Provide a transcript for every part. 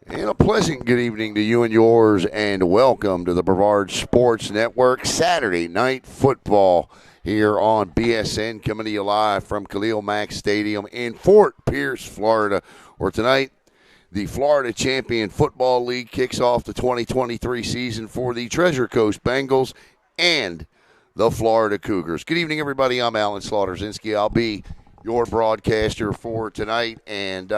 And a pleasant good evening to you and yours, and welcome to the Brevard Sports Network Saturday Night Football here on BSN, coming to you live from Khalil Mack Stadium in Fort Pierce, Florida, where tonight the Florida Champion Football League kicks off the 2023 season for the Treasure Coast Bengals and the Florida Cougars. Good evening, everybody. I'm Alan Slaughterzinski. I'll be your broadcaster for tonight, and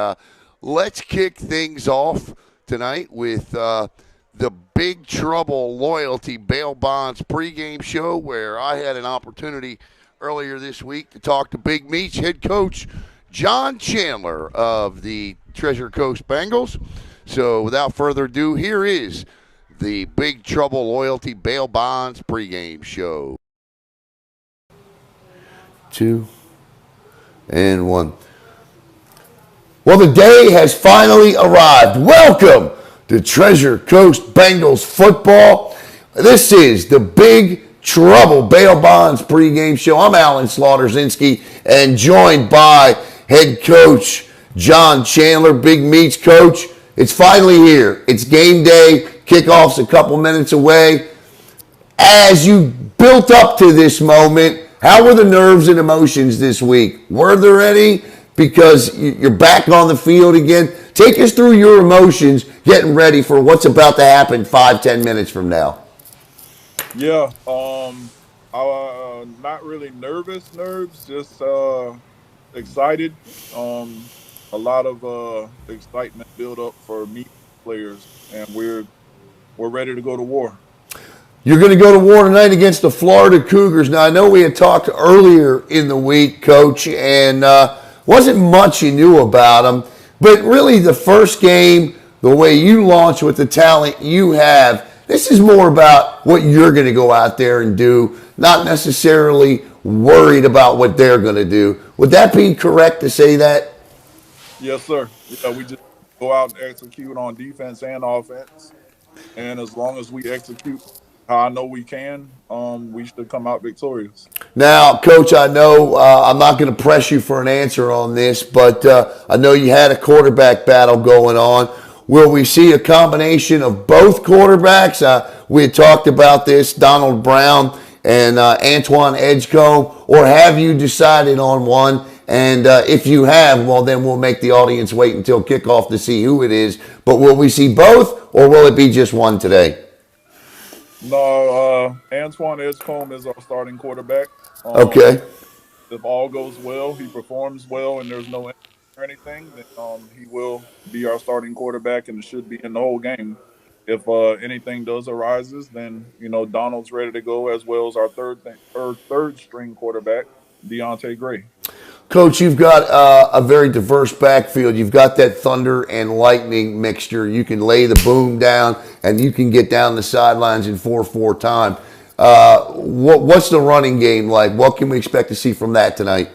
let's kick things off tonight with the Big Trouble Loyalty Bail Bonds pregame show, where I had an opportunity earlier this week to talk to Big Meats head coach John Chandler of the Treasure Coast Bengals. So without further ado, here is the Big Trouble Loyalty Bail Bonds pregame show. 2 and 1. Well, the day has finally arrived. Welcome to Treasure Coast Bengals football. This is the Big Trouble Bail Bonds pregame show. I'm Alan Slaughterzinski, and joined by head coach John Chandler, Big Meats coach. It's finally here. It's game day. Kickoff's a couple minutes away. As you built up to this moment, how were the nerves and emotions this week? Were there any? Because you're back on the field again. Take us through your emotions getting ready for what's about to happen 5-10 minutes from now. Yeah, not really nerves, just excited. A lot of excitement build up for me players, and we're ready to go to war. You're going to go to war tonight against the Florida Cougars. Now, I know we had talked earlier in the week, Coach, and wasn't much you knew about them. But really, the first game, the way you launch with the talent you have, this is more about what you're going to go out there and do, not necessarily worried about what they're going to do. Would that be correct to say that? Yes, sir. Yeah, we just go out and execute on defense and offense, and as long as we execute how I know we can, we should come out victorious. Now, Coach, I know I'm not going to press you for an answer on this, but I know you had a quarterback battle going on. Will we see a combination of both quarterbacks? We had talked about this, Donald Brown and Antoine Edgecombe, or have you decided on one? And if you have, well, then we'll make the audience wait until kickoff to see who it is. But will we see both, or will it be just one today? No, Antoine Edgecombe is our starting quarterback. Okay. If all goes well, he performs well, and there's no injury or anything, then he will be our starting quarterback and should be in the whole game. If anything does arises, then Donald's ready to go, as well as our third string quarterback, Deontay Gray. Coach, you've got a very diverse backfield. You've got that thunder and lightning mixture. You can lay the boom down, and you can get down the sidelines in 4-4 time. What's the running game like? What can we expect to see from that tonight?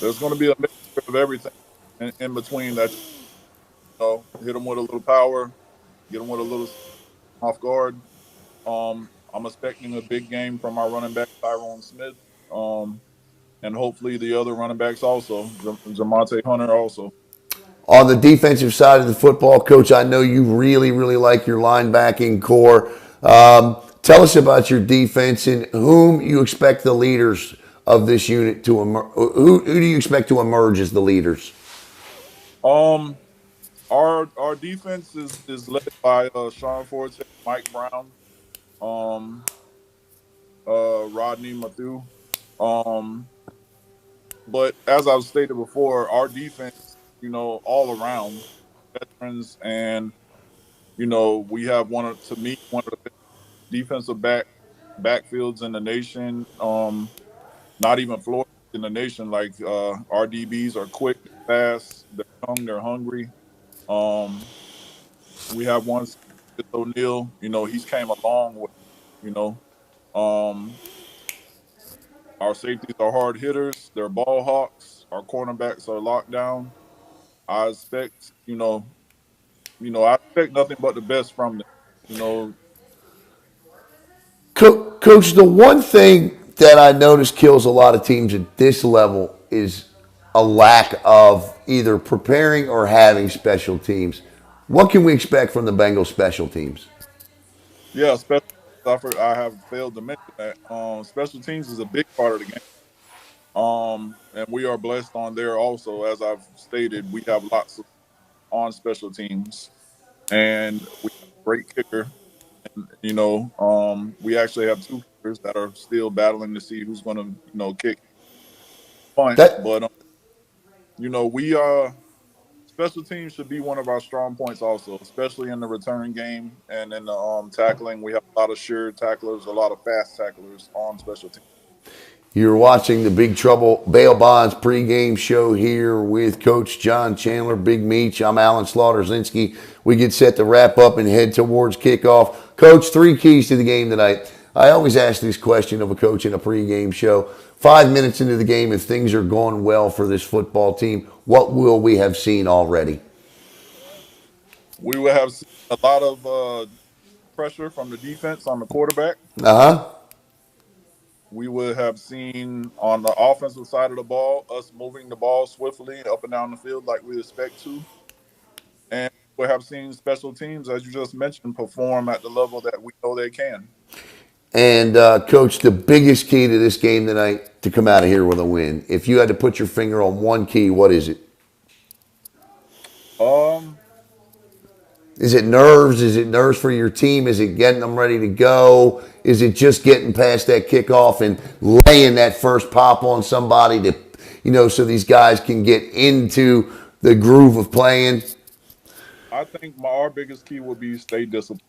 There's going to be a mixture of everything in between that. Hit them with a little power, get them with a little off guard. I'm expecting a big game from our running back, Tyrone Smith. And hopefully the other running backs also, Jamonte Hunter also. On the defensive side of the football, Coach, I know you really, really like your linebacking core. Tell us about your defense and whom you expect the leaders of this unit to emerge. Who do you expect to emerge as the leaders? Our defense is led by Sean Forte, Mike Brown, Rodney Matthew. But as I've stated before, our defense, all around veterans, and we have one of the best defensive backfields in the nation. Not even Florida in the nation. Like our DBs are quick, fast, they're young, they're hungry. We have one O'Neal. He's came a long way. You know, um, our safeties are hard hitters. They're ball hawks. Our cornerbacks are locked down. I expect, I expect nothing but the best from them. You know, Coach, the one thing that I notice kills a lot of teams at this level is a lack of either preparing or having special teams. What can we expect from the Bengals special teams? Yeah, special. I have failed to mention that. Special teams is a big part of the game. And we are blessed on there also. As I've stated, we have lots of on special teams, and we have a great kicker. And we actually have two kickers that are still battling to see who's going to kick punt. That But we special teams should be one of our strong points also, especially in the return game and in the tackling. We have a lot of sure tacklers, a lot of fast tacklers on special teams. You're watching the Big Trouble Bail Bonds pregame show here with Coach John Chandler, Big Meech. I'm Alan Slaughter-Zinski. We get set to wrap up and head towards kickoff. Coach, 3 keys to the game tonight. I always ask this question of a coach in a pregame show. 5 minutes into the game, if things are going well for this football team, what will we have seen already? We will have seen a lot of pressure from the defense on the quarterback. Uh-huh. We would have seen on the offensive side of the ball us moving the ball swiftly up and down the field like we expect to. And we have seen special teams, as you just mentioned, perform at the level that we know they can. And, Coach, the biggest key to this game tonight to come out of here with a win, if you had to put your finger on one key, what is it? Is it nerves? Is it nerves for your team? Is it getting them ready to go? Is it just getting past that kickoff and laying that first pop on somebody to, so these guys can get into the groove of playing? I think our biggest key would be stay disciplined.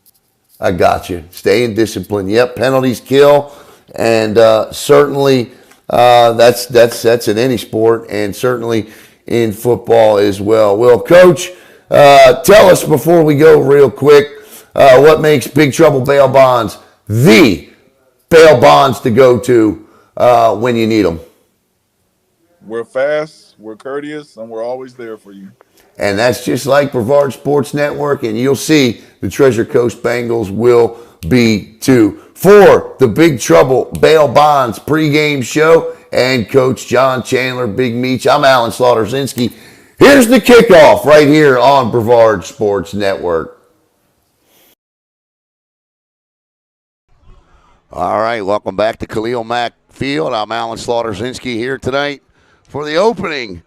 I got you. Staying disciplined. Yep, penalties kill, and certainly that's in any sport, and certainly in football as well. Well, Coach, tell us before we go real quick what makes Big Trouble Bail Bonds the bail bonds to go to when you need them. We're fast, we're courteous, and we're always there for you. And that's just like Brevard Sports Network, and you'll see the Treasure Coast Bengals will be too. For the Big Trouble Bail Bonds pregame show and Coach John Chandler, Big Meech, I'm Alan Slaughter-Zinski. Here's the kickoff right here on Brevard Sports Network. All right, welcome back to Khalil Mack Field. I'm Alan Slaughter-Zinski here tonight for the opening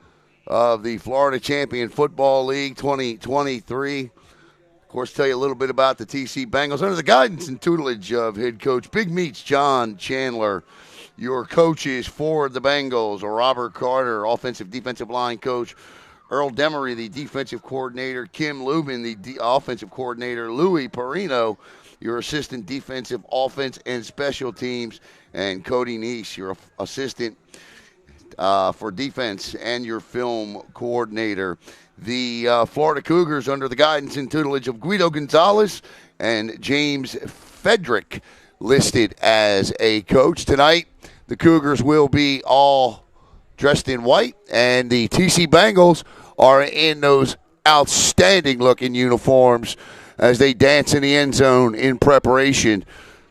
of the Florida Champion Football League 2023. Of course, tell you a little bit about the TC Bengals under the guidance and tutelage of head coach Big Meech John Chandler. Your coaches for the Bengals are Robert Carter, offensive defensive line coach, Earl Demery, the defensive coordinator, Kim Lubin, the offensive coordinator, Louis Perino, your assistant defensive offense and special teams, and Cody Neese, your assistant for defense and your film coordinator. The Florida Cougars under the guidance and tutelage of Guido Gonzalez and James Fedrick listed as a coach tonight. The Cougars will be all dressed in white, and the TC Bengals are in those outstanding looking uniforms as they dance in the end zone in preparation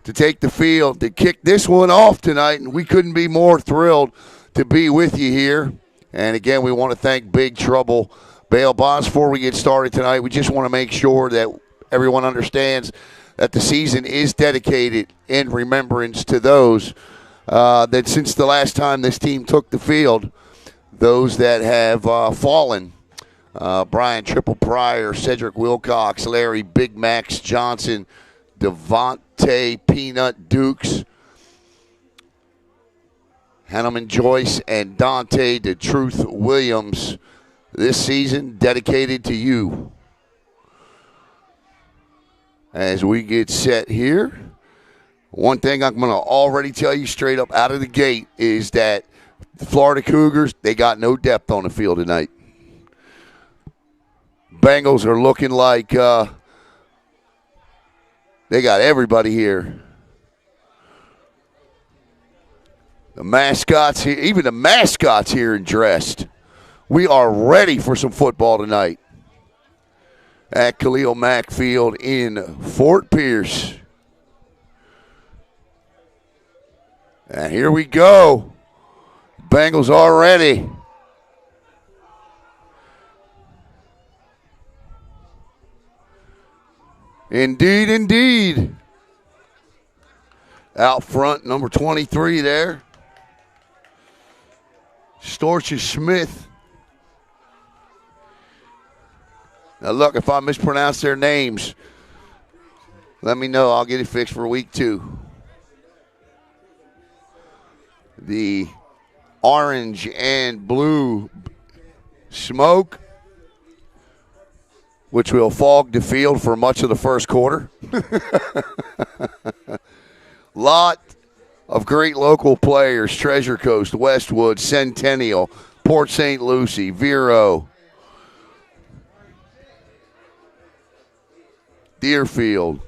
to take the field to kick this one off tonight, and we couldn't be more thrilled to be with you here. And again, we want to thank Big Trouble Bail Bonds. Before we get started tonight, we just want to make sure that everyone understands that the season is dedicated in remembrance to those that since the last time this team took the field, those that have fallen. Brian Triple Pryor, Cedric Wilcox, Larry Big Max Johnson, Devontae Peanut Dukes, Hanneman Joyce, and Dante the Truth Williams. This season dedicated to you. As we get set here, one thing I'm going to already tell you straight up out of the gate is that the Florida Cougars, they got no depth on the field tonight. Bengals are looking like they got everybody here. The mascots here, even the mascots here and dressed. We are ready for some football tonight at Khalil Mack Field in Fort Pierce. And here we go. Bengals are ready. Indeed, indeed. Out front, number 23 there. Storches Smith. Now, look, if I mispronounce their names, let me know. I'll get it fixed for week 2. The orange and blue smoke, which will fog the field for much of the first quarter. Lot of great local players: Treasure Coast, Westwood, Centennial, Port St. Lucie, Vero, Deerfield.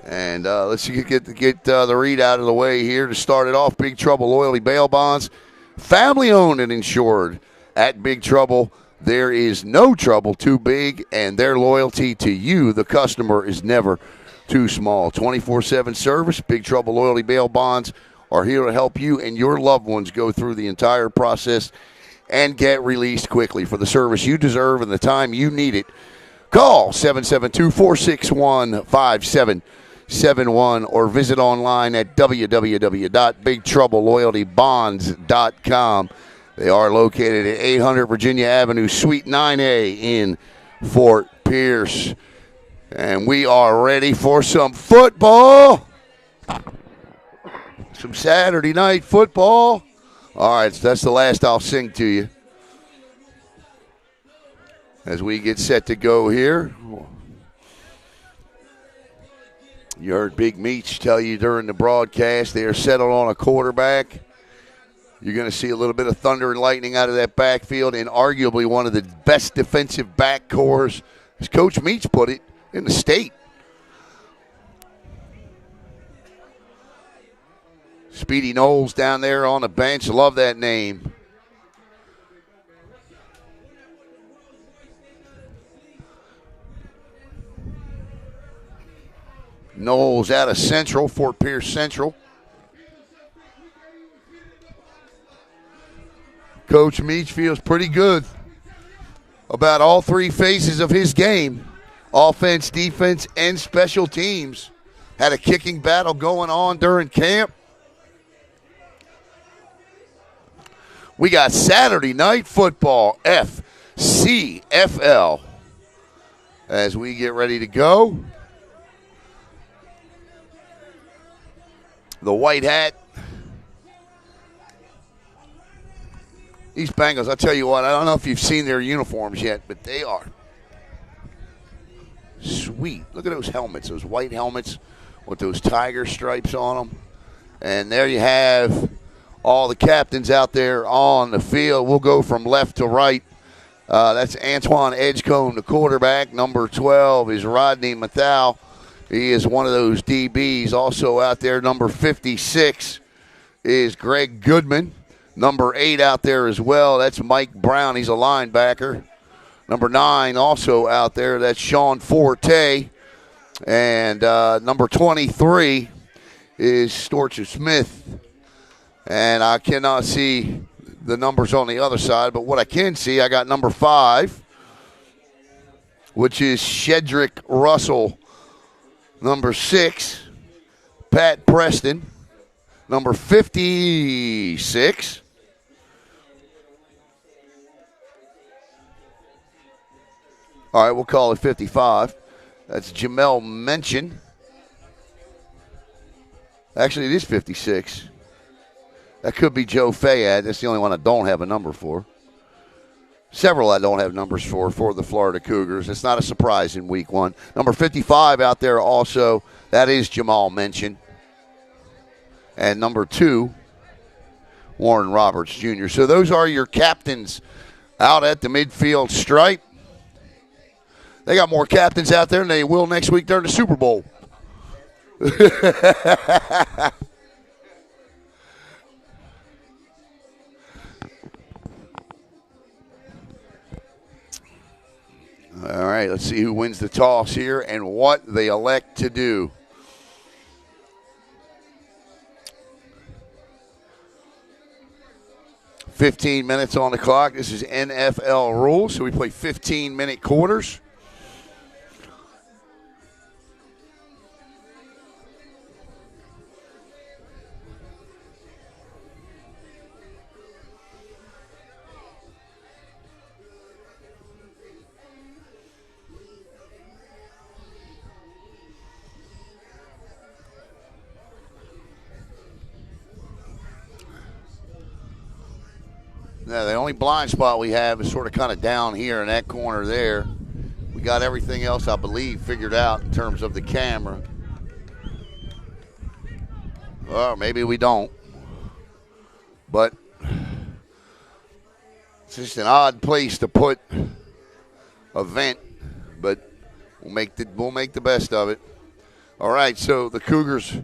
And let's get the read out of the way here to start it off. Big Trouble Loyalty Bail Bonds, family owned and insured. At Big Trouble, there is no trouble too big, and their loyalty to you, the customer, is never too small. 24/7 service. Big Trouble Loyalty Bail Bonds are here to help you and your loved ones go through the entire process and get released quickly for the service you deserve and the time you need it. Call 772-461-5771 or visit online at www.bigtroubleloyaltybonds.com. They are located at 800 Virginia Avenue, Suite 9A in Fort Pierce. And we are ready for some football. Some Saturday night football. All right, so that's the last I'll sing to you as we get set to go here. You heard Big Meach tell you during the broadcast they are settled on a quarterback. You're going to see a little bit of thunder and lightning out of that backfield, and arguably one of the best defensive back cores, as Coach Meach put it, in the state. Speedy Knowles down there on the bench. Love that name. Knowles out of Central, Fort Pierce Central. Coach Meach feels pretty good about all three phases of his game. Offense, defense, and special teams. Had a kicking battle going on during camp. We got Saturday night football, Fcfl, as we get ready to go. The white hat. These Bengals, I'll tell you what, I don't know if you've seen their uniforms yet, but they are sweet. Look at those helmets, those white helmets with those tiger stripes on them. And there you have all the captains out there on the field. We'll go from left to right. That's Antoine Edgecombe, the quarterback. Number 12 is Rodney Mathau. He is one of those DBs. Also out there, number 56 is Greg Goodman. Number 8 out there as well, that's Mike Brown. He's a linebacker. Number 9 also out there, that's Sean Forte. And number 23 is Storches Smith. And I cannot see the numbers on the other side, but what I can see, I got number 5, which is Shedrick Russell. Number 6, Pat Preston. Number 56, all right, we'll call it 55. That's Jamel Mention. Actually, it is 56. That could be Joe Fayad. That's the only one I don't have a number for. Several I don't have numbers for the Florida Cougars. It's not a surprise in week 1. Number 55 out there also, that is Jamal Mention. And number 2, Warren Roberts Jr. So those are your captains out at the midfield stripe. They got more captains out there than they will next week during the Super Bowl. All right, let's see who wins the toss here and what they elect to do. $15 minutes on the clock. This is NFL rules, so we play 15-minute quarters. Now, the only blind spot we have is sort of kind of down here in that corner there. We got everything else, I believe, figured out in terms of the camera. Well, maybe we don't. But it's just an odd place to put a vent, but we'll make the best of it. All right, so the Cougars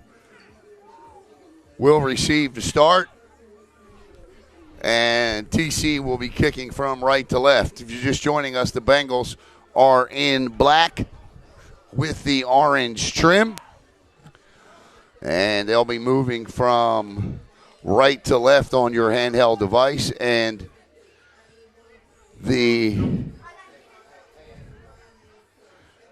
will receive the start, and TC will be kicking from right to left. If you're just joining us, the Bengals are in black with the orange trim, and they'll be moving from right to left on your handheld device, and the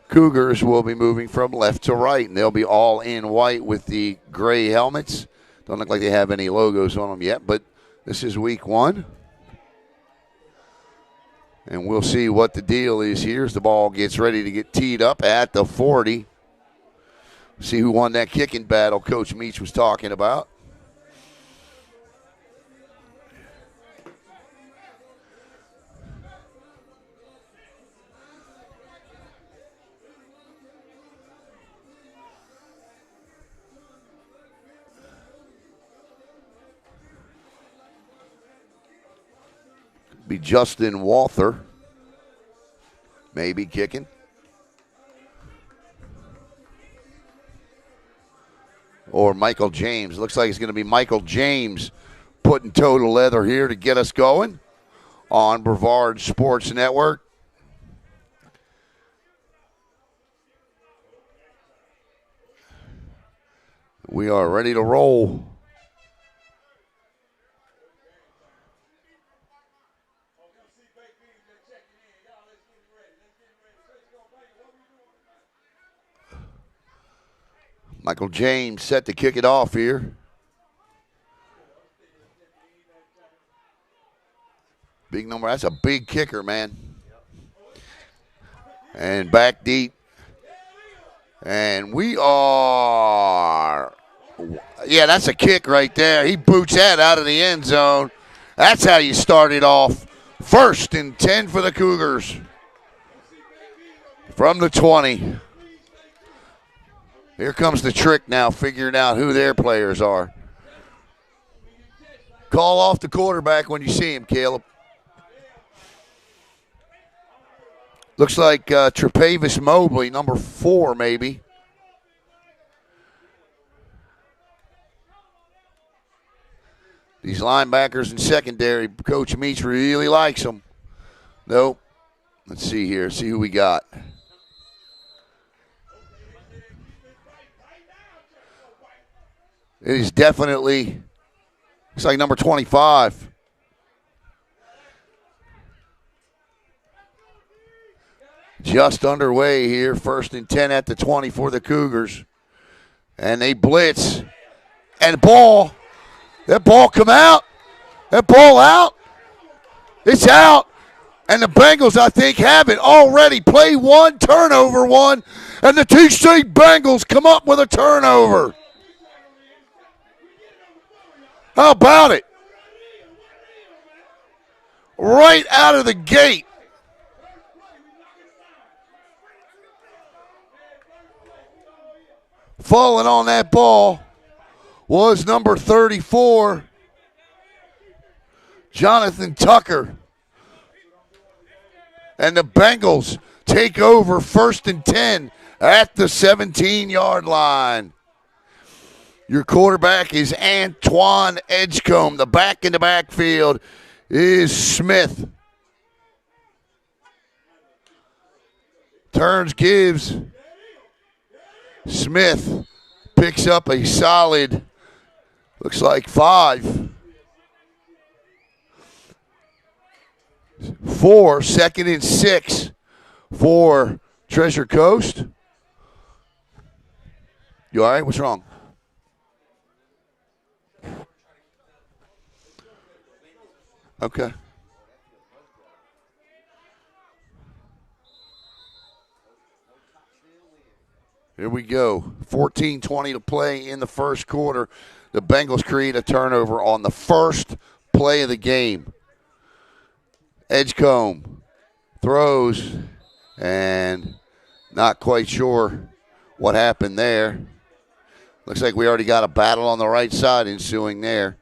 Cougars will be moving from left to right, and they'll be all in white with the gray helmets. Don't look like they have any logos on them yet, but this is week 1. And we'll see what the deal is here as the ball gets ready to get teed up at the 40. See who won that kicking battle Coach Meach was talking about. Be Justin Walther, maybe kicking. Or Michael James. Looks like it's going to be Michael James putting toe to leather here to get us going on Brevard Sports Network. We are ready to roll. Michael James set to kick it off here. Big number. That's a big kicker, man. And back deep. And we are. Yeah, that's a kick right there. He boots that out of the end zone. That's how you start it off. 1st and 10 for the Cougars. From the 20. Here comes the trick now, figuring out who their players are. Call off the quarterback when you see him, Caleb. Looks like Tre'Pavis Mobley, number 4 maybe. These linebackers and secondary, Coach Meach really likes them. Nope. Let's see here, see who we got. It is definitely, looks like number 25. Just underway here, 1st and 10 at the 20 for the Cougars. And they blitz. And that ball come out. That ball out. It's out. And the Bengals, I think, have it already. Play 1, turnover 1. And the TC Bengals come up with a turnover. How about it? Right out of the gate. Falling on that ball was number 34, Jonathan Tucker. And the Bengals take over 1st and 10 at the 17-yard line. Your quarterback is Antoine Edgecombe. The back in the backfield is Smith. Turns, gives. Smith picks up a solid, looks like 5. 4, 2nd and 6 for Treasure Coast. You all right? What's wrong? Okay. Here we go. 14:20 to play in the first quarter. The Bengals create a turnover on the first play of the game. Edgecombe throws, and not quite sure what happened there. Looks like we already got a battle on the right side ensuing there.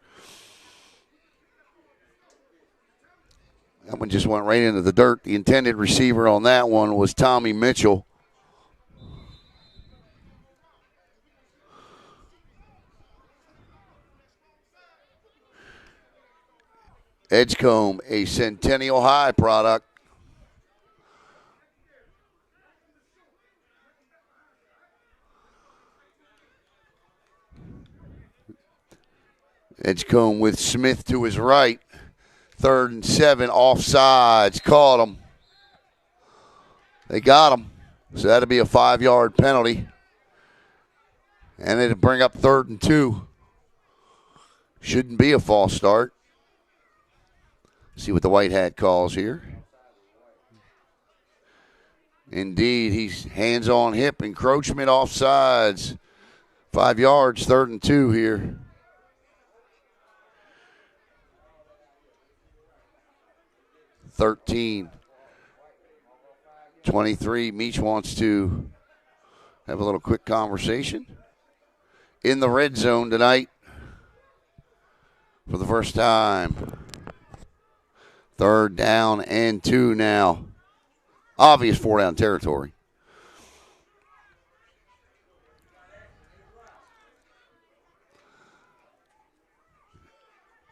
That one just went right into the dirt. The intended receiver on that one was Tommy Mitchell. Edgecombe, a Centennial High product. Edgecombe with Smith to his right. 3rd and 7, offsides. Caught him. They got him. So that'll be a 5-yard penalty. And it'll bring up 3rd and 2. Shouldn't be a false start. See what the white hat calls here. Indeed, he's hands on hip, encroachment, offsides. 5 yards, 3rd and 2 here. (13) 23. Meach wants to have a little quick conversation. In the red zone tonight for the first time. 3rd down and 2 now. Obvious 4-down territory.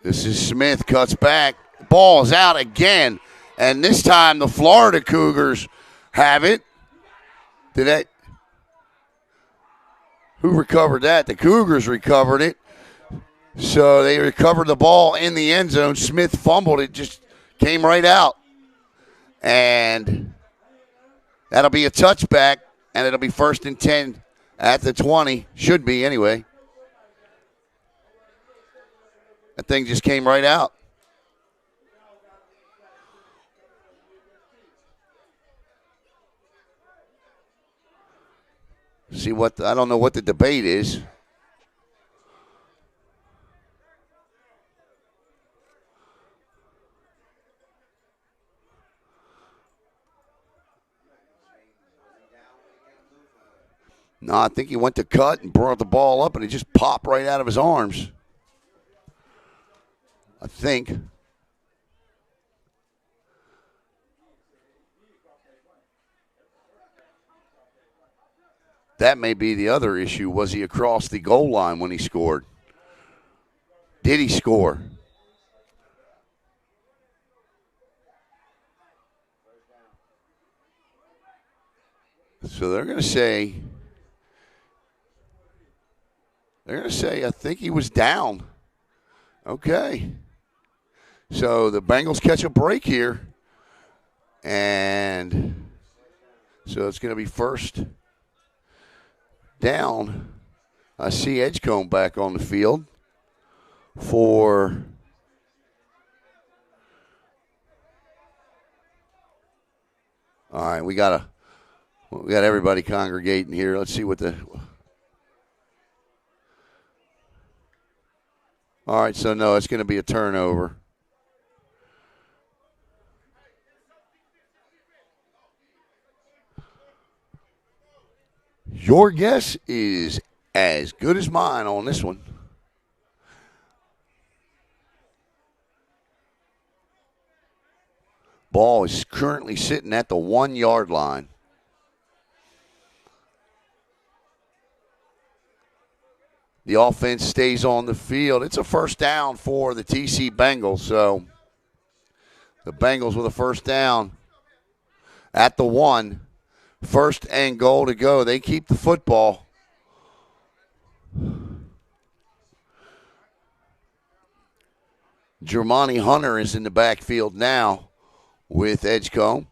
This is Smith, cuts back. Ball's out again. And this time the Florida Cougars have it. Who recovered that? The Cougars recovered it. So they recovered the ball in the end zone. Smith fumbled it, just came right out. And that'll be a touchback, and it'll be 1st and 10 at the 20. Should be anyway. That thing just came right out. See what I don't know what the debate is. No, I think he went to cut and brought the ball up, and it just popped right out of his arms. I think. That may be the other issue. Was he across the goal line when he scored? Did he score? So they're going to say, I think he was down. Okay. So the Bengals catch a break here. And so it's going to be 1st down. I see Edgecombe back on the field for all right, we got everybody congregating here. Let's see what the all right, so no, it's going to be a turnover. Your guess is as good as mine on this one. Ball is currently sitting at the 1-yard line. The offense stays on the field. It's a 1st down for the TC Bengals. So the Bengals with a 1st down at the 1. 1st and goal to go. They keep the football. Jermani Hunter is in the backfield now with Edgecombe.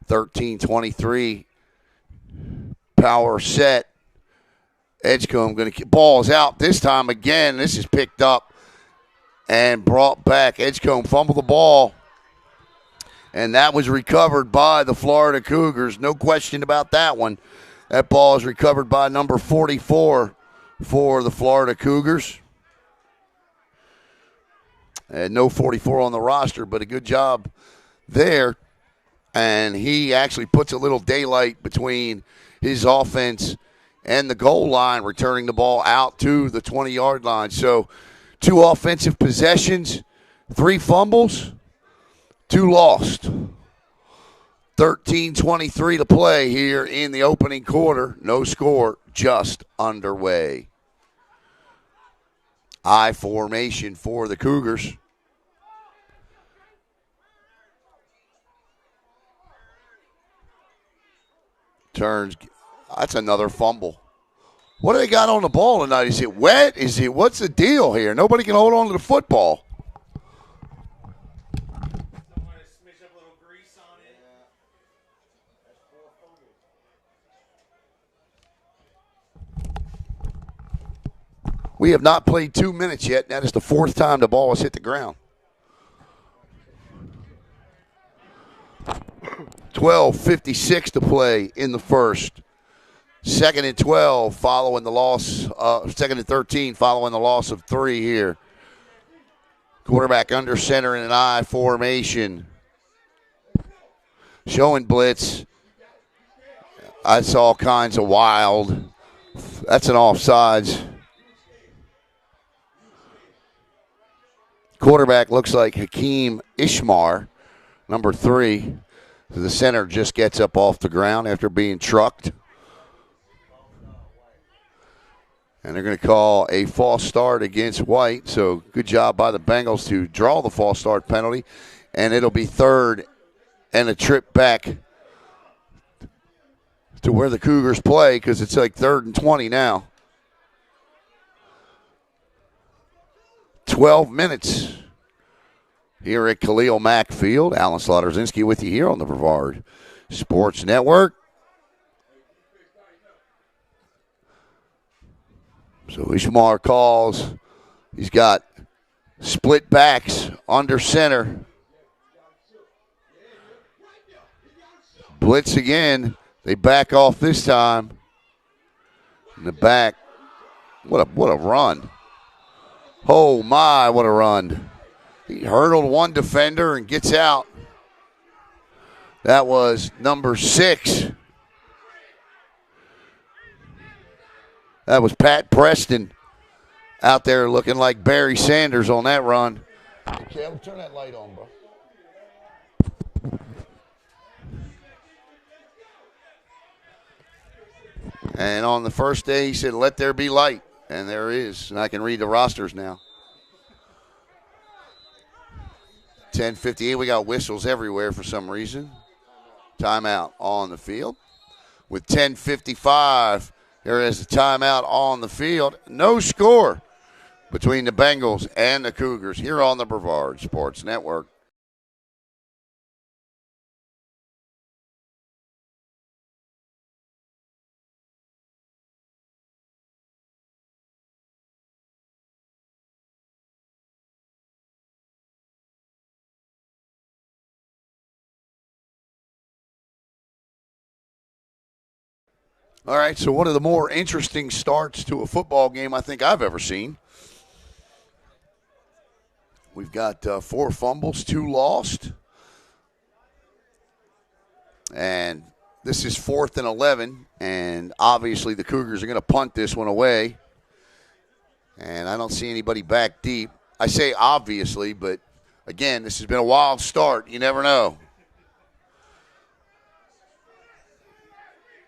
13-23. Power set. Edgecombe going to – ball's out this time again. This is picked up and brought back. Edgecombe fumbled the ball. And that was recovered by the Florida Cougars. No question about that one. That ball is recovered by number 44 for the Florida Cougars. No 44 on the roster, but a good job there. And he actually puts a little daylight between his offense and the goal line, returning the ball out to the 20-yard line. So 2 offensive possessions, 3 fumbles, 2 lost. 13:23 to play here in the opening quarter. No score, just underway. I formation for the Cougars. Turns. That's another fumble. What do they got on the ball tonight? Is it wet? What's the deal here? Nobody can hold on to the football. We have not played 2 minutes yet. That is the 4th time the ball has hit the ground. 12:56 to play in the first. 2nd and 12 following the loss. 2nd and 13 following the loss of 3 here. Quarterback under center in an I formation. Showing blitz. That's all kinds of wild. That's an offsides. Quarterback looks like Hakeem Ishmar, number 3. The center just gets up off the ground after being trucked. And they're going to call a false start against White. So good job by the Bengals to draw the false start penalty. And it'll be 3rd and a trip back to where the Cougars play, because it's like 3rd and 20 now. 12 minutes here at Khalil Mack Field. Alan Slaughterzinski with you here on the Brevard Sports Network. So Ishmael calls. He's got split backs under center. Blitz again. They back off this time. In the back. What a run. Oh, my, what a run. He hurdled one defender and gets out. That was number 6. That was Pat Preston out there looking like Barry Sanders on that run. Caleb, turn that light on, bro. And on the first day, he said, let there be light. And there is. And I can read the rosters now. 10:58. We got whistles everywhere for some reason. Timeout on the field. With 10:55, there is a timeout on the field. No score between the Bengals and the Cougars here on the Brevard Sports Network. All right, so one of the more interesting starts to a football game I think I've ever seen. We've got 4 fumbles, 2 lost. And this is 4th and 11, and obviously the Cougars are going to punt this one away. And I don't see anybody back deep. I say obviously, but again, this has been a wild start. You never know.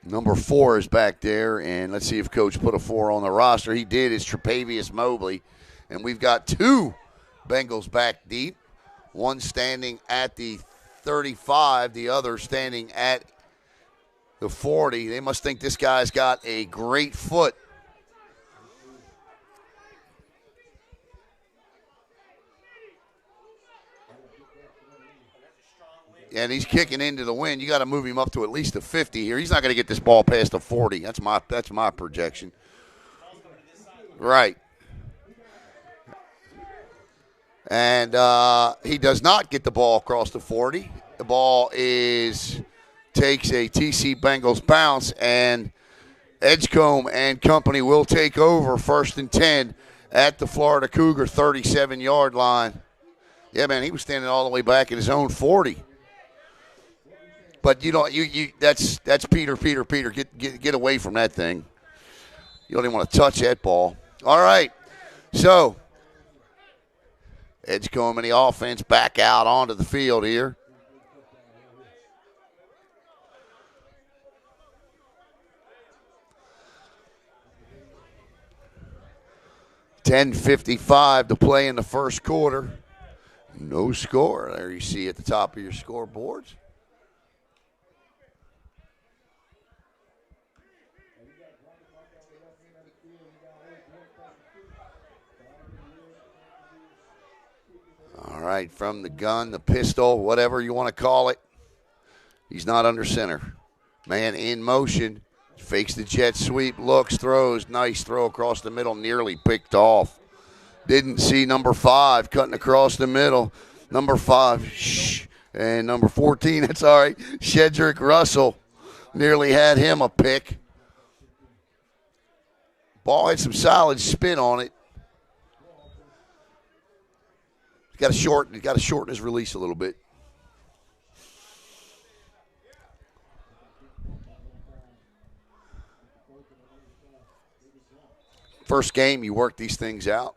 Number 4 is back there, and let's see if Coach put a 4 on the roster. He did. It's Tre'Pavious Mobley, and we've got 2 Bengals back deep, one standing at the 35, the other standing at the 40. They must think this guy's got a great foot. And he's kicking into the wind. You got to move him up to at least a 50 here. He's not going to get this ball past a 40. That's my projection. Right. And he does not get the ball across the 40. The ball takes a TC Bengals bounce, and Edgecombe and company will take over 1st and 10 at the Florida Cougar 37-yard line. Yeah, man, he was standing all the way back in his own 40. But you know, that's Peter. Get away from that thing. You don't even want to touch that ball. All right. So, Edgecombe and the offense back out onto the field here. $10:55 to play in the first quarter. No score. There you see at the top of your scoreboards. All right, from the gun, the pistol, whatever you want to call it. He's not under center. Man in motion. Fakes the jet sweep, looks, throws. Nice throw across the middle, nearly picked off. Didn't see number 5 cutting across the middle. Number 5, and number 14, that's all right. Shedrick Russell nearly had him a pick. Ball had some solid spin on it. He's got to shorten his release a little bit. First game, you work these things out.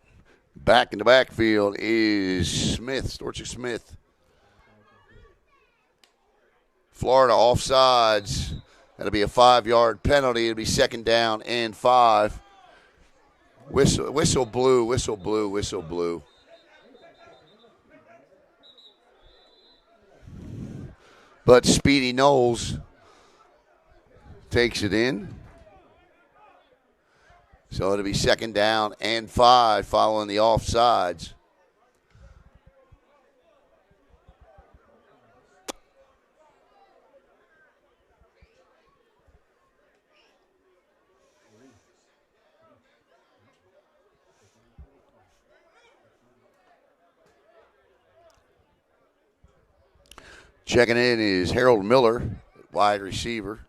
Back in the backfield is Smith, Storchik Smith. Florida offsides. That'll be a 5-yard penalty. It'll be second down and 5. Whistle blew. But Speedy Knowles takes it in. So it'll be second down and 5 following the offsides. Checking in is Harold Miller, wide receiver.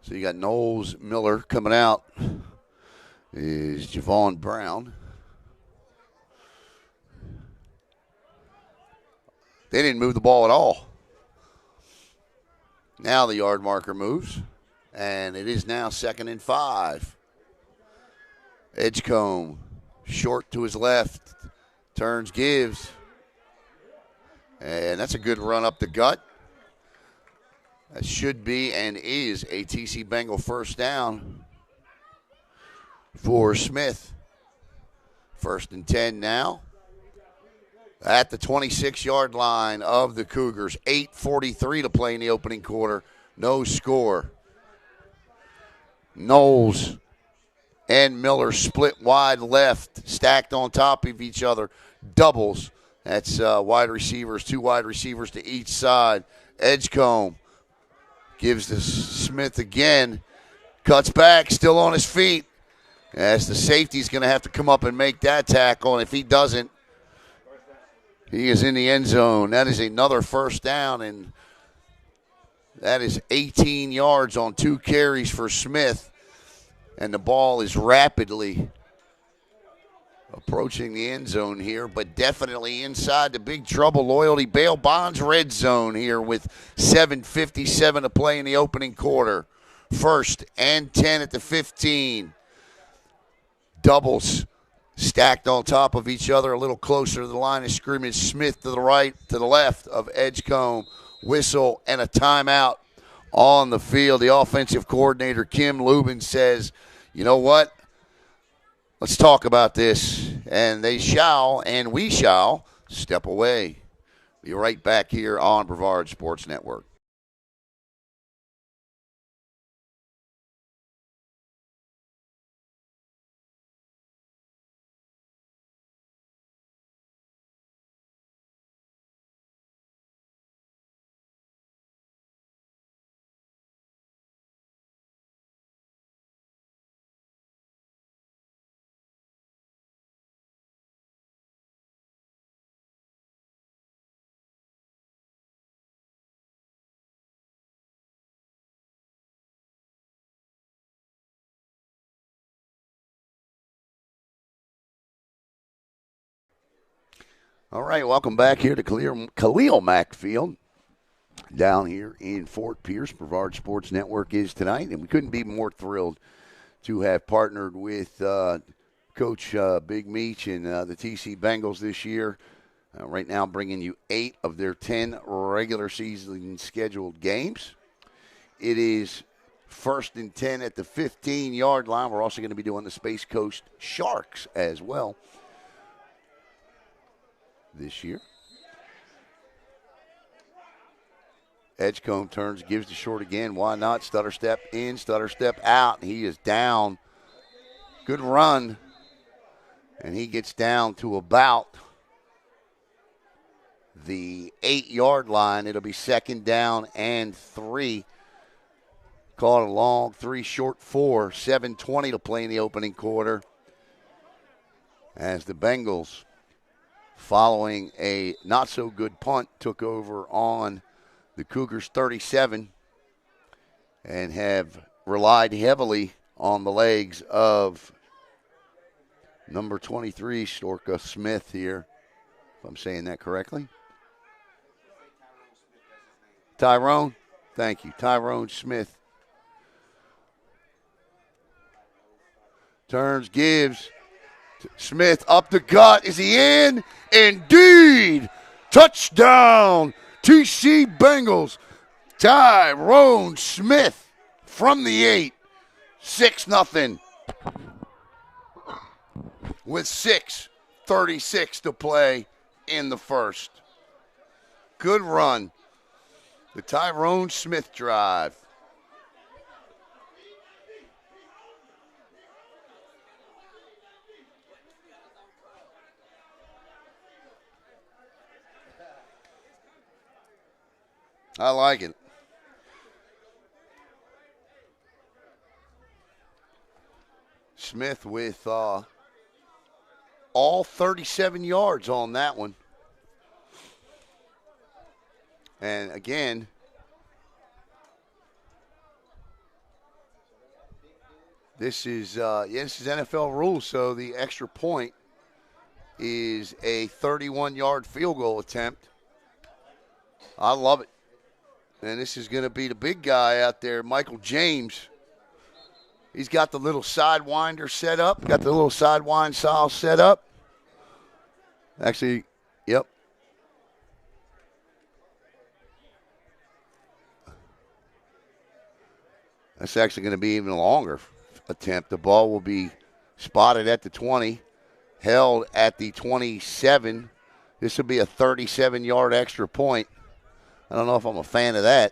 So you got Knowles, Miller coming out is Javon Brown. They didn't move the ball at all. Now the yard marker moves, and it is now second and 5. Edgecombe, short to his left, turns, gives. And that's a good run up the gut. That should be and is a TC Bengal first down for Smith. First and 10 now. At the 26-yard line of the Cougars. 8:43 to play in the opening quarter. No score. Knowles and Miller split wide left, stacked on top of each other. Doubles. That's wide receivers, 2 wide receivers to each side. Edgecombe gives to Smith again. Cuts back, still on his feet. As the safety's going to have to come up and make that tackle, and if he doesn't, he is in the end zone. That is another first down, and that is 18 yards on 2 carries for Smith. And the ball is rapidly approaching the end zone here, but definitely inside the big trouble loyalty bail bonds red zone here with 7:57 to play in the opening quarter. First and 10 at the 15. Doubles stacked on top of each other, a little closer to the line of scrimmage. Smith to the right, to the left of Edgecombe. Whistle and a timeout on the field. The offensive coordinator, Kim Lubin, says, you know what? Let's talk about this. And they shall, and we shall, step away. Be right back here on Brevard Sports Network. All right, welcome back here to Khalil Mack Field down here in Fort Pierce. Brevard Sports Network is tonight, and we couldn't be more thrilled to have partnered with Coach Big Meach and the TC Bengals this year. Right now bringing you 8 of their 10 regular season scheduled games. It is 1st and 10 at the 15-yard line. We're also going to be doing the Space Coast Sharks as well this year. Edgecombe turns, gives the short again. Why not? Stutter step in, stutter step out. He is down. Good run. And he gets down to about the 8-yard line. It'll be 2nd down and 3. Caught a long 3, short 4. 7:20 to play in the opening quarter. As the Bengals, following a not-so-good punt, took over on the Cougars 37 and have relied heavily on the legs of number 23, Storka Smith here, if I'm saying that correctly. Tyrone? Thank you. Tyrone Smith. Turns, gives. Smith up the gut. Is he in? Indeed. Touchdown. TC Bengals. Tyrone Smith from the 8. 6-0. With 6:36 to play in the first. Good run. The Tyrone Smith drive. I like it. Smith with all 37 yards on that one. And again, this is NFL rules, so the extra point is a 31-yard field goal attempt. I love it. And this is going to be the big guy out there, Michael James. He's got the little sidewinder set up. Got the little sidewind style set up. Actually, yep. That's actually going to be even a longer attempt. The ball will be spotted at the 20, held at the 27. This will be a 37-yard extra point. I don't know if I'm a fan of that.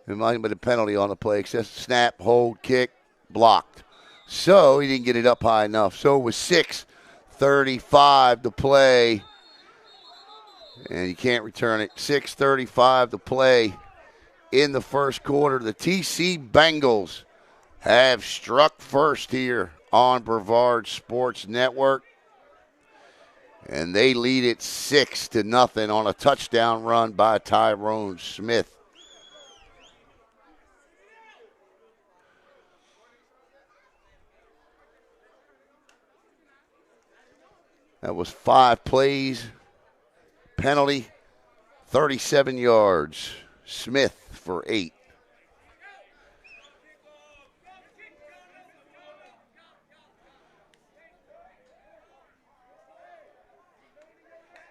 It might have been a penalty on the play. Excessive snap, hold, kick, blocked. So he didn't get it up high enough. So it was 6:35 to play. And you can't return it. 6:35 to play in the first quarter. The TC Bengals have struck first here on Brevard Sports Network. And they lead it 6-0 on a touchdown run by Tyrone Smith. That was 5 plays. Penalty, 37 yards. Smith for 8.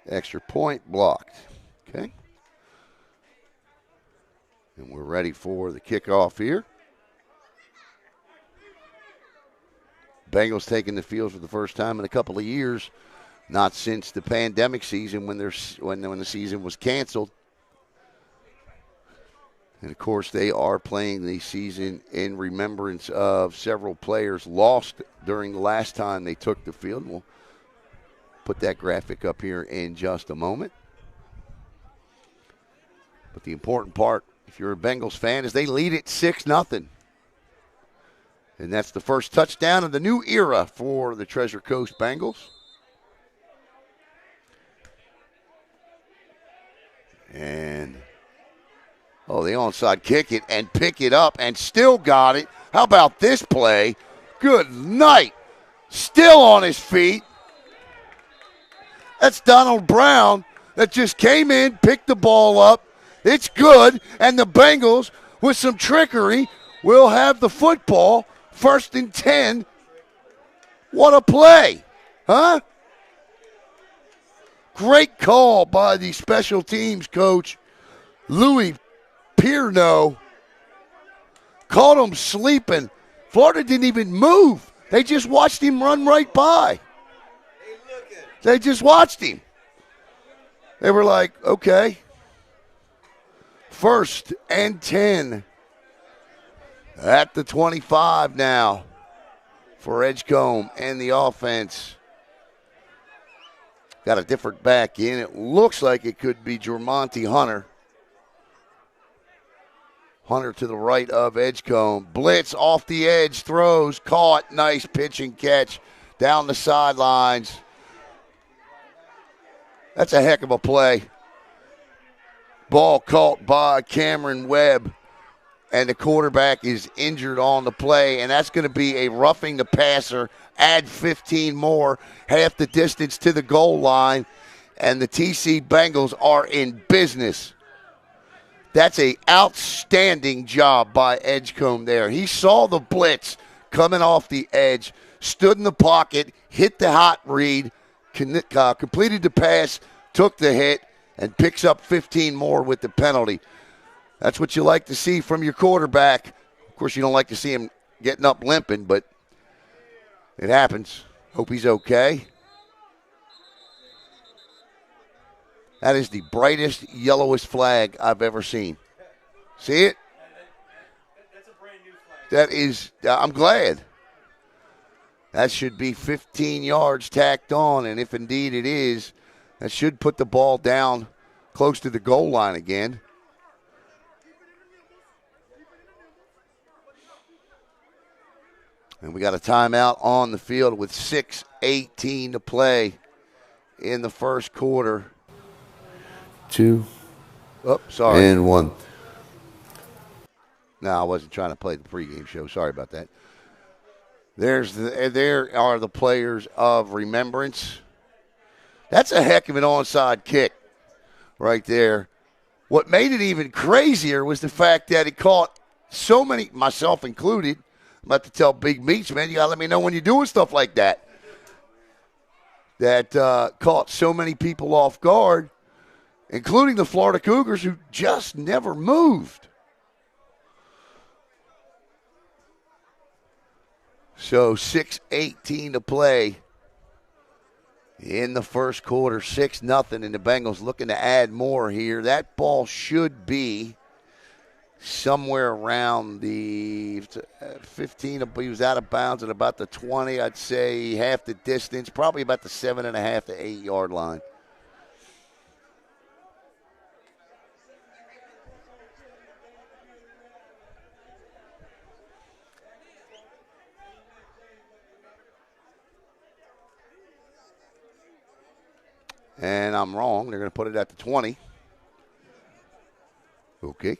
Extra point blocked. Okay. And we're ready for the kickoff here. Bengals taking the field for the first time in a couple of years. Not since the pandemic season when the season was canceled. And, of course, they are playing the season in remembrance of several players lost during the last time they took the field. We'll put that graphic up here in just a moment. But the important part, if you're a Bengals fan, is they lead it 6-0. And that's the first touchdown of the new era for the Treasure Coast Bengals. And, the onside kick it and pick it up and still got it. How about this play? Good night. Still on his feet. That's Donald Brown that just came in, picked the ball up. It's good, and the Bengals, with some trickery, will have the football. 1st and 10. What a play, huh? Great call by the special teams coach, Louis Pierno. Caught him sleeping. Florida didn't even move. They just watched him run right by. They just watched him. They were like, okay. 1st and 10 at the 25 now for Edgecombe and the offense. Got a different back in. It looks like it could be Jermonte Hunter. Hunter to the right of Edgecombe. Blitz off the edge, throws, caught. Nice pitch and catch down the sidelines. That's a heck of a play. Ball caught by Cameron Webb, and the quarterback is injured on the play, and that's going to be a roughing the passer. Add 15 more, half the distance to the goal line, and the TC Bengals are in business. That's an outstanding job by Edgecombe there. He saw the blitz coming off the edge, stood in the pocket, hit the hot read, completed the pass, took the hit, and picks up 15 more with the penalty. That's what you like to see from your quarterback. Of course, you don't like to see him getting up limping, but it happens. Hope he's okay. That is the brightest, yellowest flag I've ever seen. See it? That's a brand new flag. That is, I'm glad. That should be 15 yards tacked on, and if indeed it is, that should put the ball down close to the goal line again. And we got a timeout on the field with 6:18 to play in the first quarter. 2 sorry. and 1. No, I wasn't trying to play the pregame show. Sorry about that. There are the players of remembrance. That's a heck of an onside kick right there. What made it even crazier was the fact that it caught so many, myself included. I'm about to tell Big Meats, man, you got to let me know when you're doing stuff like that. That caught so many people off guard, including the Florida Cougars, who just never moved. So 6:18 to play in the first quarter, 6-0, and the Bengals looking to add more here. That ball should be somewhere around the 15. He was out of bounds at about the 20. I'd say half the distance, probably about the 7.5 to 8 yard line. And I'm wrong. They're going to put it at the 20. Okay.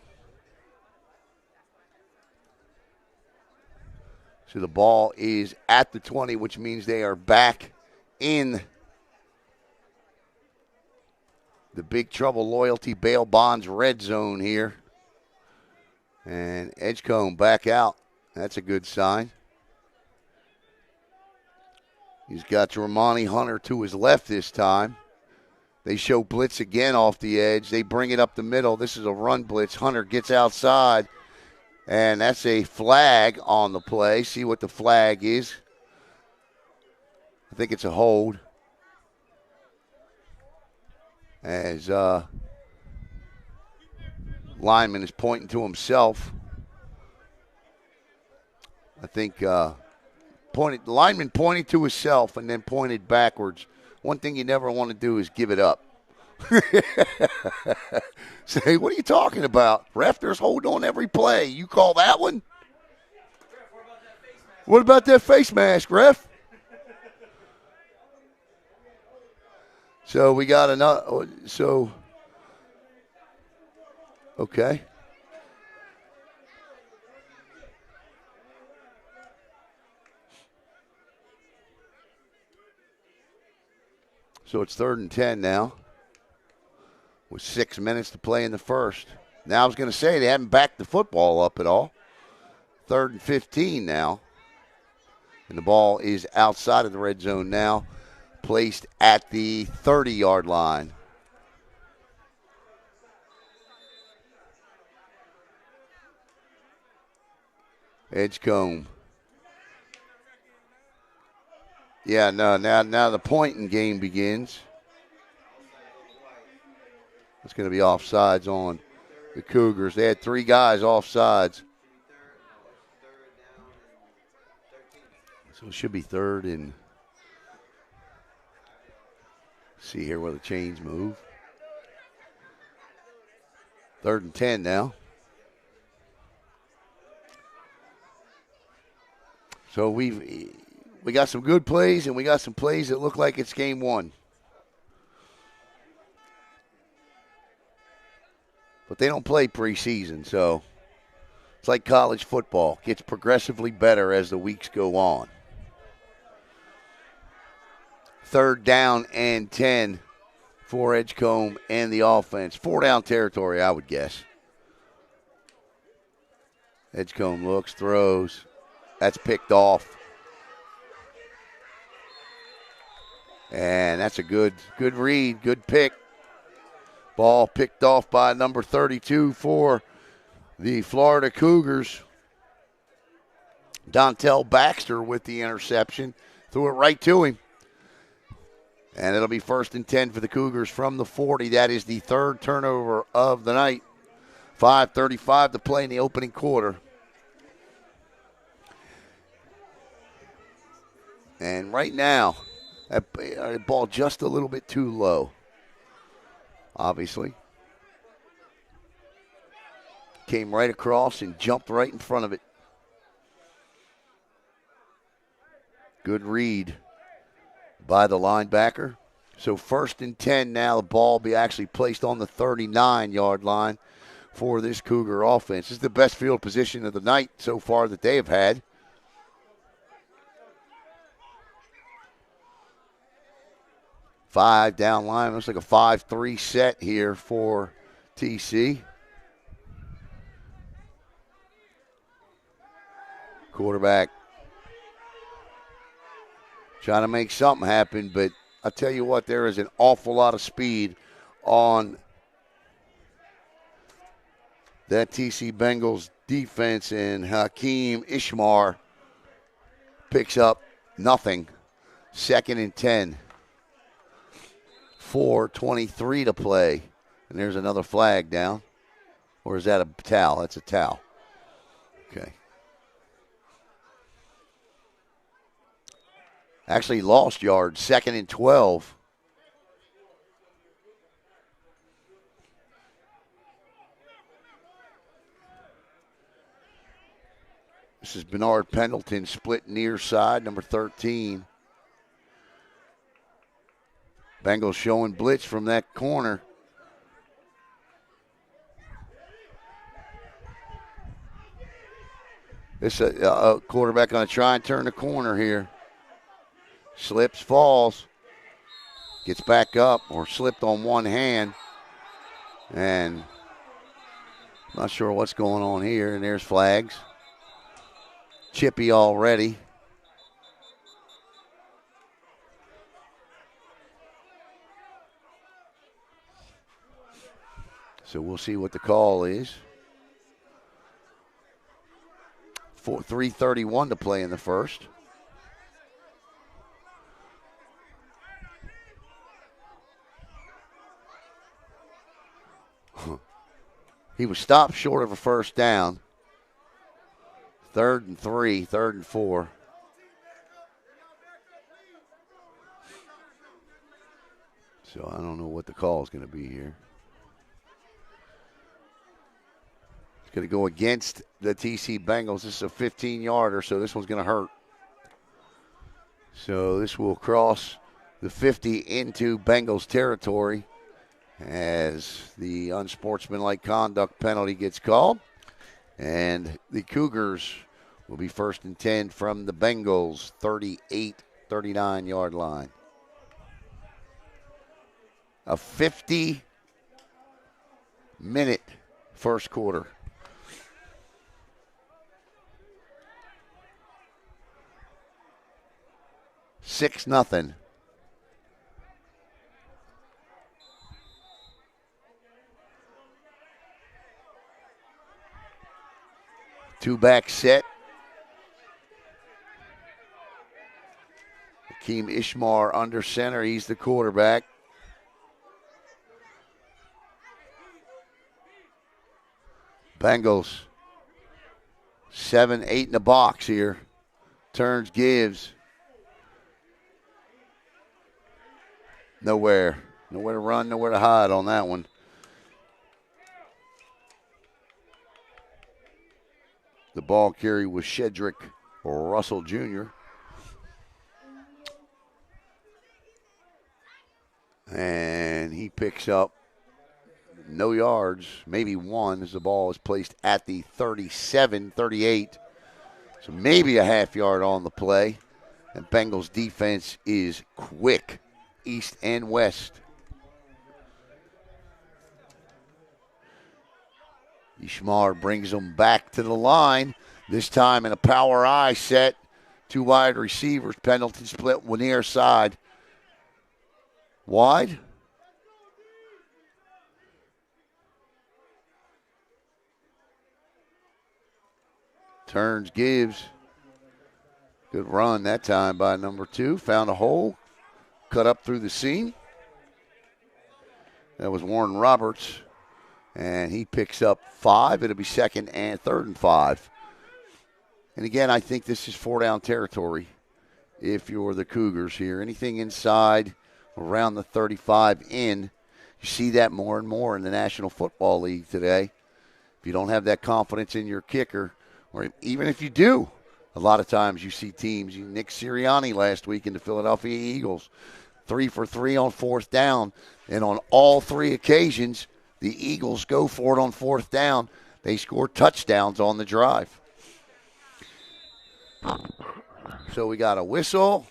So the ball is at the 20, which means they are back in the Big Trouble Loyalty Bail Bonds red zone here. And Edgecombe back out. That's a good sign. He's got Jermonte Hunter to his left this time. They show blitz again off the edge. They bring it up the middle. This is a run blitz. Hunter gets outside, and that's a flag on the play. See what the flag is. I think it's a hold. As lineman is pointing to himself. I think lineman pointed to himself and then pointed backwards. One thing you never want to do is give it up. Say, what are you talking about? Ref, there's hold on every play. You call that one? What about that face mask, ref? So we got another. So, okay. So it's 3rd and 10 now with 6 minutes to play in the first. Now I was going to say they haven't backed the football up at all. 3rd and 15 now. And the ball is outside of the red zone now, placed at the 30-yard line. Edgecombe. Yeah, no, now the pointing game begins. It's going to be offsides on the Cougars. They had 3 guys offsides. So it should be 3rd and, see here where the chains move. 3rd and 10 now. So we got some good plays, and we got some plays that look like it's game 1. But they don't play preseason, so it's like college football. Gets progressively better as the weeks go on. 3rd down and 10 for Edgecombe and the offense. 4-down territory, I would guess. Edgecombe looks, throws. That's picked off. And that's a good read, good pick. Ball picked off by number 32 for the Florida Cougars. Dontel Baxter with the interception. Threw it right to him. And it'll be 1st and 10 for the Cougars from the 40. That is the 3rd turnover of the night. 5:35 to play in the opening quarter. And right now, that ball just a little bit too low, obviously. Came right across and jumped right in front of it. Good read by the linebacker. So 1st and 10 now. The ball will be actually placed on the 39-yard line for this Cougar offense. This is the best field position of the night so far that they have had. Five down line. Looks like a 5-3 set here for TC. Quarterback trying to make something happen, but I tell you what, there is an awful lot of speed on that TC Bengals defense, and Hakeem Ishmar picks up nothing. 2nd and 10. 4:23 to play. And there's another flag down. Or is that a towel? That's a towel. Okay. Actually lost yards. 2nd and 12. This is Bernard Pendleton split near side, number 13. Bengals showing blitz from that corner. This quarterback going to try and turn the corner here. Slips, falls, gets back up, or slipped on one hand. And not sure what's going on here. And there's flags. Chippy already. So we'll see what the call is. 3:31 to play in the first. He was stopped short of a first down. 3rd and 3, 3rd and 4. So I don't know what the call is going to be here. It's going to go against the TC Bengals. This is a 15-yarder, so this one's going to hurt. So this will cross the 50 into Bengals territory as the unsportsmanlike conduct penalty gets called. And the Cougars will be 1st and 10 from the Bengals 38, 39-yard line. a 50-minute first quarter. Six nothing. Two-back set. Hakeem Ishmael under center. He's the quarterback. Bengals 7-8 in the box here. Turns, gives. Nowhere to run, nowhere to hide on that one. The ball carry was Shedrick Russell Jr. And he picks up no yards, maybe one, as the ball is placed at the 37-38. So maybe a half yard on the play. And Bengals defense is quick, east and west. Ishmael brings them back to the line, this time in a power I set. Two wide receivers, Pendleton split one near side. Wide. Turns, gives. Good run that time by number 2. Found a hole. Cut up through the seam. That was Warren Roberts. And he picks up 5. It'll be third and 5. And again, I think this is 4-down territory if you're the Cougars here. Anything inside around the 35 in, you see that more and more in the National Football League today. If you don't have that confidence in your kicker, or even if you do, a lot of times you see teams, Nick Sirianni last week in the Philadelphia Eagles, 3 for 3 on fourth down, and on all 3 occasions, the Eagles go for it on fourth down. They score touchdowns on the drive. So we got a whistle.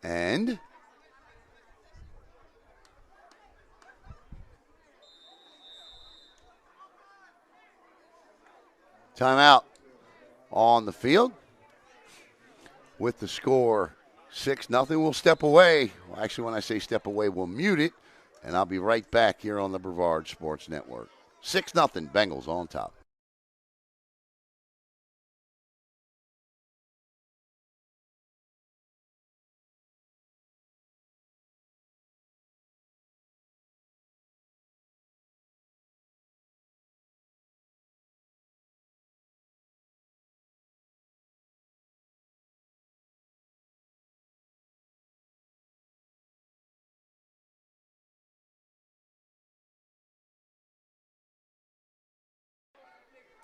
And timeout on the field. With the score 6-0, we'll step away. Well, actually, when I say step away, we'll mute it. And I'll be right back here on the Brevard Sports Network. 6-0, Bengals on top.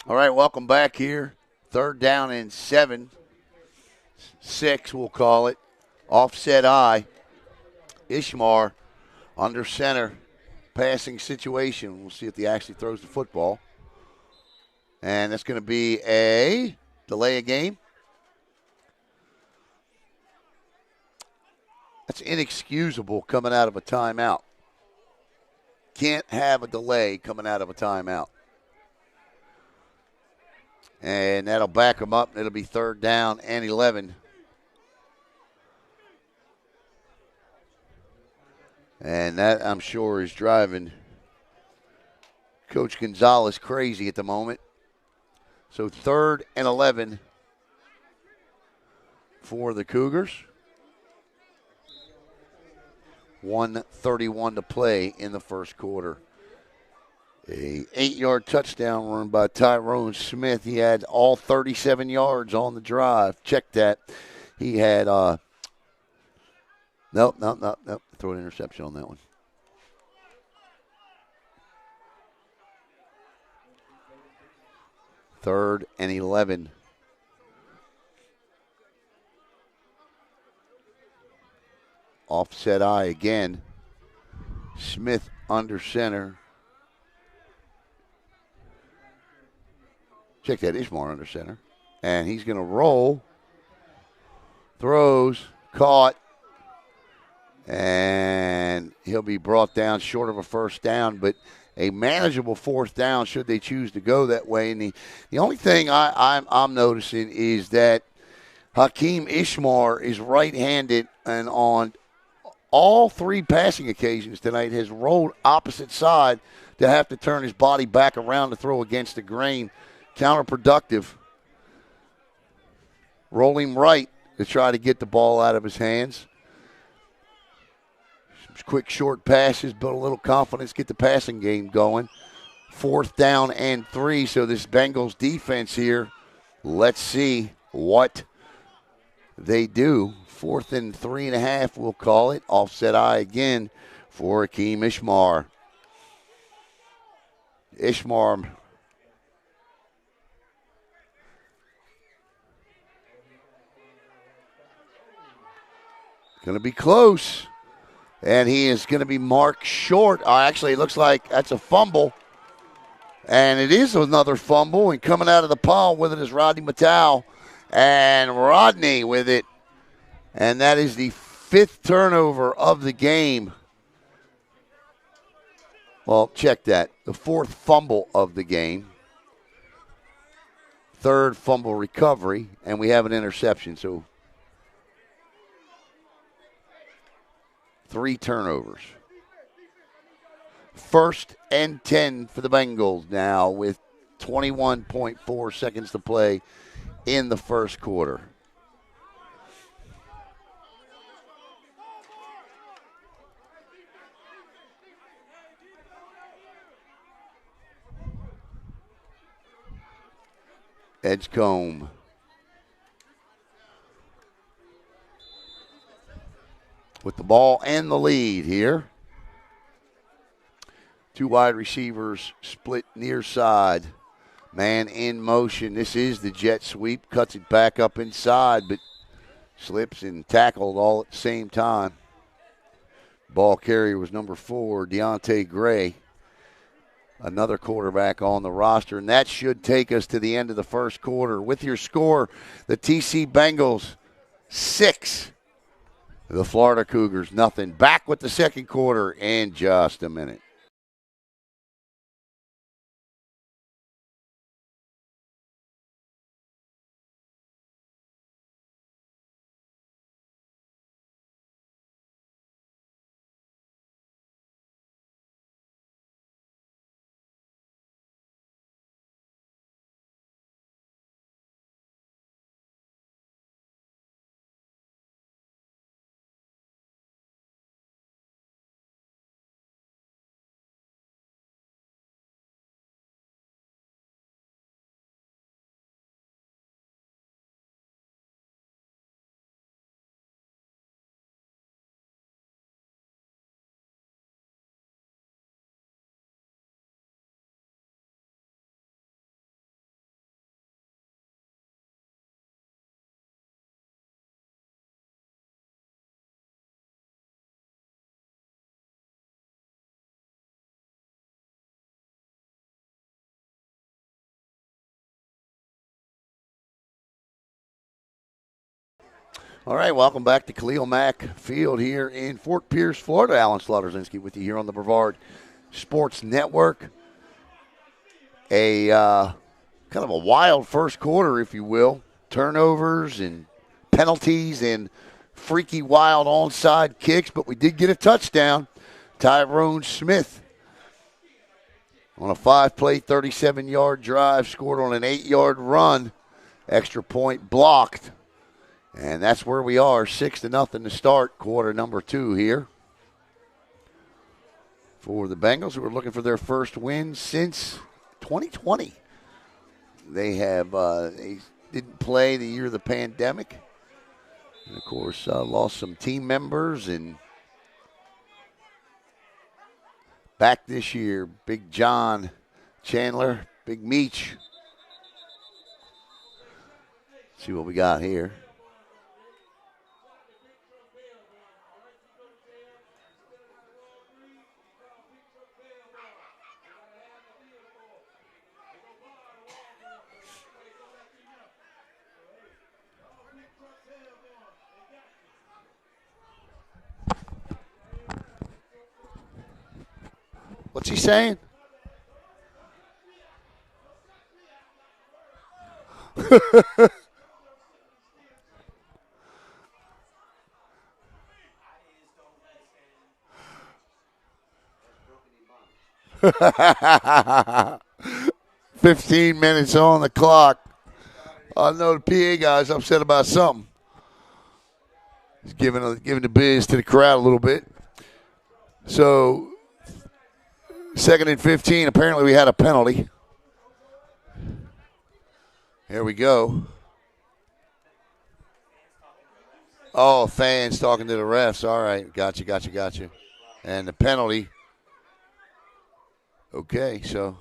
All right, welcome back here. 3rd down and 7. 6, we'll call it. Offset I. Ishmael under center. Passing situation. We'll see if he actually throws the football. And that's going to be a delay of game. That's inexcusable coming out of a timeout. Can't have a delay coming out of a timeout. And that'll back them up. It'll be 3rd down and 11. And that, I'm sure, is driving Coach Gonzalez crazy at the moment. So 3rd and 11 for the Cougars. 1:31 to play in the first quarter. A 8-yard touchdown run by Tyrone Smith. He had all 37 yards on the drive. Check that. He had, nope. Throw an interception on that one. Third and 11. Offset I again. Smith under center. Check that, Ishmael under center. And he's going to roll. Throws. Caught. And he'll be brought down short of a first down, but a manageable fourth down should they choose to go that way. And the only thing I'm noticing is that Hakeem Ishmael is right-handed, and on all three passing occasions tonight has rolled opposite side to have to turn his body back around to throw against the grain. Counterproductive. Roll him right to try to get the ball out of his hands. Some quick short passes, build a little confidence, get the passing game going. Fourth down and 3, so this Bengals defense here, let's see what they do. 4th and 3.5, we'll call it. Offset eye again for Hakeem Ishmael. Ishmael going to be close. And he is going to be marked short. Actually, it looks like that's a fumble. And it is another fumble. And coming out of the pile with it is Rodney Mattel. And Rodney with it. And that is the 5th turnover of the game. Well, check that. The 4th fumble of the game. 3rd fumble recovery. And we have an interception. So 3 turnovers. 1st and 10 for the Bengals now with 21.4 seconds to play in the first quarter. Edgecombe. With the ball and the lead here. 2 wide receivers split near side. Man in motion. This is the jet sweep. Cuts it back up inside, but slips and tackled all at the same time. Ball carrier was number 4, Deontay Gray. Another quarterback on the roster, and that should take us to the end of the first quarter. With your score, the TC Bengals 6, the Florida Cougars nothing. Back with the second quarter in just a minute. All right, welcome back to Khalil Mack Field here in Fort Pierce, Florida. Alan Slaughterzinski with you here on the Brevard Sports Network. A kind of a wild first quarter, if you will. Turnovers and penalties and freaky wild onside kicks, but we did get a touchdown. Tyrone Smith on a 5-play, 37-yard drive, scored on an 8-yard run. Extra point blocked. And that's where we are, 6-0 to start quarter number 2 here. For the Bengals, who are looking for their first win since 2020. They didn't play the year of the pandemic. And, of course, lost some team members. And back this year, Big John Chandler, Big Meech. See what we got here. What's he saying? $15 on the clock. I know the PA guy's upset about something. He's giving the biz to the crowd a little bit. So, 2nd and 15. Apparently, we had a penalty. Here we go. Oh, fans talking to the refs. All right, gotcha. And the penalty. Okay, so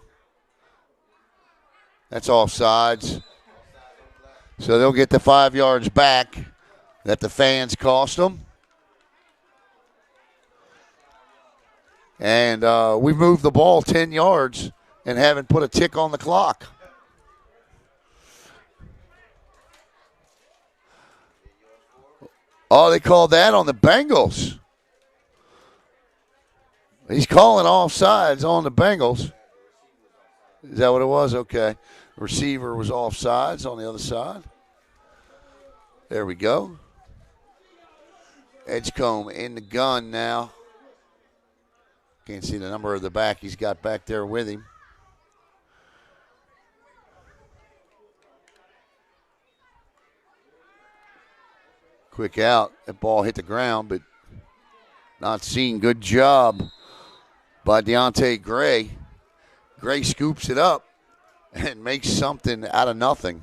that's offsides. So they'll get the 5 yards back that the fans cost them. And we've moved the ball 10 yards and haven't put a tick on the clock. Oh, they called that on the Bengals. He's calling offsides on the Bengals. Is that what it was? Okay. Receiver was offsides on the other side. There we go. Edgecombe in the gun now. Can't see the number of the back he's got back there with him. Quick out. That ball hit the ground, but not seen. Good job by Deontay Gray. Gray scoops it up and makes something out of nothing.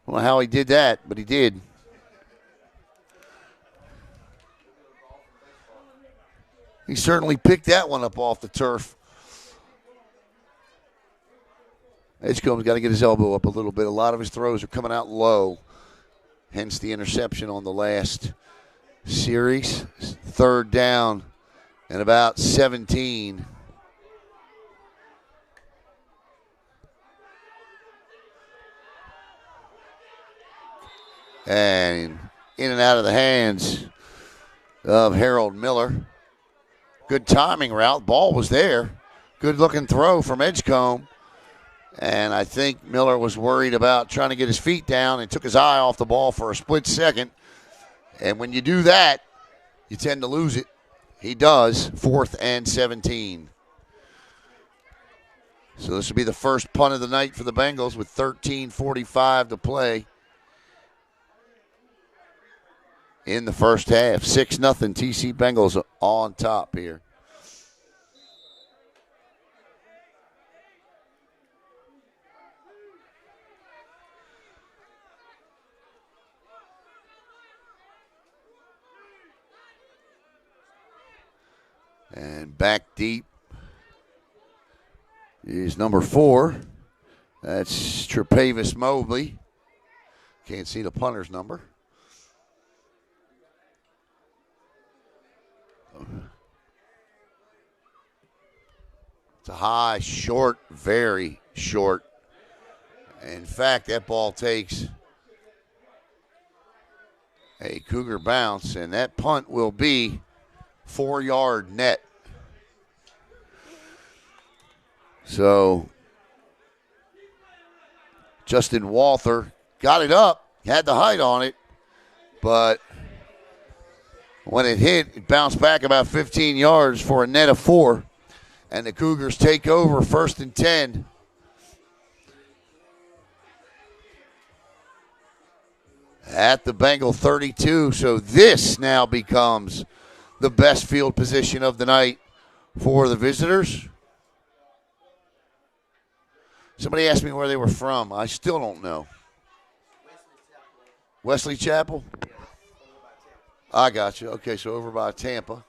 I don't know how he did that, but he did. He certainly picked that one up off the turf. Edgecombe's got to get his elbow up a little bit. A lot of his throws are coming out low, hence the interception on the last series. 3rd down and about 17. And in and out of the hands of Harold Miller. Good timing route. Ball was there. Good looking throw from Edgecombe. And I think Miller was worried about trying to get his feet down and took his eye off the ball for a split second. And when you do that, you tend to lose it. He does. 4th and 17. So this will be the first punt of the night for the Bengals with 13:45 to play in the first half. 6-0 TC Bengals on top here. And back deep is number 4. That's Tre'Pavis Mobley. Can't see the punter's number. It's a high, short, very short. In fact, that ball takes a Cougar bounce, and that punt will be 4-yard net. So Justin Walther got it up, had the height on it, but when it hit, it bounced back about 15 yards for a net of 4. And the Cougars take over 1st and 10. At the Bengal 32. So this now becomes the best field position of the night for the visitors. Somebody asked me where they were from. I still don't know. Wesley Chapel? I got you. Okay, so over by Tampa.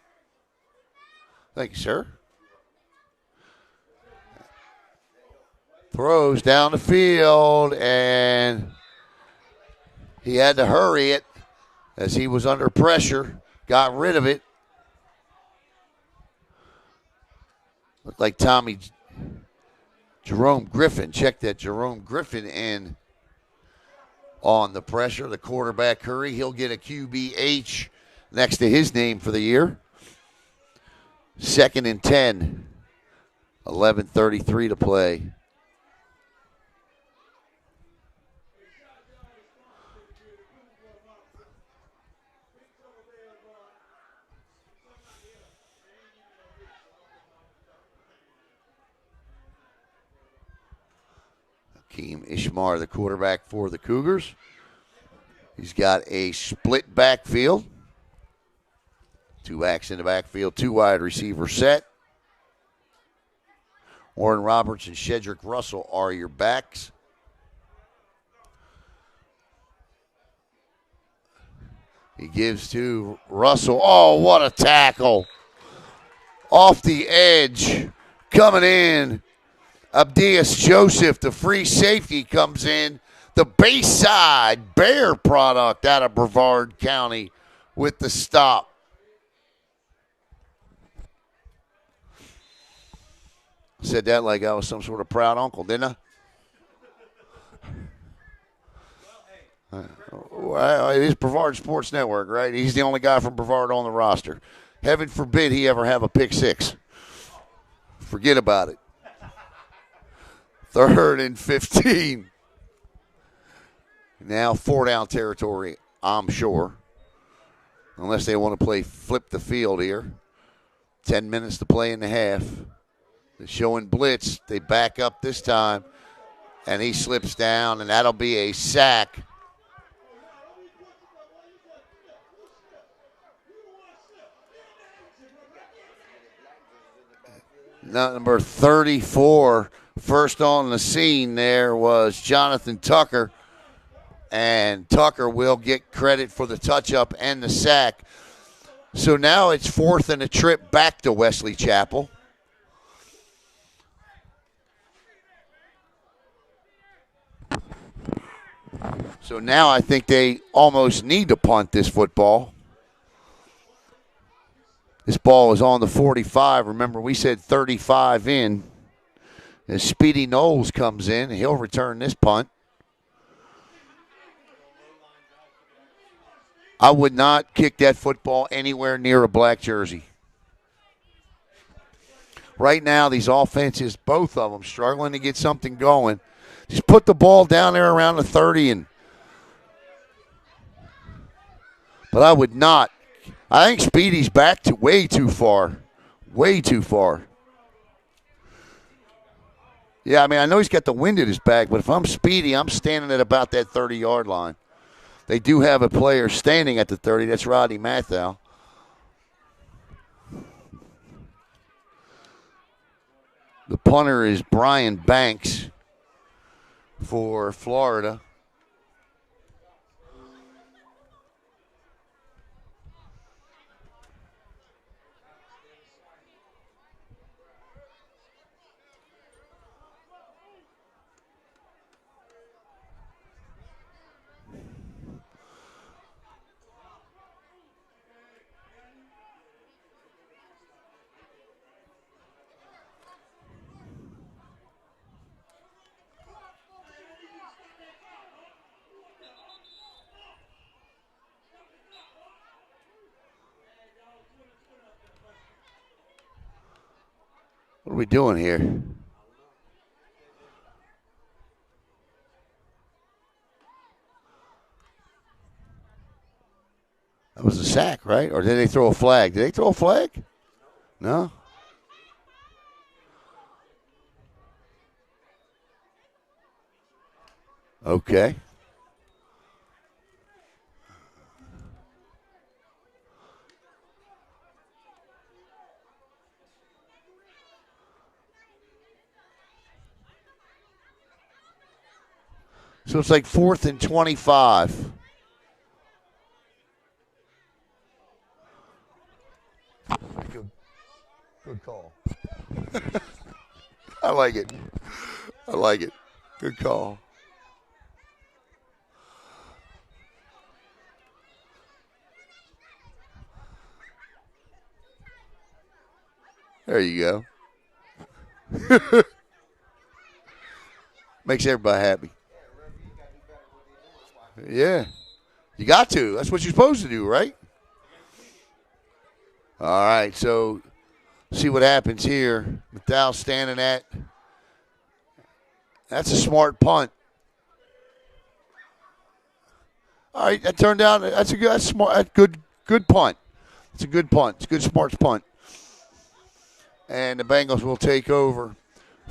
Thank you, sir. Throws down the field, and he had to hurry it as he was under pressure. Got rid of it. Looked like Jerome Griffin. Check that Jerome Griffin in on the pressure. The quarterback hurry. He'll get a QBH next to his name for the year. 2nd and 10. 11:33 to play. Hakeem Ishmar, the quarterback for the Cougars. He's got a split backfield. 2 backs in the backfield, 2 wide receiver set. Warren Roberts and Shedrick Russell are your backs. He gives to Russell. Oh, what a tackle. Off the edge. Coming in. Abdias Joseph, the free safety, comes in. The Bayside Bear product out of Brevard County with the stop. Said that like I was some sort of proud uncle, didn't I? Well, it is Brevard Sports Network, right? He's the only guy from Brevard on the roster. Heaven forbid he ever have a pick 6. Forget about it. 3rd and 15. Now 4-down territory, I'm sure. Unless they want to play flip the field here. 10 minutes to play in the half. They're showing blitz. They back up this time. And he slips down, and that'll be a sack. Number 34, first on the scene there was Jonathan Tucker. And Tucker will get credit for the touch-up and the sack. So now it's 4th and a trip back to Wesley Chapel. So now I think they almost need to punt this football. This ball is on the 45. Remember, we said 35 in. As Speedy Knowles comes in, he'll return this punt. I would not kick that football anywhere near a black jersey. Right now, these offenses, both of them, struggling to get something going. Just put the ball down there around the 30 but I would not. I think Speedy's back to way too far. Way too far. Yeah, I mean, I know he's got the wind at his back, but if I'm Speedy, I'm standing at about that 30-yard line. They do have a player standing at the 30. That's Roddy Mathau. The punter is Brian Banks for Florida. What are we doing here? That was a sack, right? Or did they throw a flag? Did they throw a flag? No? Okay. So it's like 4th and 25. Good call. I like it. I like it. Good call. There you go. Makes everybody happy. Yeah. You got to. That's what you're supposed to do, right? All right. So See what happens here. McDowell standing at. That's a smart punt. All right, that turned out. That's a good, that's smart, that's good punt. It's a good punt. It's a good, smart punt. And the Bengals will take over.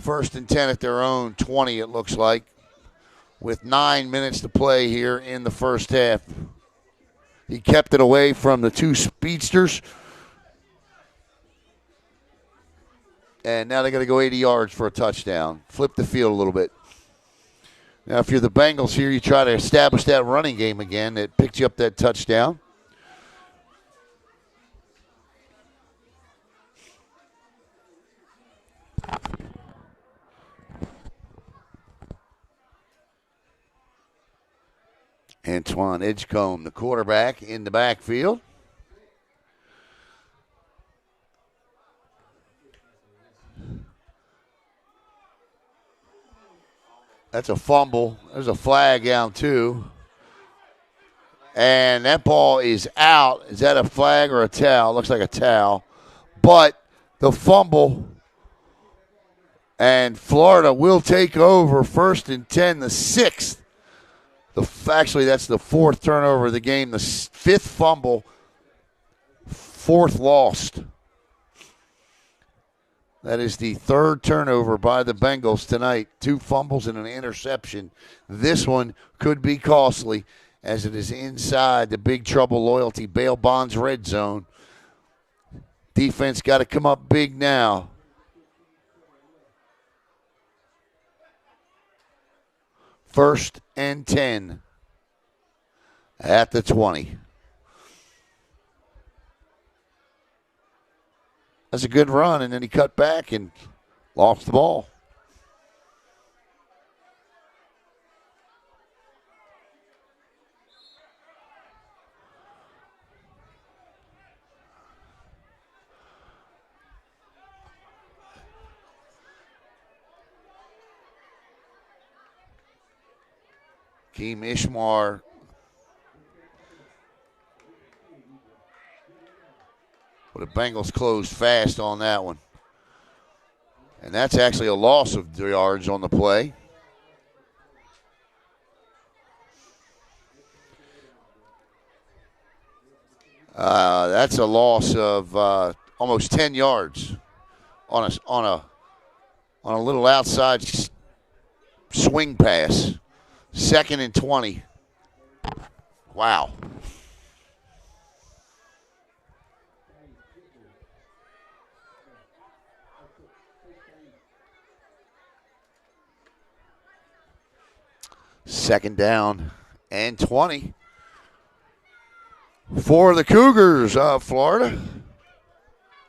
1st and 10 at their own 20, it looks like, with 9 minutes to play here in the first half. He kept it away from the two speedsters. And now they got to go 80 yards for a touchdown. Flip the field a little bit. Now, if you're the Bengals here, you try to establish that running game again that picked you up that touchdown. Antoine Edgecombe, the quarterback, in the backfield. That's a fumble. There's a flag down, too. And that ball is out. Is that a flag or a towel? Looks like a towel. But the fumble, and Florida will take over 1st and 10, the 6th. Actually, that's the 4th turnover of the game. The 5th fumble, 4th lost. That is the 3rd turnover by the Bengals tonight. 2 fumbles and an interception. This one could be costly as it is inside the Big Trouble Loyalty Bail Bonds red zone. Defense got to come up big now. First and 10 at the 20. That's a good run, and then he cut back and lost the ball. Keem Ishmar but the Bengals closed fast on that one. And that's actually a loss of yards on the play. That's a loss of almost 10 yards on a little outside swing pass. 2nd and 20. Wow. Second down and 20 for the Cougars of Florida.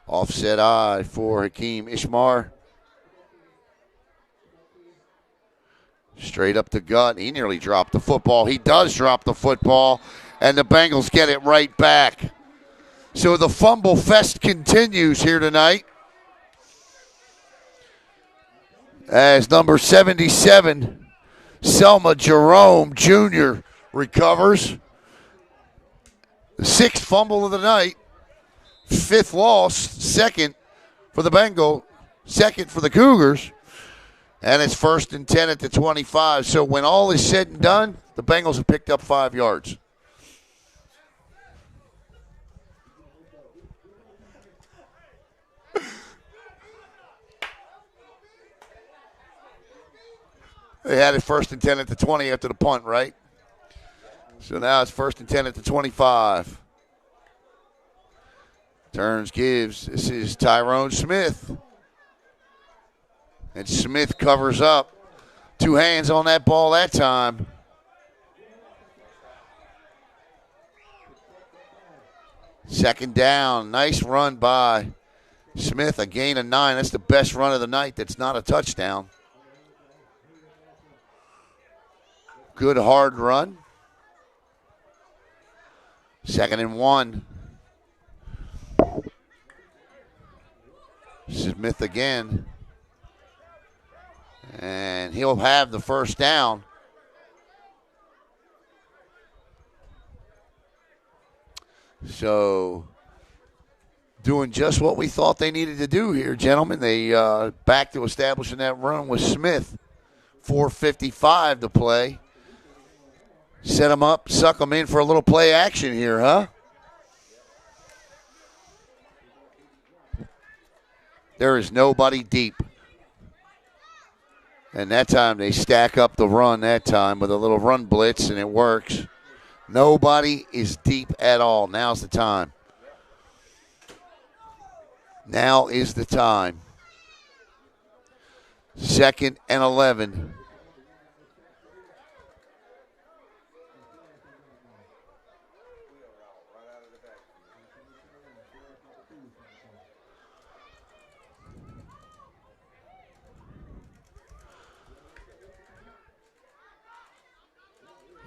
Offset eye for Hakeem Ishmar. Straight up the gut. He nearly dropped the football. He does drop the football, and the Bengals get it right back. So the fumble fest continues here tonight as number 77, Selma Jerome Jr. recovers. The 6th fumble of the night, 5th loss, 2nd for the Bengals, 2nd for the Cougars. And it's 1st and 10 at the 25. So when all is said and done, the Bengals have picked up 5 yards. They had it 1st and 10 at the 20 after the punt, right? So now it's 1st and 10 at the 25. Turns, gives. This is Tyrone Smith. And Smith covers up. 2 hands on that ball that time. Second down. Nice run by Smith. A gain of 9. That's the best run of the night. That's not a touchdown. Good hard run. 2nd and 1. Smith again. And he'll have the first down. So doing just what we thought they needed to do here, gentlemen. They back to establishing that run with Smith. 4:55 to play. Set them up, suck them in for a little play action here, huh? There is nobody deep. And that time they stack up the run that time with a little run blitz, and it works. Nobody is deep at all. Now's the time. Now is the time. 2nd and 11.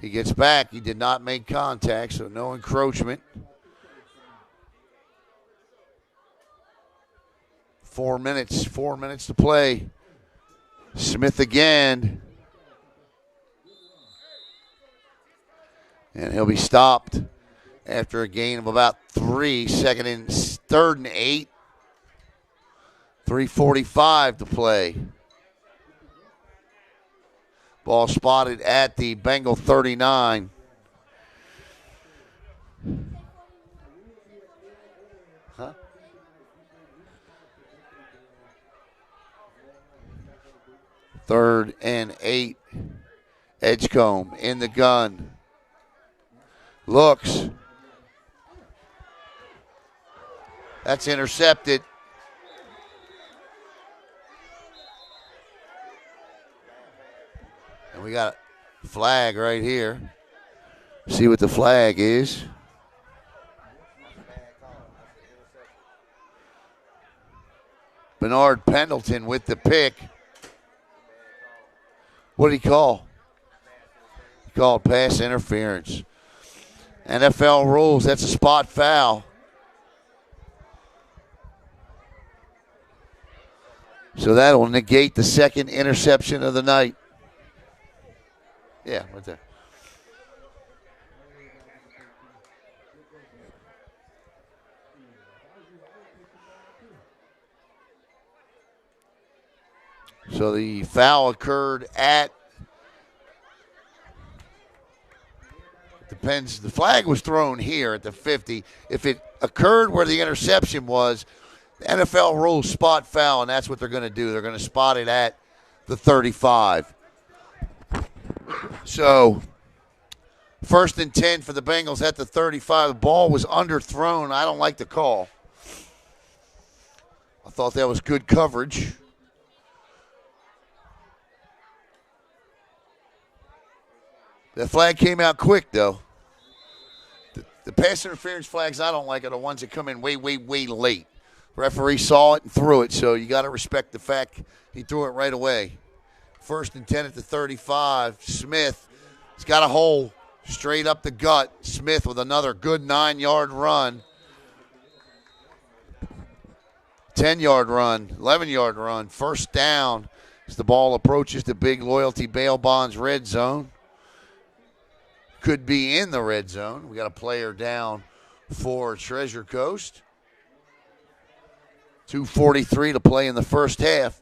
He gets back. He did not make contact, so no encroachment. 4 minutes to play. Smith again. And he'll be stopped after a gain of about 3. 3rd and 8. 3:45 to play. Ball spotted at the Bengal 39. Huh? Third and 8. Edgecombe in the gun. Looks. That's intercepted. And we got a flag right here. See what the flag is. Bernard Pendleton with the pick. What did he call? He called pass interference. NFL rules, that's a spot foul. So that will negate the second interception of the night. Yeah, right there. So the foul occurred at, depends, the flag was thrown here at the 50. If it occurred where the interception was, the NFL rules spot foul, and that's what they're going to do. They're going to spot it at the 35. So 1st and 10 for the Bengals at the 35. The ball was underthrown. I don't like the call. I thought that was good coverage. The flag came out quick, though. The pass interference flags I don't like are the ones that come in way, way, way late. Referee saw it and threw it, so you got to respect the fact he threw it right away. 1st and 10 at the 35. Smith has got a hole straight up the gut. Smith with another good 9-yard run. 10-yard run, 11-yard run. 1st down as the ball approaches the big Loyalty Bail Bonds red zone. Could be in the red zone. We got a player down for Treasure Coast. 2:43 to play in the first half.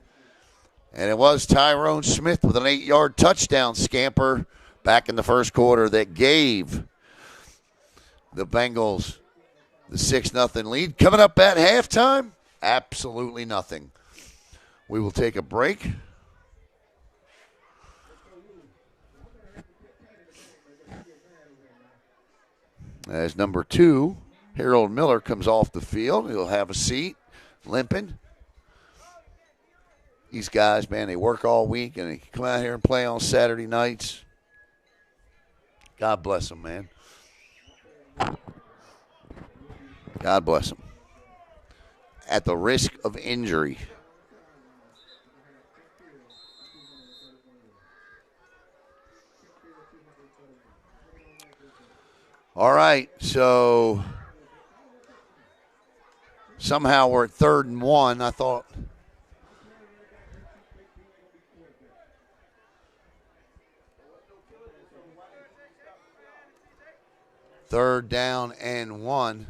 And it was Tyrone Smith with an 8-yard touchdown scamper back in the first quarter that gave the Bengals the 6-0 lead. Coming up at halftime, absolutely nothing. We will take a break. As number 2, Harold Miller comes off the field. He'll have a seat, limping. These guys, man, they work all week, and they come out here and play on Saturday nights. God bless them, man. God bless them. At the risk of injury. All right, so somehow we're at 3rd and 1. I thought third down and 1.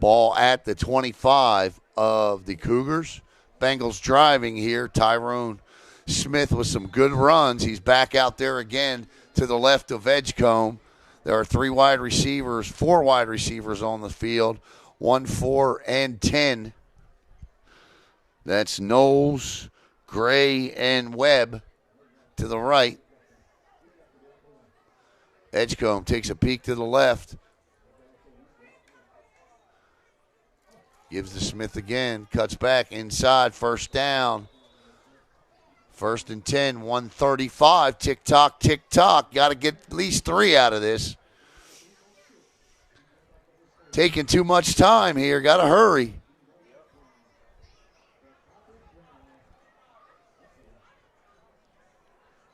Ball at the 25 of the Cougars. Bengals driving here. Tyrone Smith with some good runs. He's back out there again to the left of Edgecombe. There are four wide receivers on the field. 1, 4, and 10. That's Knowles, Gray, and Webb to the right. Edgecombe takes a peek to the left. Gives to Smith again. Cuts back inside. First down. 1st and 10. 1:35. Tick-tock, tick-tock. Got to get at least 3 out of this. Taking too much time here. Got to hurry.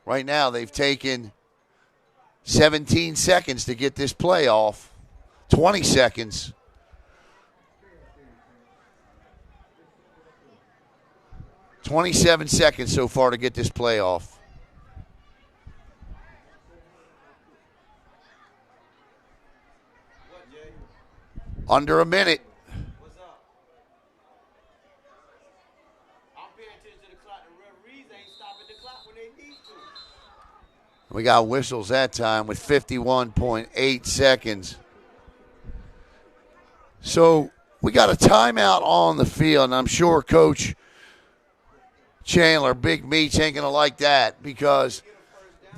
Right now they've taken 17 seconds to get this play off. 20 seconds. "27 seconds so far to get this play off. Under a minute. What's up? I'm paying attention to the clock. The referees ain't stopping the clock when they need to. We got whistles that time with 51.8 seconds. So we got a timeout on the field, and I'm sure Coach Chandler, Big Meats, ain't going to like that because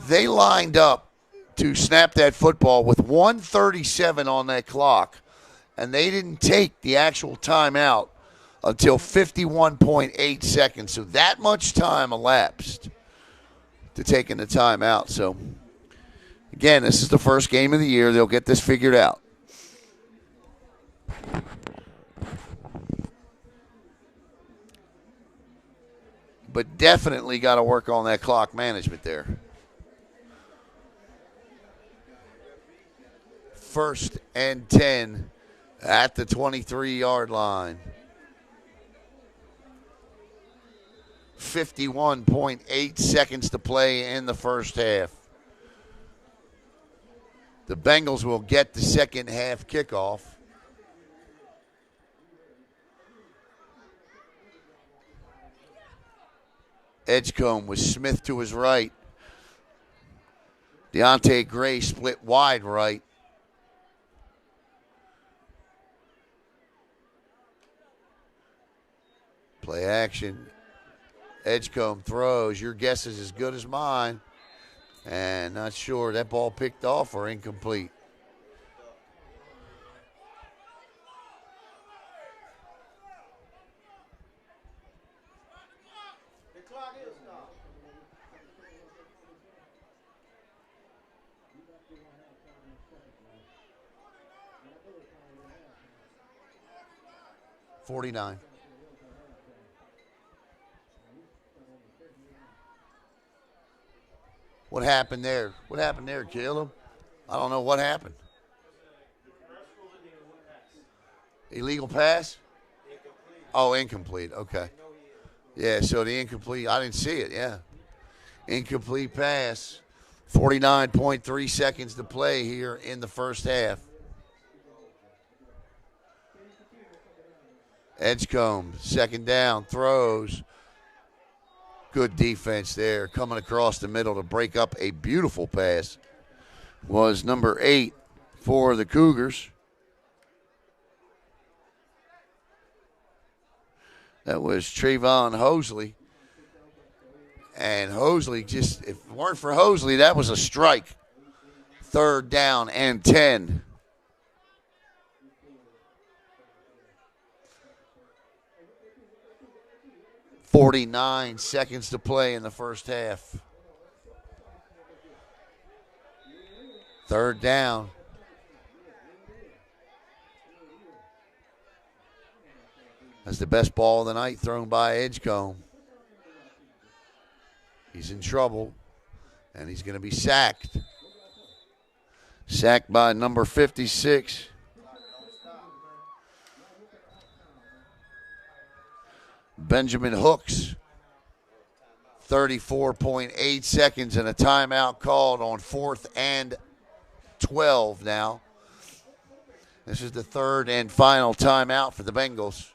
they lined up to snap that football with 1:37 on that clock, and they didn't take the actual timeout until 51.8 seconds. So that much time elapsed to taking the timeout. So, again, this is the first game of the year. They'll get this figured out. But definitely got to work on that clock management there. 1st and 10 at the 23-yard line. 51.8 seconds to play in the first half. The Bengals will get the second half kickoff. Edgecombe with Smith to his right. Deontay Gray split wide right. Play action. Edgecombe throws. Your guess is as good as mine. And not sure. That ball picked off or incomplete. The clock is stopped. $49. What happened there? What happened there, Caleb? I don't know what happened. Illegal pass? Oh, incomplete. Okay. Yeah, so the incomplete, I didn't see it, yeah. Incomplete pass. 49.3 seconds to play here in the first half. Edgecombe, second down, throws. Good defense there. Coming across the middle to break up a beautiful pass was number 8 for the Cougars. That was Trayvon Hosley. And Hosley just, if it weren't for Hosley, that was a strike. 3rd down and 10. .49 seconds to play in the first half. 3rd down. That's the best ball of the night thrown by Edgecombe. He's in trouble, and he's going to be sacked. Sacked by number 56. Benjamin Hooks. 34.8 seconds and a timeout called on 4th and 12 now. This is the third and final timeout for the Bengals.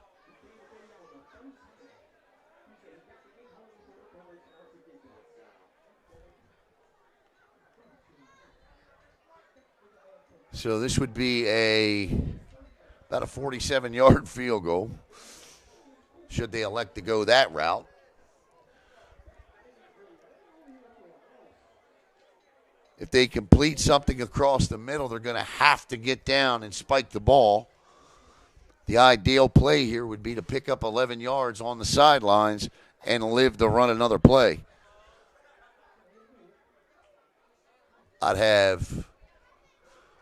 So this would be about a 47-yard field goal, should they elect to go that route. If they complete something across the middle, they're going to have to get down and spike the ball. The ideal play here would be to pick up 11 yards on the sidelines and live to run another play. I'd have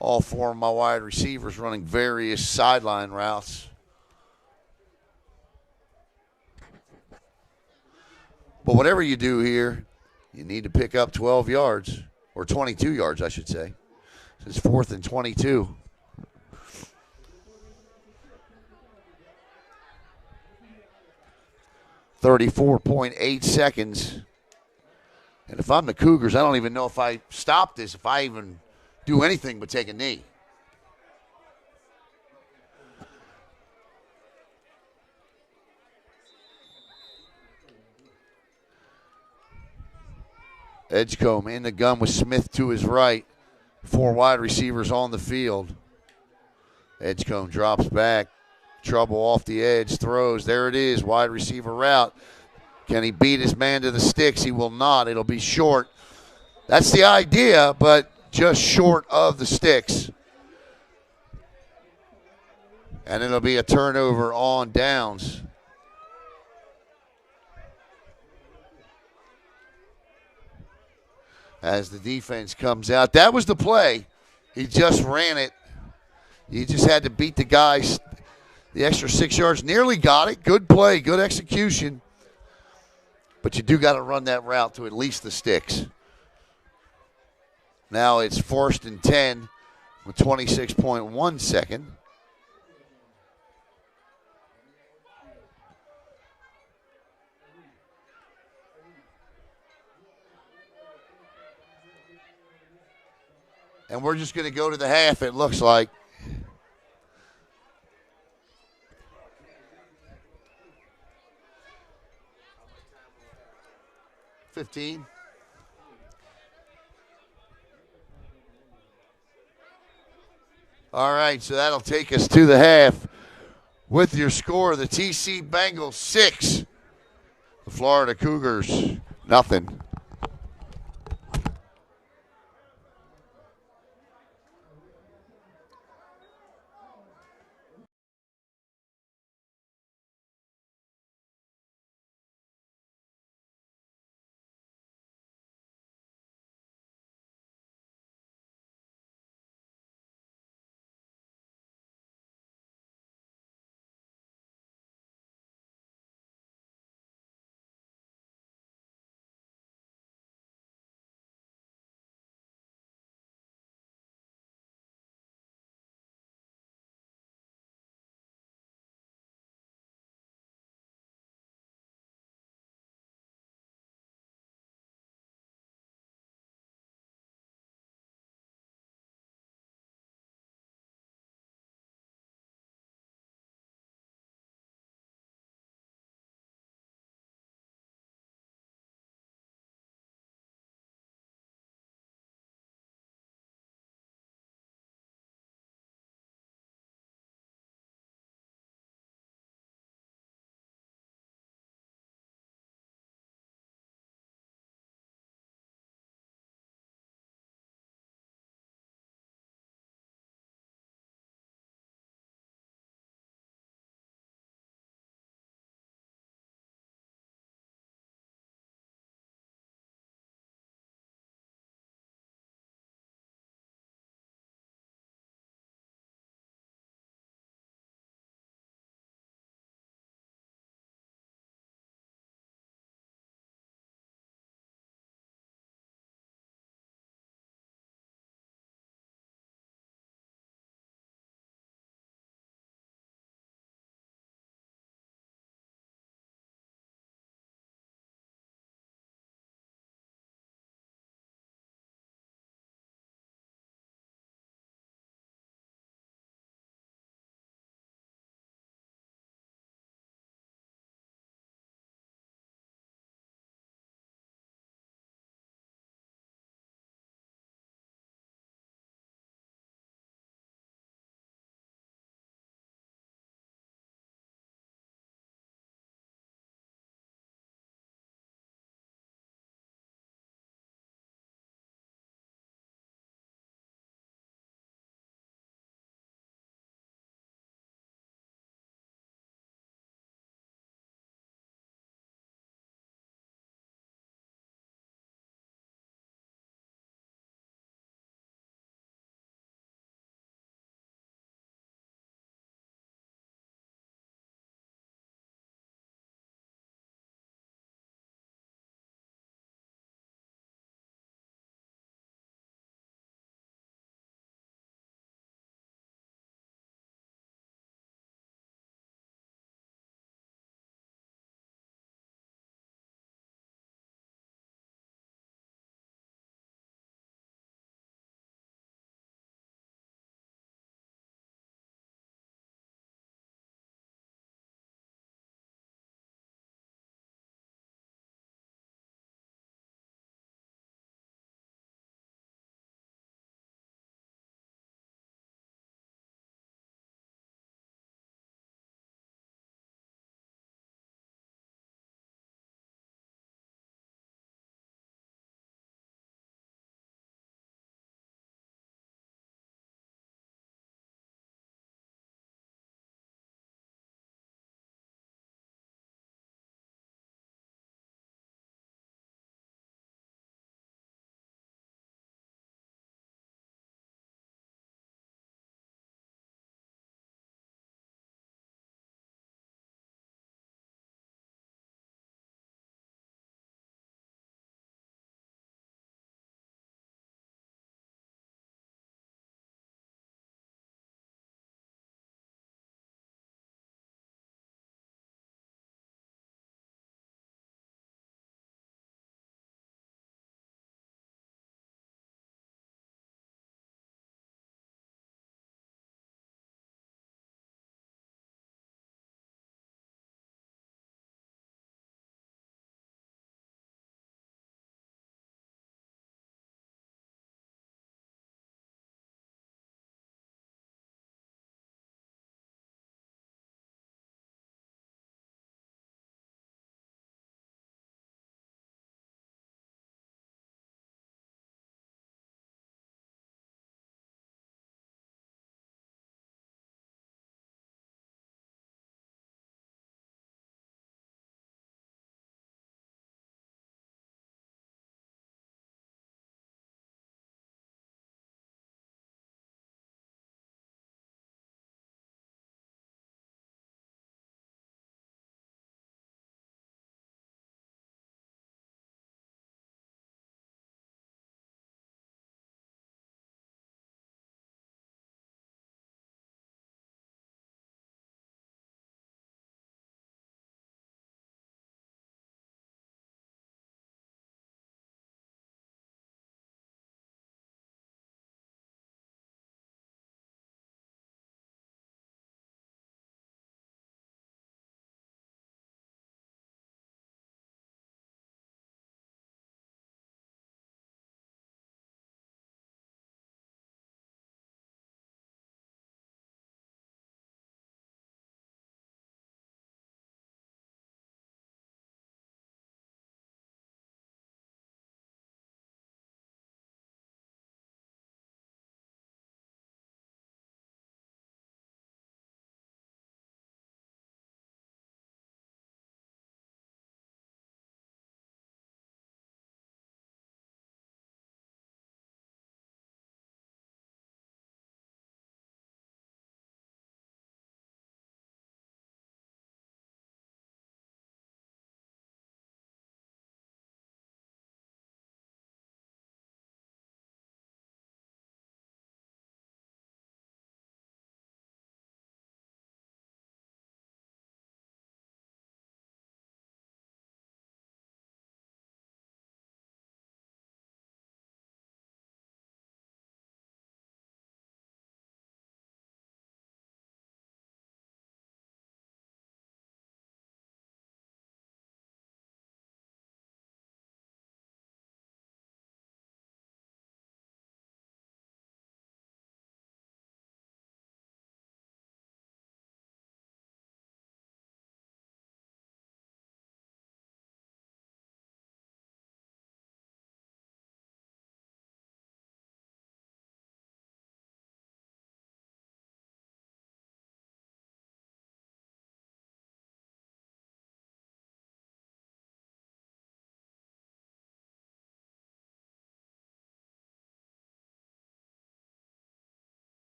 all four of my wide receivers running various sideline routes. But whatever you do here, you need to pick up 12 yards, or 22 yards, I should say. It's 4th and 22. .8 seconds. And if I'm the Cougars, I don't even know if I stop this, if I even do anything but take a knee. Edgecombe in the gun with Smith to his right. 4 wide receivers on the field. Edgecombe drops back. Trouble off the edge. Throws. There it is. Wide receiver route. Can he beat his man to the sticks? He will not. It'll be short. That's the idea, but just short of the sticks. And it'll be a turnover on downs. As the defense comes out. That was the play. He just ran it. He just had to beat the guys the extra 6 yards. Nearly got it. Good play, good execution. But you do got to run that route to at least the sticks. Now it's 1st and 10 with 26.1 second. And we're just going to go to the half, it looks like. $15. All right, so that'll take us to the half. With your score, the TC Bengals 6, the Florida Cougars nothing.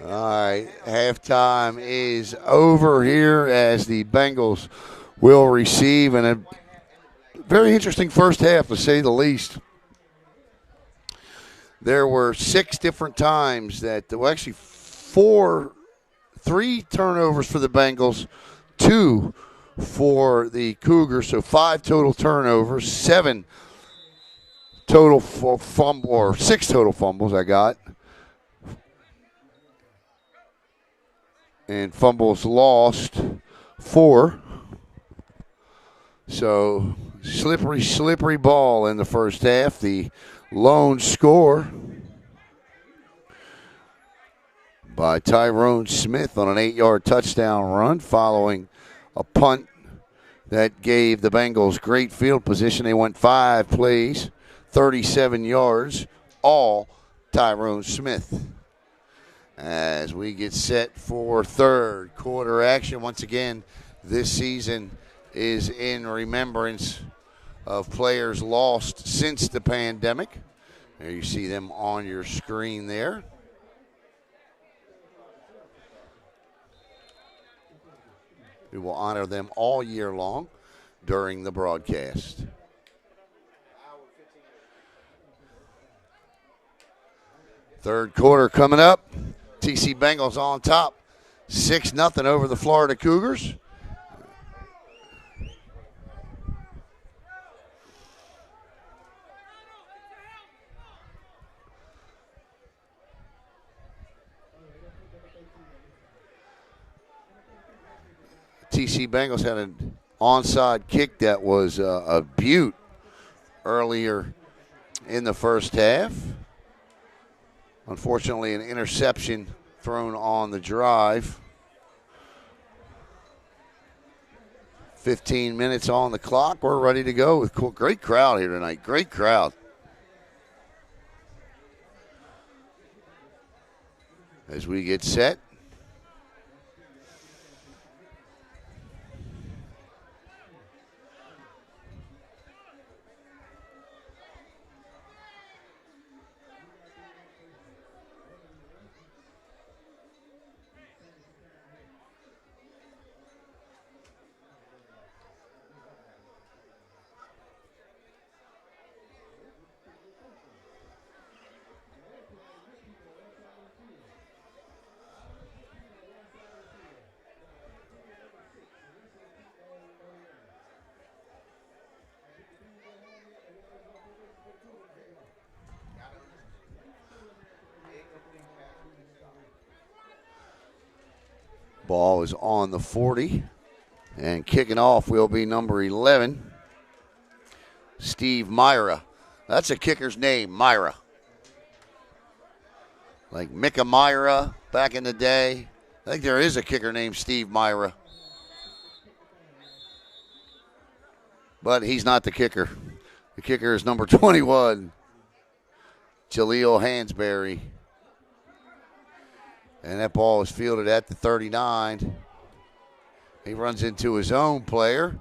All right, halftime is over here as the Bengals will receive, and a very interesting first half, to say the least. There were 6 different times that, well, actually 3 turnovers for the Bengals, 2 for the Cougars, so 5 total turnovers, 7 total fumble, or 6 total fumbles I got. And fumbles lost, 4. So slippery ball in the first half. The lone score by Tyrone Smith on an 8-yard touchdown run following a punt that gave the Bengals great field position. They went 5 plays, 37 yards, all Tyrone Smith. As we get set for third quarter action, once again, this season is in remembrance of players lost since the pandemic. There you see them on your screen there. We will honor them all year long during the broadcast. Third quarter coming up. TC Bengals on top, 6-0 over the Florida Cougars. TC Bengals had an onside kick that was a beaut earlier in the first half. Unfortunately, an interception thrown on the drive. 15 minutes on the clock. We're ready to go with great crowd here tonight. Great crowd. As we get set. Ball is on the 40. And kicking off will be number 11, Steve Myra. That's a kicker's name, Myra. Like Micah Myra back in the day. I think there is a kicker named Steve Myra. But he's not the kicker. The kicker is number 21, Jaleel Hansberry. And that ball is fielded at the 39. He runs into his own player.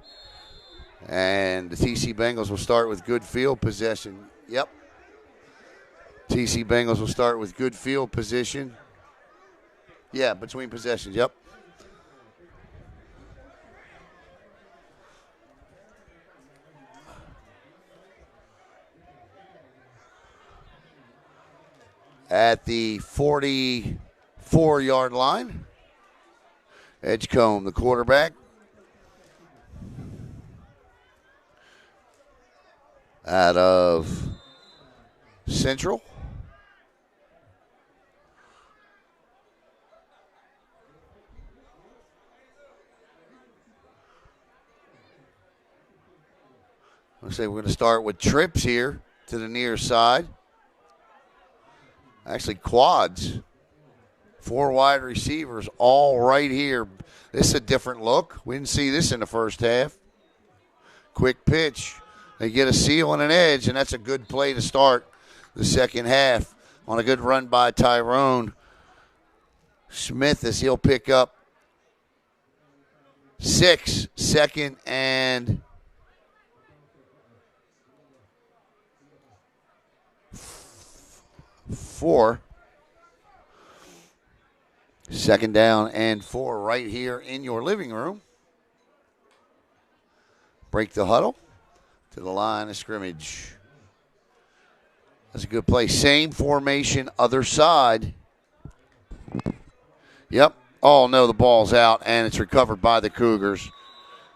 And the TC Bengals will start with good field possession. Yep. TC Bengals will start with good field position. Yeah, between possessions, yep. At the 44-yard line, Edgecombe, the quarterback. Out of Central. Let's say we're going to start with trips here to the near side. Actually, quads. 4 wide receivers all right here. This is a different look. We didn't see this in the first half. Quick pitch. They get a seal and an edge, and that's a good play to start the second half on a good run by Tyrone Smith as he'll pick up 6, 2nd and 4. Second down and 4 right here in your living room. Break the huddle to the line of scrimmage. That's a good play. Same formation, other side. Yep. Oh, no, the ball's out, and it's recovered by the Cougars.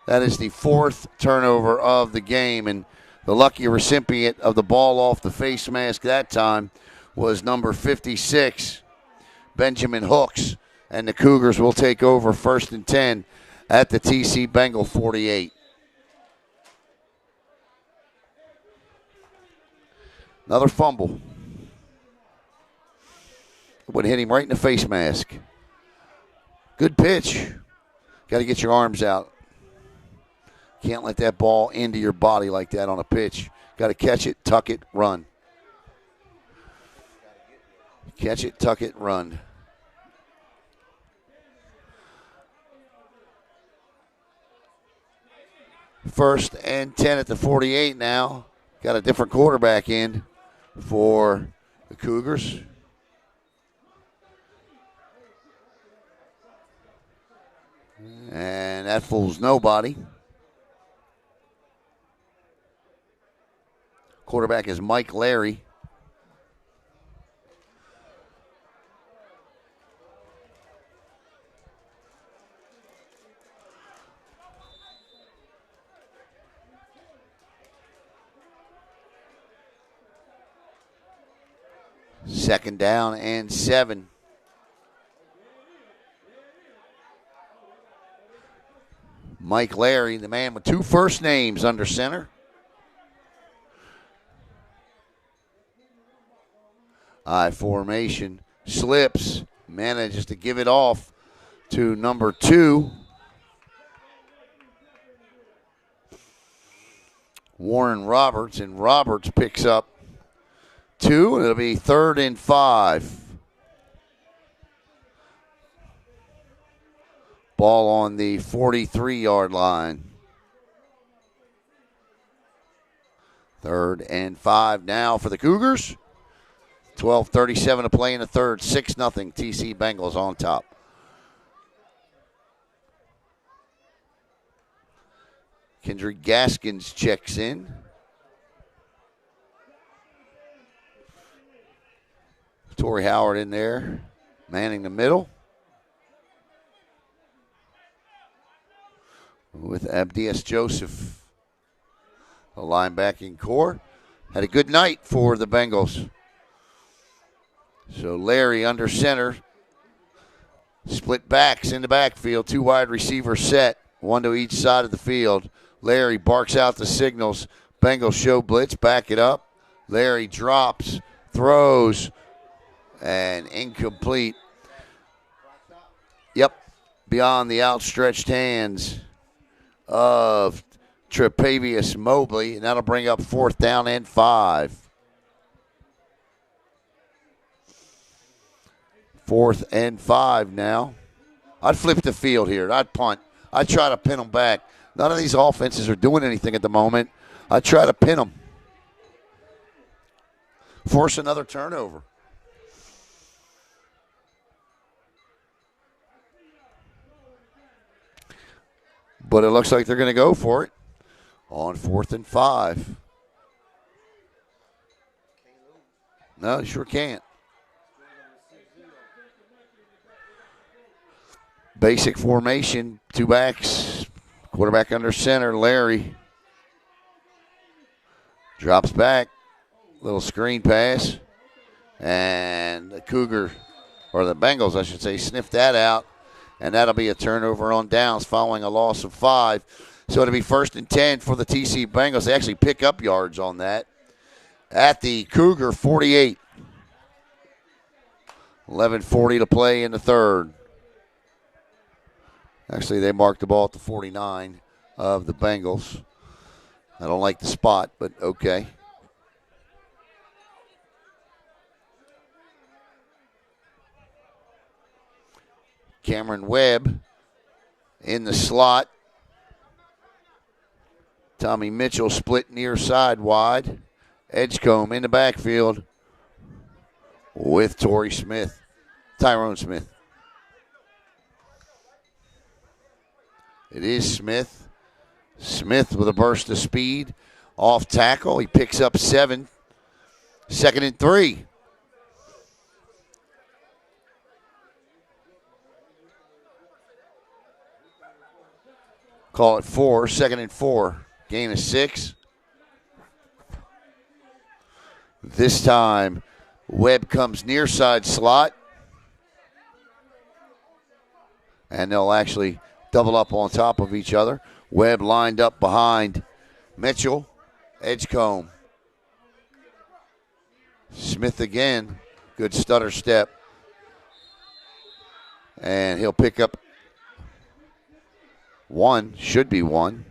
That is the 4th turnover of the game, and the lucky recipient of the ball off the face mask that time was number 56, Benjamin Hooks, and the Cougars will take over 1st and 10 at the TC Bengal 48. Another fumble. Would hit him right in the face mask. Good pitch. Got to get your arms out. Can't let that ball into your body like that on a pitch. Got to catch it, tuck it, run. Catch it, tuck it, run. First and 10 at the 48 now. Got a different quarterback in for the Cougars. And that fools nobody. Quarterback is Mike Larry. Second down and 7. Mike Larry, the man with 2 first names under center. I formation, slips, manages to give it off to number 2. Warren Roberts, and Roberts picks up 2, and it'll be 3rd and 5. Ball on the 43-yard line. 3rd and 5 now for the Cougars. 12:37 to play in the third. 6-0 TC Bengals on top. Kendrick Gaskins checks in. Torrey Howard in there, manning the middle. With Abdias Joseph, the linebacking core. Had a good night for the Bengals. So Larry under center. Split backs in the backfield. 2 wide receivers set. 1 to each side of the field. Larry barks out the signals. Bengals show blitz. Back it up. Larry drops. Throws. And incomplete. Yep. Beyond the outstretched hands of Tre'Pavious Mobley. And that'll bring up 4th down and 5. 4th and 5 now. I'd flip the field here. I'd punt. I'd try to pin them back. None of these offenses are doing anything at the moment. I'd try to pin them. Force another turnover. But it looks like they're going to go for it on 4th and 5. No, you sure can't. Basic formation, 2 backs, quarterback under center, Larry. Drops back, little screen pass, and the Bengals, I should say, sniffed that out, and that'll be a turnover on downs following a loss of 5. So it'll be 1st and 10 for the TC Bengals. They actually pick up yards on that at the Cougar 48. 11:40 to play in the third. Actually, they marked the ball at the 49 of the Bengals. I don't like the spot, but okay. Cameron Webb in the slot. Tommy Mitchell split near side wide. Edgecombe in the backfield with Tyrone Smith. It is Smith. Smith with a burst of speed. Off tackle. He picks up 7. 2nd and 3. Call it 4. 2nd and 4. Gain of 6. This time, Webb comes near side slot. And they'll actually double up on top of each other. Webb lined up behind Mitchell. Edgecombe. Smith again. Good stutter step. And he'll pick up 1. Should be 1.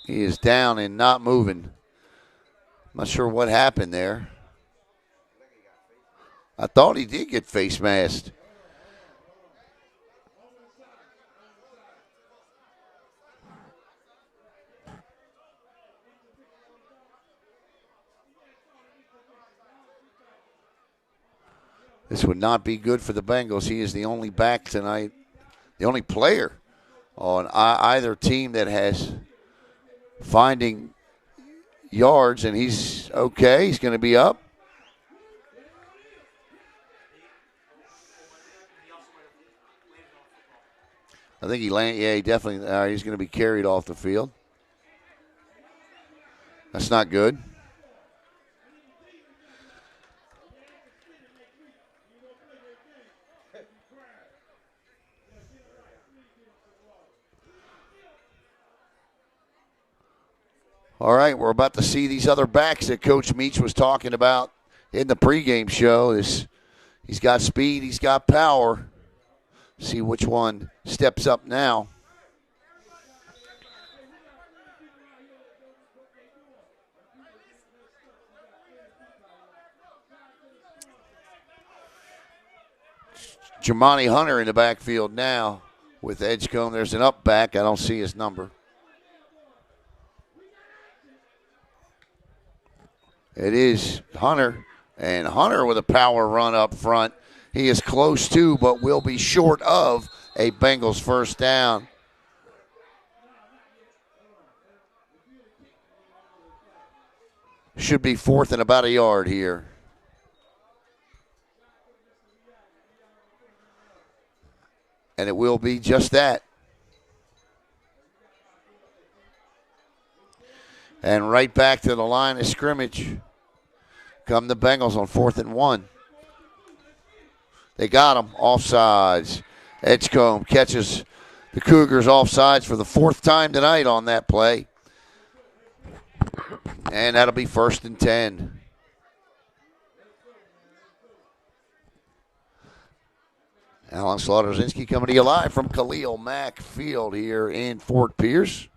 He is down and not moving. Not sure what happened there. I thought he did get face masked. This would not be good for the Bengals. He is the only back tonight, the only player on either team that has finding yards, and he's okay. He's going to be up. I think he landed. Yeah, he definitely. He's going to be carried off the field. That's not good. All right, we're about to see these other backs that Coach Meach was talking about in the pregame show. He's got speed, he's got power. See which one steps up now. Jamani Hunter in the backfield now with Edgecombe. There's an up back. I don't see his number. It is Hunter, and Hunter with a power run up front. He is close to, but will be short of a Bengals first down. Should be 4th and about a yard here. And it will be just that. And right back to the line of scrimmage come the Bengals on 4th and 1. They got him. Offsides. Edgecombe catches the Cougars offsides for the 4th time tonight on that play. And that'll be 1st and 10. Alan Slaughter-Zinski coming to you live from Khalil Mack Field here in Fort Pierce.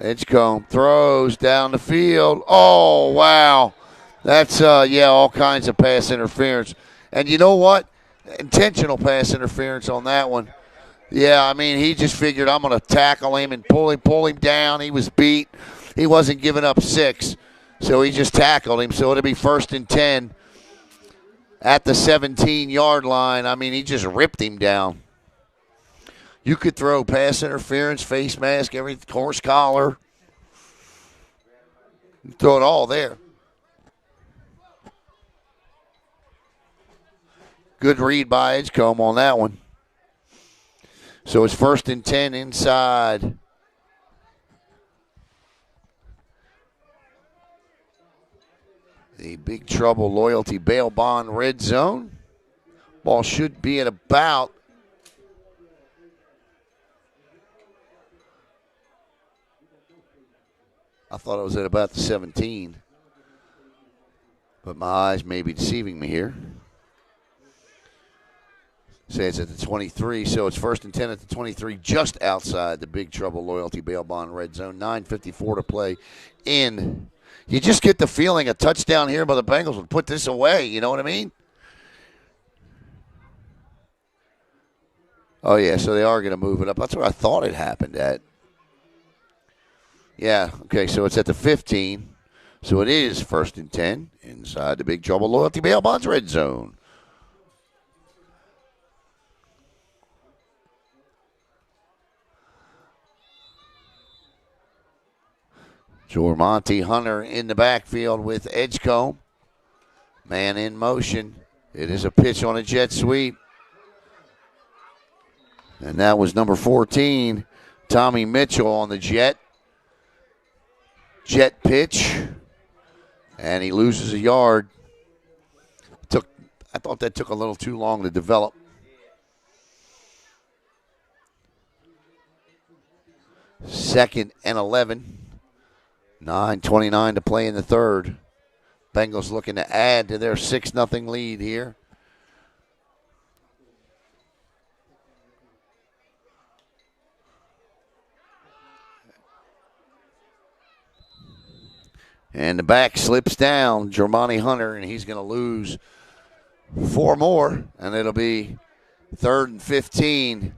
Edgecombe throws down the field. Oh, wow. That's, all kinds of pass interference. And you know what? Intentional pass interference on that one. Yeah, I mean, he just figured I'm going to tackle him and pull him down. He was beat. He wasn't giving up 6. So he just tackled him. So it'll be 1st and 10 at the 17-yard line. I mean, he just ripped him down. You could throw pass interference, face mask, every horse collar. You throw it all there. Good read by Edgecombe on that one. So it's 1st and 10 inside. The Big Trouble Loyalty Bail Bond red zone. Ball should be at about I thought it was at about the 17. But my eyes may be deceiving me here. Say it's at the 23, so it's 1st and 10 at the 23, just outside the Big Trouble Loyalty Bail Bond red zone. 9:54 to play in You just get the feeling a touchdown here by the Bengals would put this away. You know what I mean? Oh, yeah, so they are going to move it up. That's where I thought it happened at. Yeah, okay, so it's at the 15. So it is 1st and 10 inside the Big Trouble Loyalty Bail Bonds red zone. Jormonte Hunter in the backfield with Edgecombe. Man in motion. It is a pitch on a jet sweep. And that was number 14, Tommy Mitchell on the jet. Jet pitch. And he loses a yard. I thought that took a little too long to develop. Second and 11. 9:29 to play in the third. Bengals looking to add to their 6-0 lead here. And the back slips down, Jormonte Hunter, and he's going to lose 4 more, and it'll be 3rd and 15.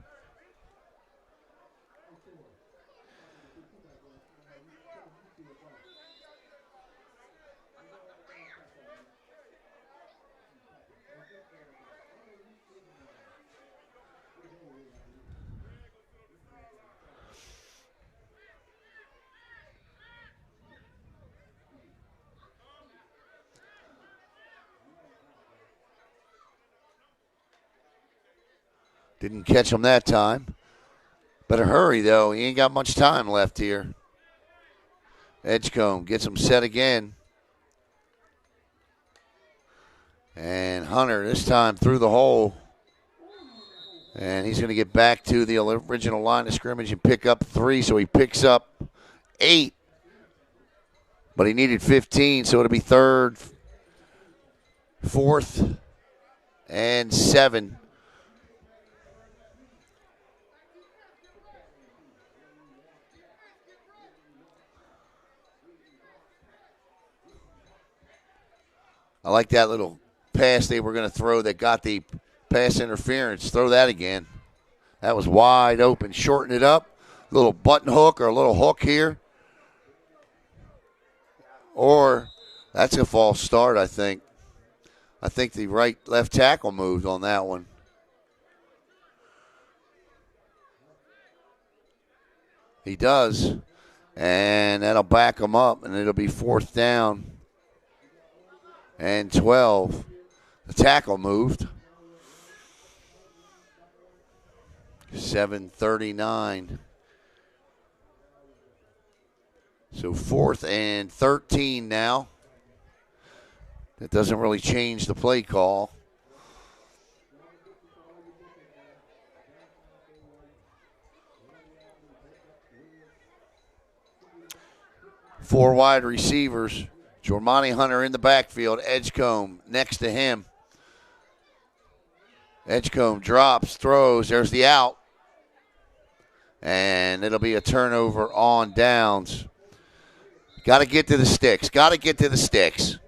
Didn't catch him that time. Better hurry, though. He ain't got much time left here. Edgecombe gets him set again. And Hunter this time through the hole. And he's going to get back to the original line of scrimmage and pick up 3. So he picks up 8. But he needed 15, so it'll be 3rd, 4th, and 7. I like that little pass they were going to throw that got the pass interference. Throw that again. That was wide open. Shorten it up. A little button hook or a little hook here. Or that's a false start, I think. I think the left tackle moved on that one. He does. And that'll back him up, and it'll be 4th down and 12. The tackle moved. 7:39. So 4th and 13 now. That doesn't really change the play call. Four wide receivers. Jormonte Hunter in the backfield. Edgecombe next to him. Edgecombe drops, throws. There's the out. And it'll be a turnover on downs. Got to get to the sticks. Got to get to the sticks.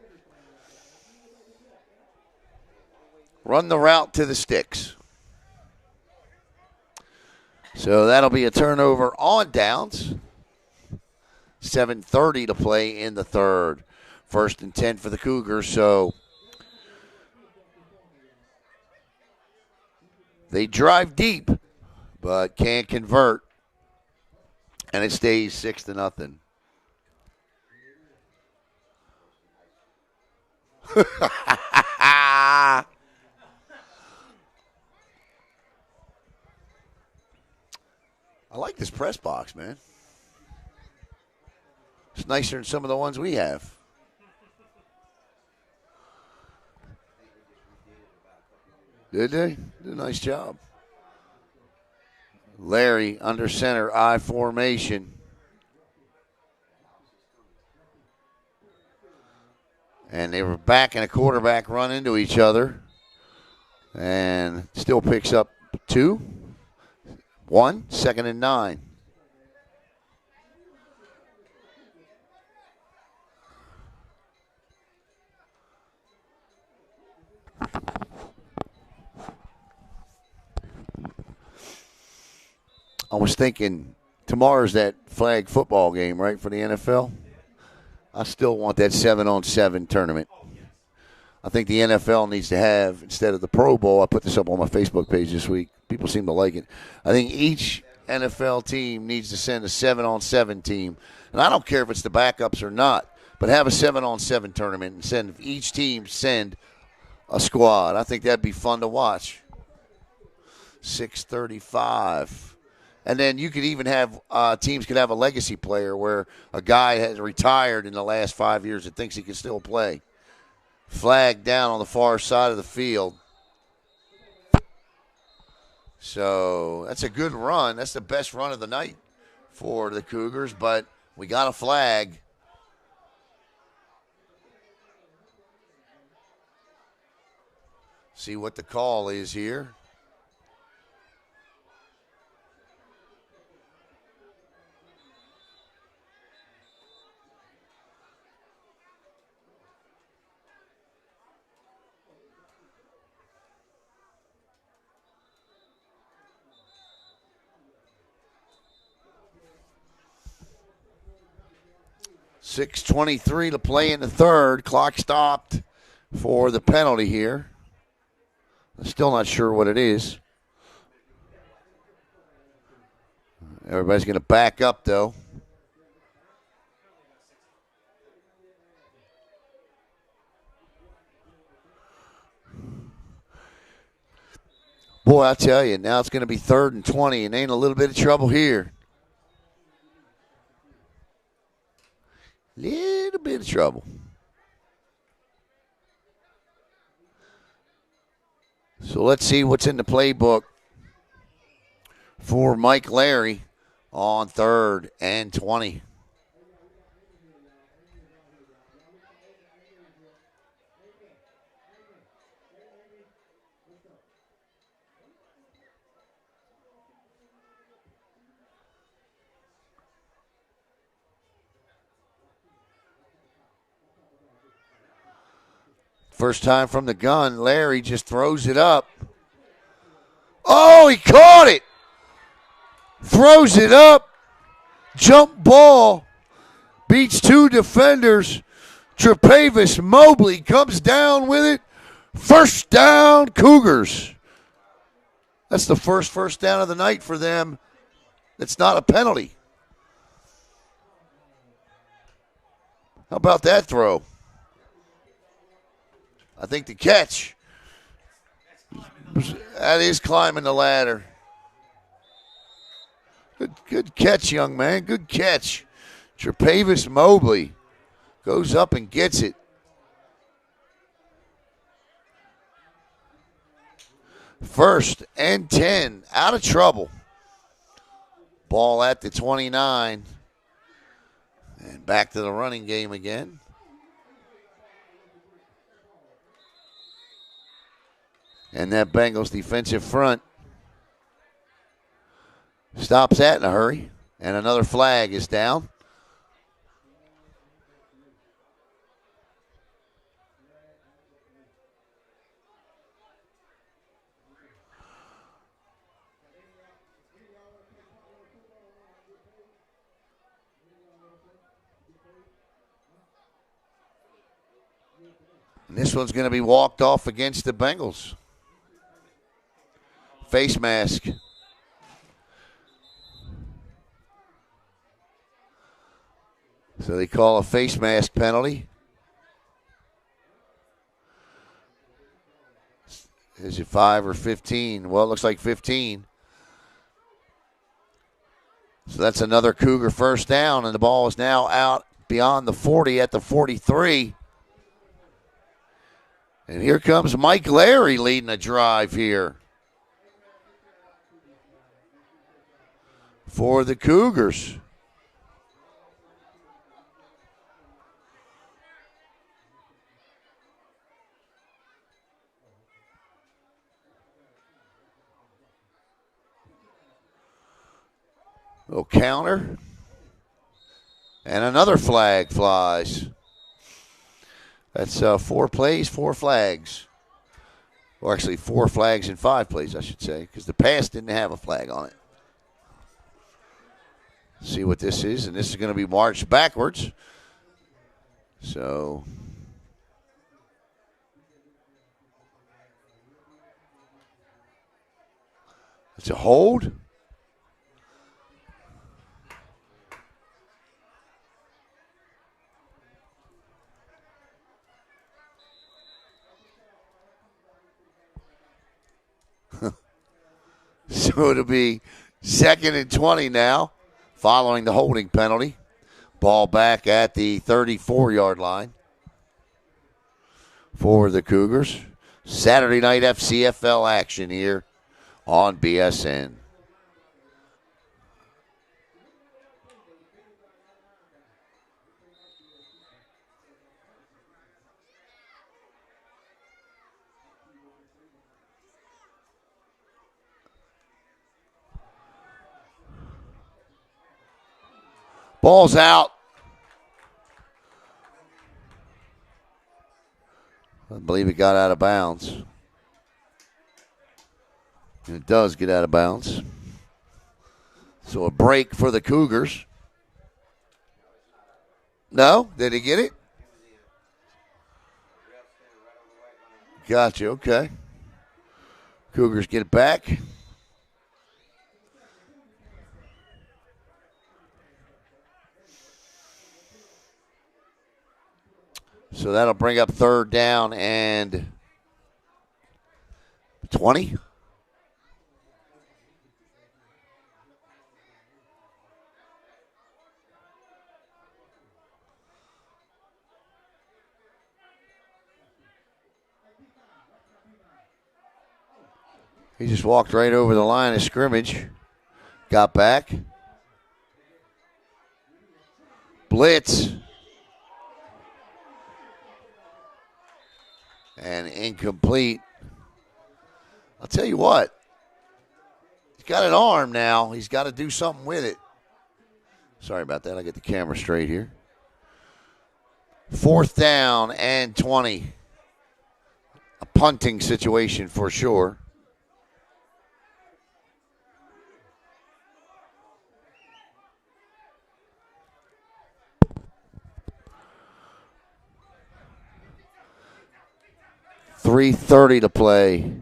Run the route to the sticks. So that'll be a turnover on downs. 7:30 to play in the third. 1st and 10 for the Cougars. So they drive deep, but can't convert. And it stays 6-0. I like this press box, man. It's nicer than some of the ones we have. Did they? Did a nice job. Larry under center, I formation. And they were back and a quarterback run into each other. And still picks up 2. 1, 2nd and 9. I was thinking tomorrow's that flag football game, right, for the NFL? I still want that 7-on-7 tournament. I think the NFL needs to have, instead of the Pro Bowl, I put this up on my Facebook page this week. People seem to like it. I think each NFL team needs to send a 7-on-7 team. And I don't care if it's the backups or not, but have a 7-on-7 tournament and send each team send a squad. I think that'd be fun to watch. 6:35. And then you could even have teams could have a legacy player where a guy has retired in the last 5 years and thinks he can still play. Flag down on the far side of the field. So that's a good run. That's the best run of the night for the Cougars, but we got a flag. See what the call is here. .6:23 to play in the third. Clock stopped for the penalty here. I'm still not sure what it is. Everybody's going to back up, though. Boy, I tell you, now it's going to be 3rd and 20, and ain't a little bit of trouble here. Little bit of trouble. So let's see what's in the playbook for Mike Larry on 3rd and 20. First time from the gun, Larry just throws it up. Oh, he caught it. Throws it up. Jump ball. Beats 2 defenders. Tre'Pavis Mobley comes down with it. First down, Cougars. That's the first down of the night for them. That's not a penalty. How about that throw? I think the catch, that is climbing the ladder. Good catch, young man. Good catch. Tre'Pavis Mobley goes up and gets it. First and 10, out of trouble. Ball at the 29. And back to the running game again. And that Bengals defensive front stops that in a hurry. And another flag is down. And this one's going to be walked off against the Bengals. Face mask. So they call a face mask penalty. Is it 5 or 15? Well, it looks like 15. So that's another Cougar first down, and the ball is now out beyond the 40 at the 43. And here comes Mike Larry leading a drive here for the Cougars. Little counter. And another flag flies. That's 4 plays, 4 flags. Or actually 4 flags and 5 plays, I should say, because the pass didn't have a flag on it. See what this is, and this is going to be marched backwards. So it's a hold. So it'll be 2nd and 20 now, following the holding penalty. Ball back at the 34-yard line for the Cougars. Saturday night FCFL action here on BSN. Ball's out. I believe it got out of bounds. And it does get out of bounds. So a break for the Cougars. No? Did he get it? Gotcha. Okay. Cougars get it back. So that'll bring up 3rd down and 20. He just walked right over the line of scrimmage. Got back. Blitz. And incomplete. I'll tell you what. He's got an arm now. He's got to do something with it. Sorry about that. I'll get the camera straight here. 4th down and 20. A punting situation for sure. .330 to play.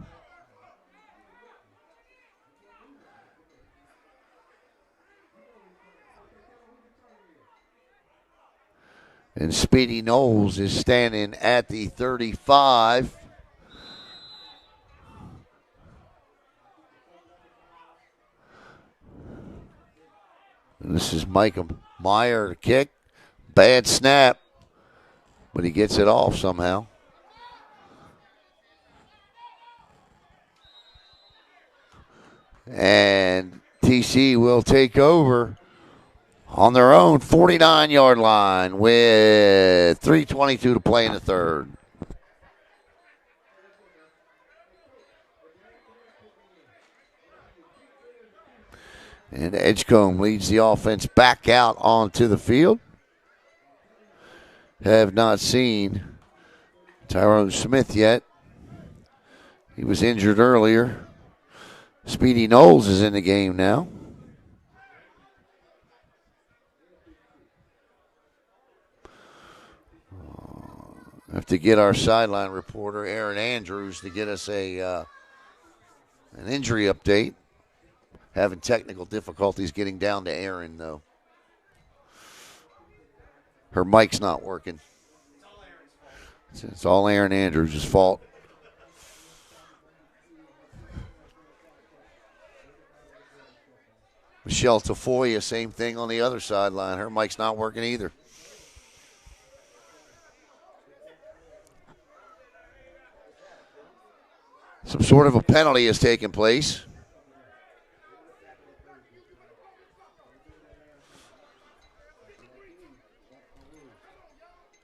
And Speedy Knowles is standing at the 35. And this is Micah Meyer to kick. Bad snap, but he gets it off somehow. And TC will take over on their own 49-yard line with 3:22 to play in the 3rd. And Edgecombe leads the offense back out onto the field. Have not seen Tyrone Smith yet. He was injured earlier. Speedy Knowles is in the game now. Have to get our sideline reporter, Aaron Andrews, to get us an injury update. Having technical difficulties getting down to Aaron, though. Her mic's not working. It's all Aaron Andrews' fault. Michelle Tafoya, same thing on the other sideline. Her mic's not working either. Some sort of a penalty has taken place.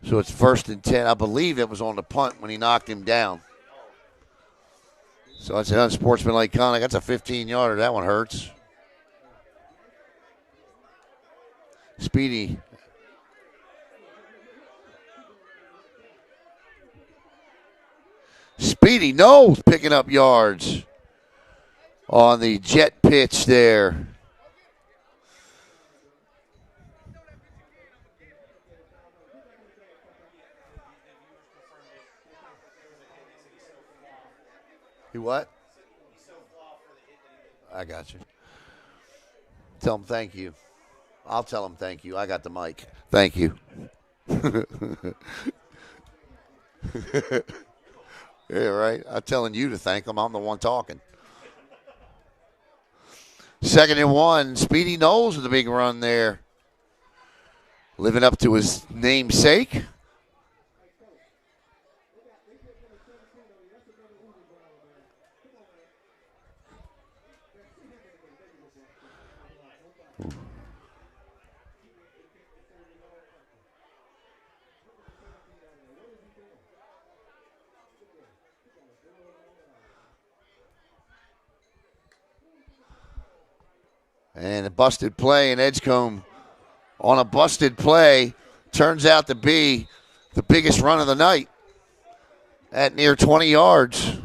So it's 1st and 10. I believe it was on the punt when he knocked him down. So that's an unsportsmanlike conduct. That's a 15-yarder. That one hurts. Speedy. Speedy Knowles picking up yards on the jet pitch there. He what? I got you. Tell him thank you. I'll tell him thank you. I got the mic. Thank you. Yeah, right. I'm telling you to thank him. I'm the one talking. 2nd and 1. Speedy Knowles with a big run there. Living up to his namesake. And a busted play, and Edgecombe on a busted play turns out to be the biggest run of the night at near 20 yards.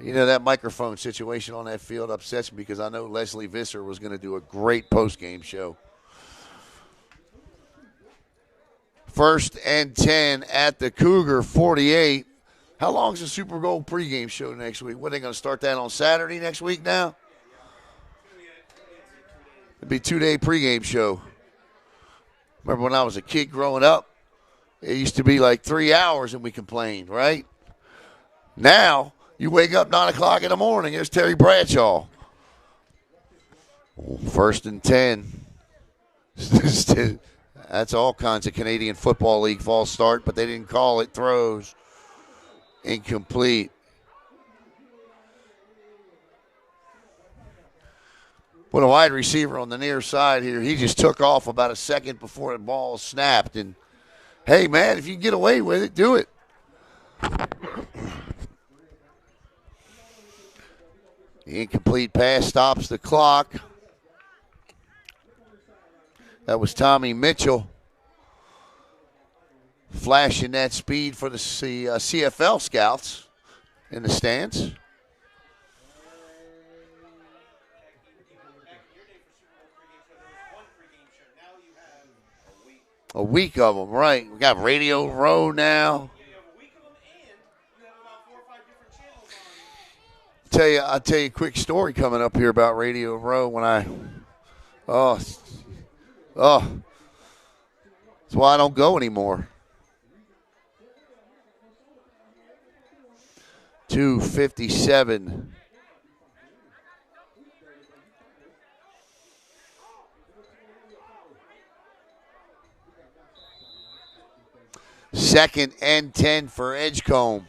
You know, that microphone situation on that field upsets me because I know Leslie Visser was going to do a great post-game show. 1st and 10 at the Cougar 48. How long is the Super Bowl pregame show next week? What, are they going to start that on Saturday next week now? It'd be a 2-day pregame show. Remember when I was a kid growing up, it used to be like 3 hours and we complained, right? Now, you wake up 9 o'clock in the morning, there's Terry Bradshaw. 1st and 10. That's all kinds of Canadian Football League false start, but they didn't call it. Throws. Incomplete. With a wide receiver on the near side here, he just took off about a second before the ball snapped. And, hey, man, if you can get away with it, do it. The incomplete pass stops the clock. That was Tommy Mitchell flashing that speed for the CFL scouts in the stands. A week of them, right. We got Radio Row now. I'll tell you a quick story coming up here about Radio Row when that's why I don't go anymore. 2:57. Second and 10 for Edgecombe.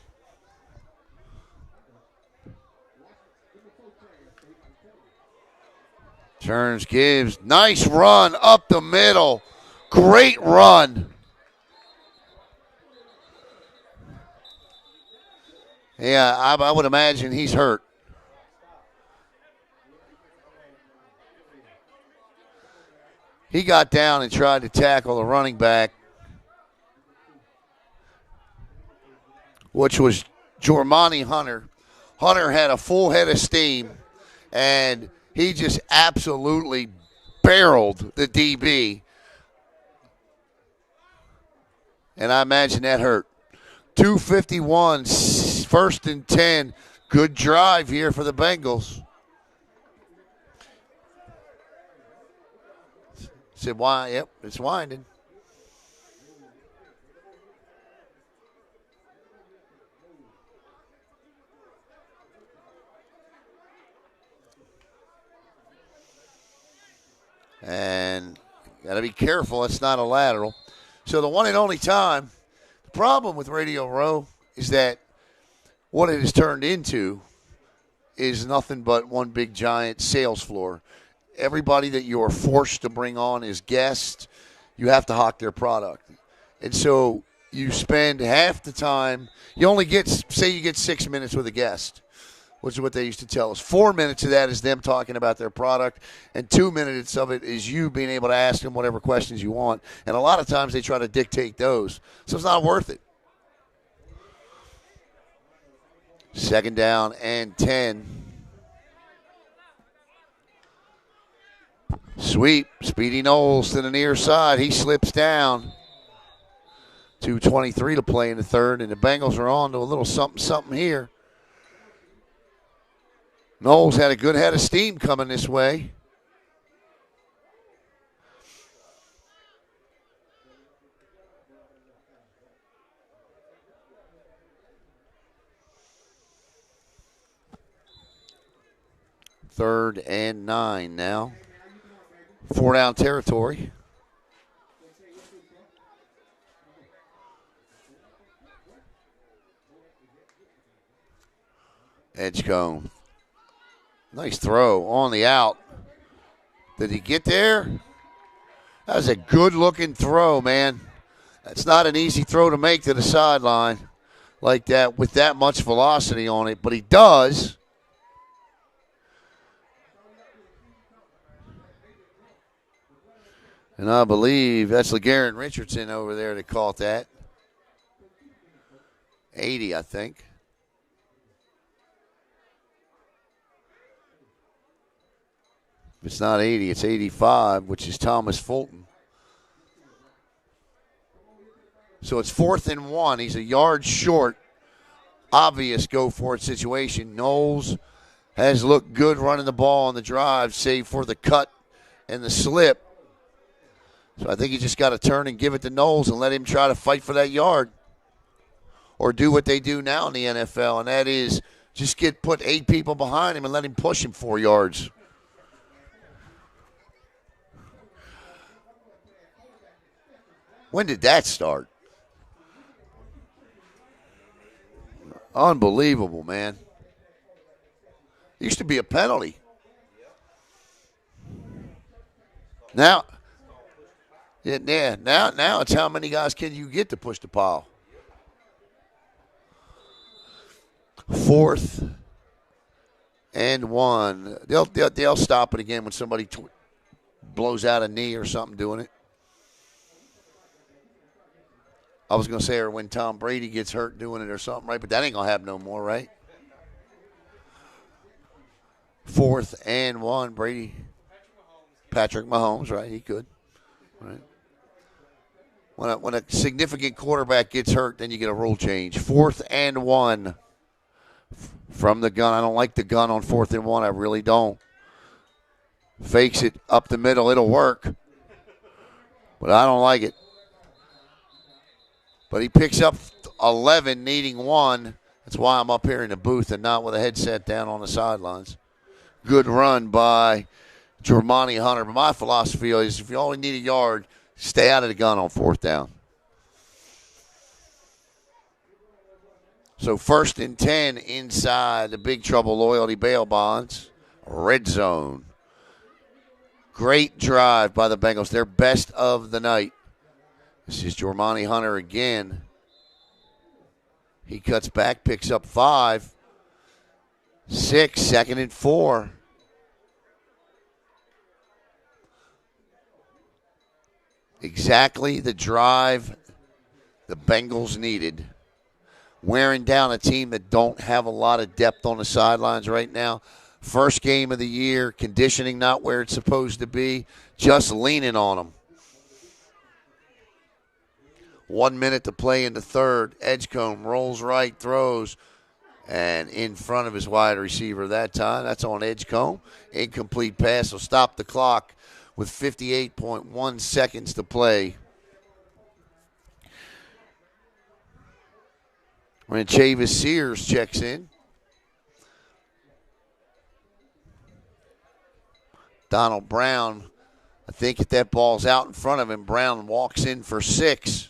Turns, gives. Nice run up the middle. Great run. Yeah, I would imagine he's hurt. He got down and tried to tackle the running back, which was Jormani Hunter. Hunter had a full head of steam, and he just absolutely barreled the DB. And I imagine that hurt. 2:51, 1st and 10. Good drive here for the Bengals. Said, why? Yep, it's winding. And got to be careful. It's not a lateral. So the one and only time, the problem with Radio Row is that what it has turned into is nothing but one big giant sales floor. Everybody that you are forced to bring on as guests, you have to hawk their product. And so you spend half the time, you only get, say you get 6 minutes with a guest, which is what they used to tell us. 4 minutes of that is them talking about their product, and 2 minutes of it is you being able to ask them whatever questions you want. And a lot of times they try to dictate those. So it's not worth it. 2nd down and 10. Sweep. Speedy Knowles to the near side. He slips down. 2:23 to play in the third, and the Bengals are on to a little something here. Knowles had a good head of steam coming this way. Third and 9 now. 4 down territory. Edgecombe. Nice throw on the out. Did he get there? That was a good-looking throw, man. That's not an easy throw to make to the sideline like that with that much velocity on it, but he does. And I believe that's LeGarrette Richardson over there that caught that. 80, I think. If it's not 80, it's 85, which is Thomas Fulton. So it's 4th and 1. He's a yard short. Obvious go-for-it situation. Knowles has looked good running the ball on the drive, save for the cut and the slip. So I think you just got to turn and give it to Knowles and let him try to fight for that yard. Or do what they do now in the NFL, and that is just put 8 people behind him and let him push him 4 yards. When did that start? Unbelievable, man. It used to be a penalty. Now it's how many guys can you get to push the pile. 4th and 1. They'll stop it again when somebody blows out a knee or something doing it. I was going to say, or when Tom Brady gets hurt doing it or something, right? But that ain't going to happen no more, right? 4th and 1, Brady. Patrick Mahomes, right? He could, right? When a significant quarterback gets hurt, then you get a rule change. 4th and 1 from the gun. I don't like the gun on 4th and 1. I really don't. Fakes it up the middle. It'll work. But I don't like it. But he picks up 11, needing 1. That's why I'm up here in the booth and not with a headset down on the sidelines. Good run by Jormani Hunter. But my philosophy is if you only need a yard, stay out of the gun on 4th down. So 1st and 10 inside the Big Trouble Loyalty Bail Bonds. Red zone. Great drive by the Bengals. Their best of the night. This is Jormani Hunter again. He cuts back, picks up 5. 6, 2nd and 4. Exactly the drive the Bengals needed. Wearing down a team that don't have a lot of depth on the sidelines right now. First game of the year, conditioning not where it's supposed to be, just leaning on them. 1 minute to play in the third. Edgecombe rolls right, throws, and in front of his wide receiver that time. That's on Edgecombe. Incomplete pass will stop the clock with 58.1 seconds to play. When Chavis Sears checks in. Donald Brown, I think if that ball's out in front of him, Brown walks in for 6.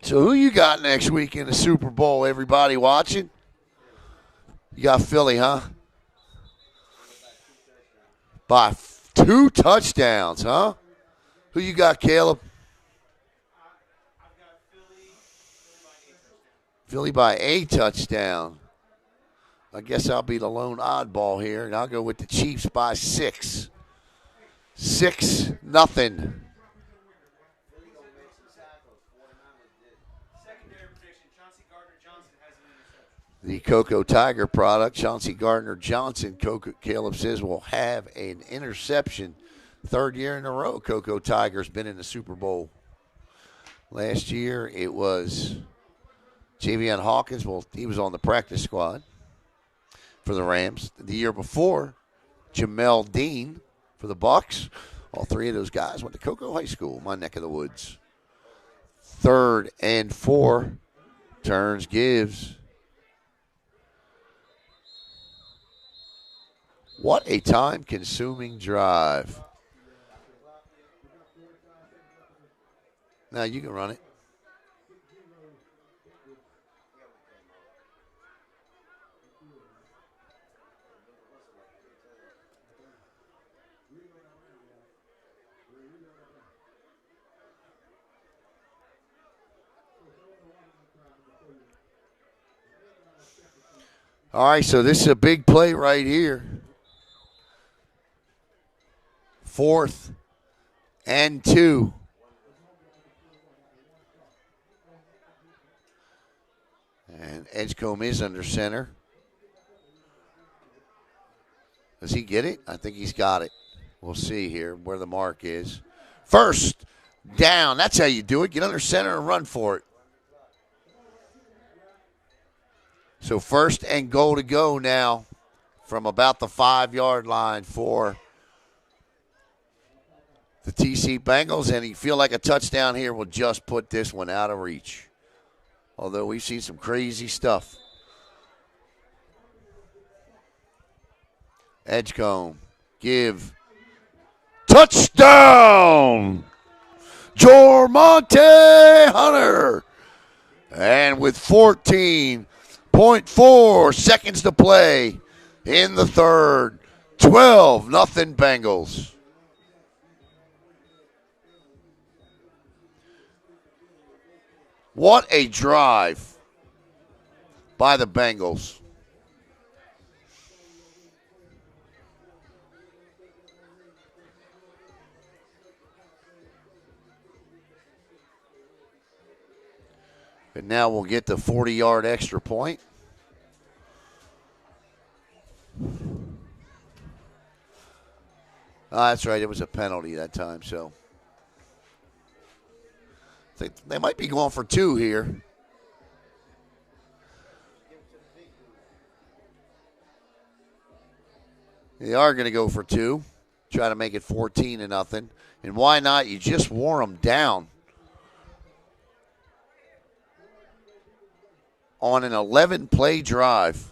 So who you got next week in the Super Bowl? Everybody watching? You got Philly, huh? By 2 touchdowns, huh? Who you got, Caleb? Philly by a touchdown. I guess I'll be the lone oddball here, and I'll go with the Chiefs by 6. 6-0. the Cocoa Tiger product. Chauncey Gardner-Johnson, Caleb says, will have an interception. Third year in a row, Cocoa Tiger's been in the Super Bowl. Last year, it was Javion Hawkins. Well, he was on the practice squad for the Rams. The year before, Jamel Dean for the Bucs. All three of those guys went to Cocoa High School, my neck of the woods. 3rd and 4. Turns, gives. What a time-consuming drive. Now you can run it. All right, so this is a big play right here. 4th and 2. And Edgecombe is under center. Does he get it? I think he's got it. We'll see here where the mark is. First down. That's how you do it. Get under center and run for it. So 1st and goal to go now from about the 5-yard line for the TC Bengals. And you feel like a touchdown here will just put this one out of reach. Although we've seen some crazy stuff. Edgecombe, give. Touchdown! Jormonte Hunter. And with 14.4 seconds to play in the third, 12-0 Bengals. What a drive by the Bengals. And now we'll get the 40-yard extra point. That's right. It was a penalty that time, so they might be going for 2 here. They are going to go for 2. Try to make it 14-0. And why not? You just wore them down on an 11-play drive.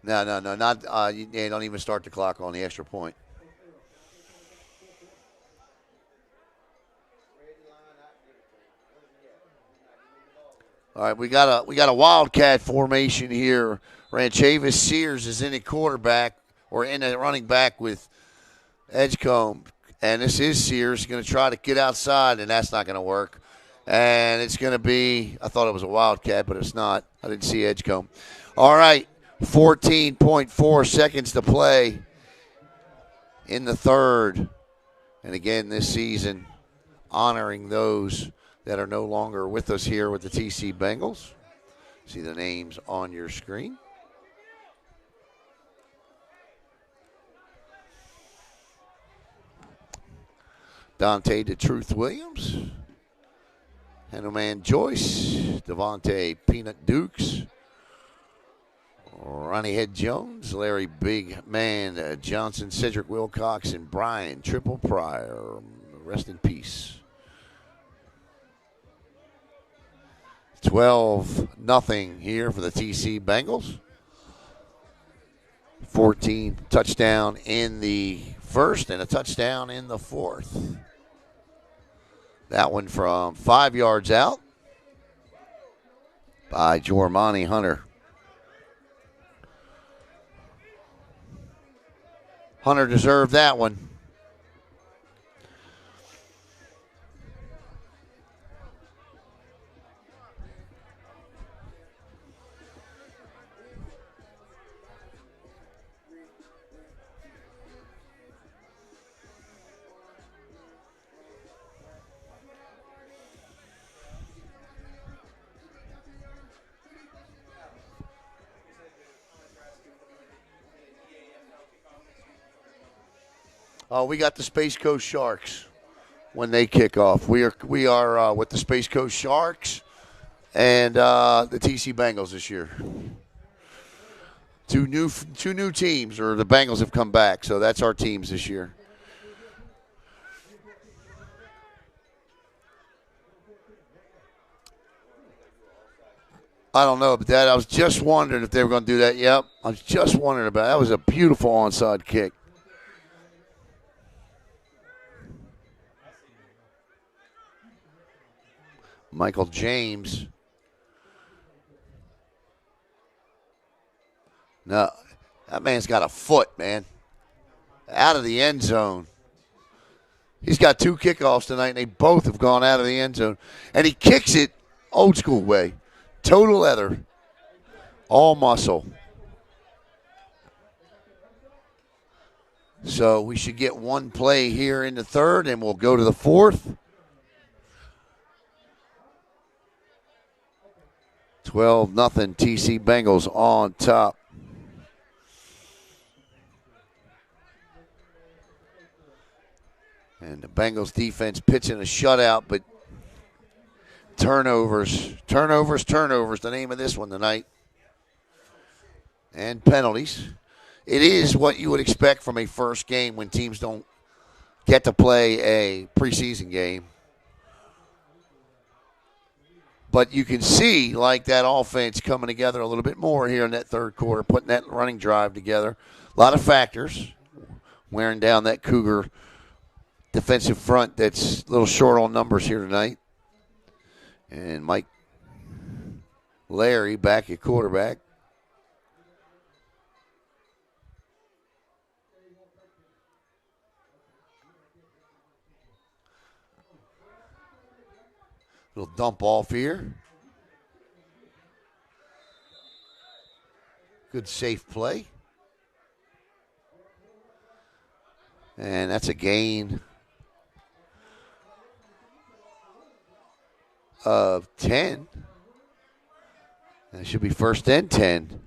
No, not. You don't even start the clock on the extra point. All right, we got a wildcat formation here. Ranchavis Sears is in at quarterback or in a running back with Edgecombe, and this is Sears going to try to get outside, and that's not going to work. And it's going to be, I thought it was a wildcat, but it's not. I didn't see Edgecombe. All right, 14.4 seconds to play in the third. And again, this season, honoring those that are no longer with us here with the TC Bengals. See the names on your screen. Dante DeTruth Williams. Henneman Joyce. Devontae Peanut Dukes. Ronnie Head Jones. Larry Big Man Johnson. Cedric Wilcox. And Brian Triple Pryor. Rest in peace. 12-0 here for the TC Bengals. 14 touchdown in the first and a touchdown in the fourth. That one from 5 yards out by Jormonte Hunter. Hunter deserved that one. We got the Space Coast Sharks when they kick off. We are with the Space Coast Sharks and the TC Bengals this year. Two new teams, or the Bengals have come back, so that's our teams this year. I don't know, but I was just wondering if they were going to do that. Yep, I was just wondering about it. That was a beautiful onside kick. Michael James. No, that man's got a foot, man. Out of the end zone. He's got 2 kickoffs tonight, and they both have gone out of the end zone. And he kicks it old school way. Total leather. All muscle. So we should get one play here in the third, and we'll go to the fourth. 12-0 TC Bengals on top. And the Bengals defense pitching a shutout, but turnovers, the name of this one tonight. And penalties. It is what you would expect from a first game when teams don't get to play a preseason game. But you can see, like, that offense coming together a little bit more here in that third quarter, putting that running drive together. A lot of factors wearing down that Cougar defensive front that's a little short on numbers here tonight. And Mike Larry back at quarterback. Little dump off here. Good safe play. And that's a gain of 10. That should be first and 10.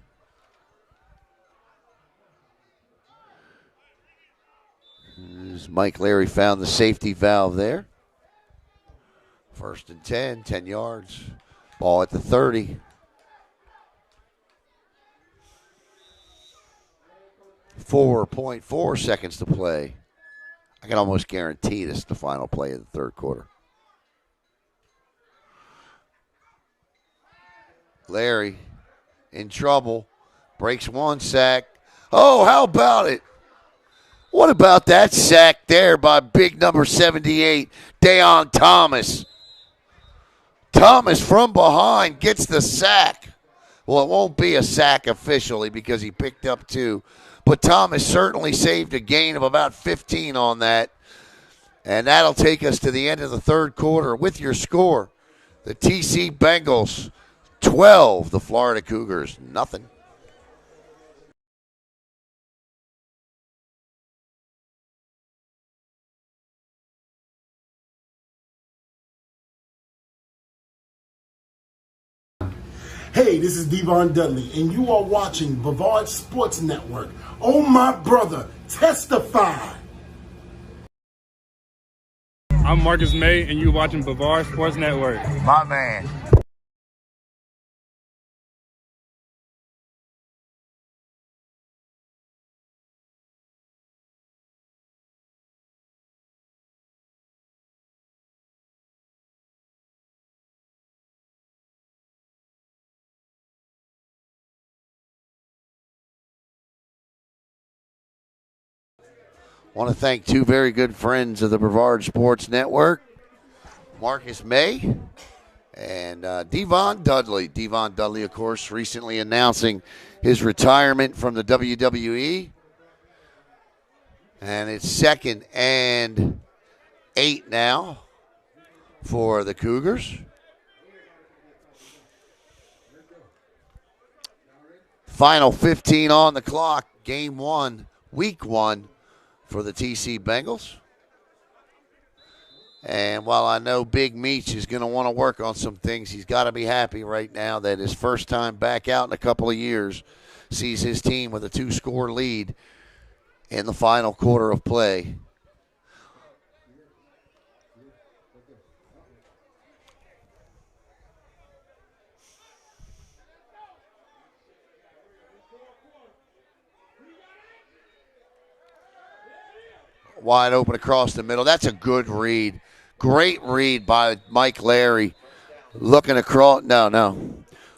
As Mike Larry found the safety valve there. First and 10, 10 yards. Ball at the 30. 4.4 seconds to play. I can almost guarantee this is the final play of the third quarter. Larry in trouble. Breaks one sack. Oh, how about it? What about that sack there by big number 78, Deon Thomas? Thomas from behind gets the sack. Well, it won't be a sack officially because he picked up 2. But Thomas certainly saved a gain of about 15 on that. And that'll take us to the end of the third quarter with your score. The TC Bengals 12, the Florida Cougars nothing. Hey, this is Devon Dudley, and you are watching Brevard Sports Network. Oh, my brother, testify. I'm Marcus May, and you're watching Brevard Sports Network. My man. Want to thank 2 very good friends of the Brevard Sports Network, Marcus May and Devon Dudley. Devon Dudley, of course, recently announcing his retirement from the WWE. And it's 2nd and 8 now for the Cougars. Final 15 on the clock, game 1, week 1. For the TC Bengals. And while I know Big Meech is going to want to work on some things, he's got to be happy right now that his first time back out in a couple of years sees his team with a 2-score lead in the final quarter of play wide open across the middle. That's a good read. Great read by Mike Larry. Looking across,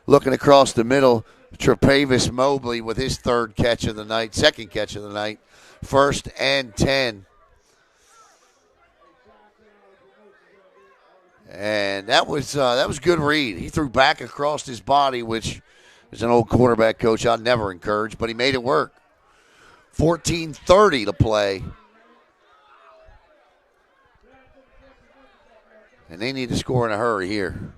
looking across the middle. Tre'Pavis Mobley with his second catch of the night. 1st and 10. And that was good read. He threw back across his body, which is an old quarterback coach I'd never encourage, but he made it work. 14:30 to play. And they need to score in a hurry here.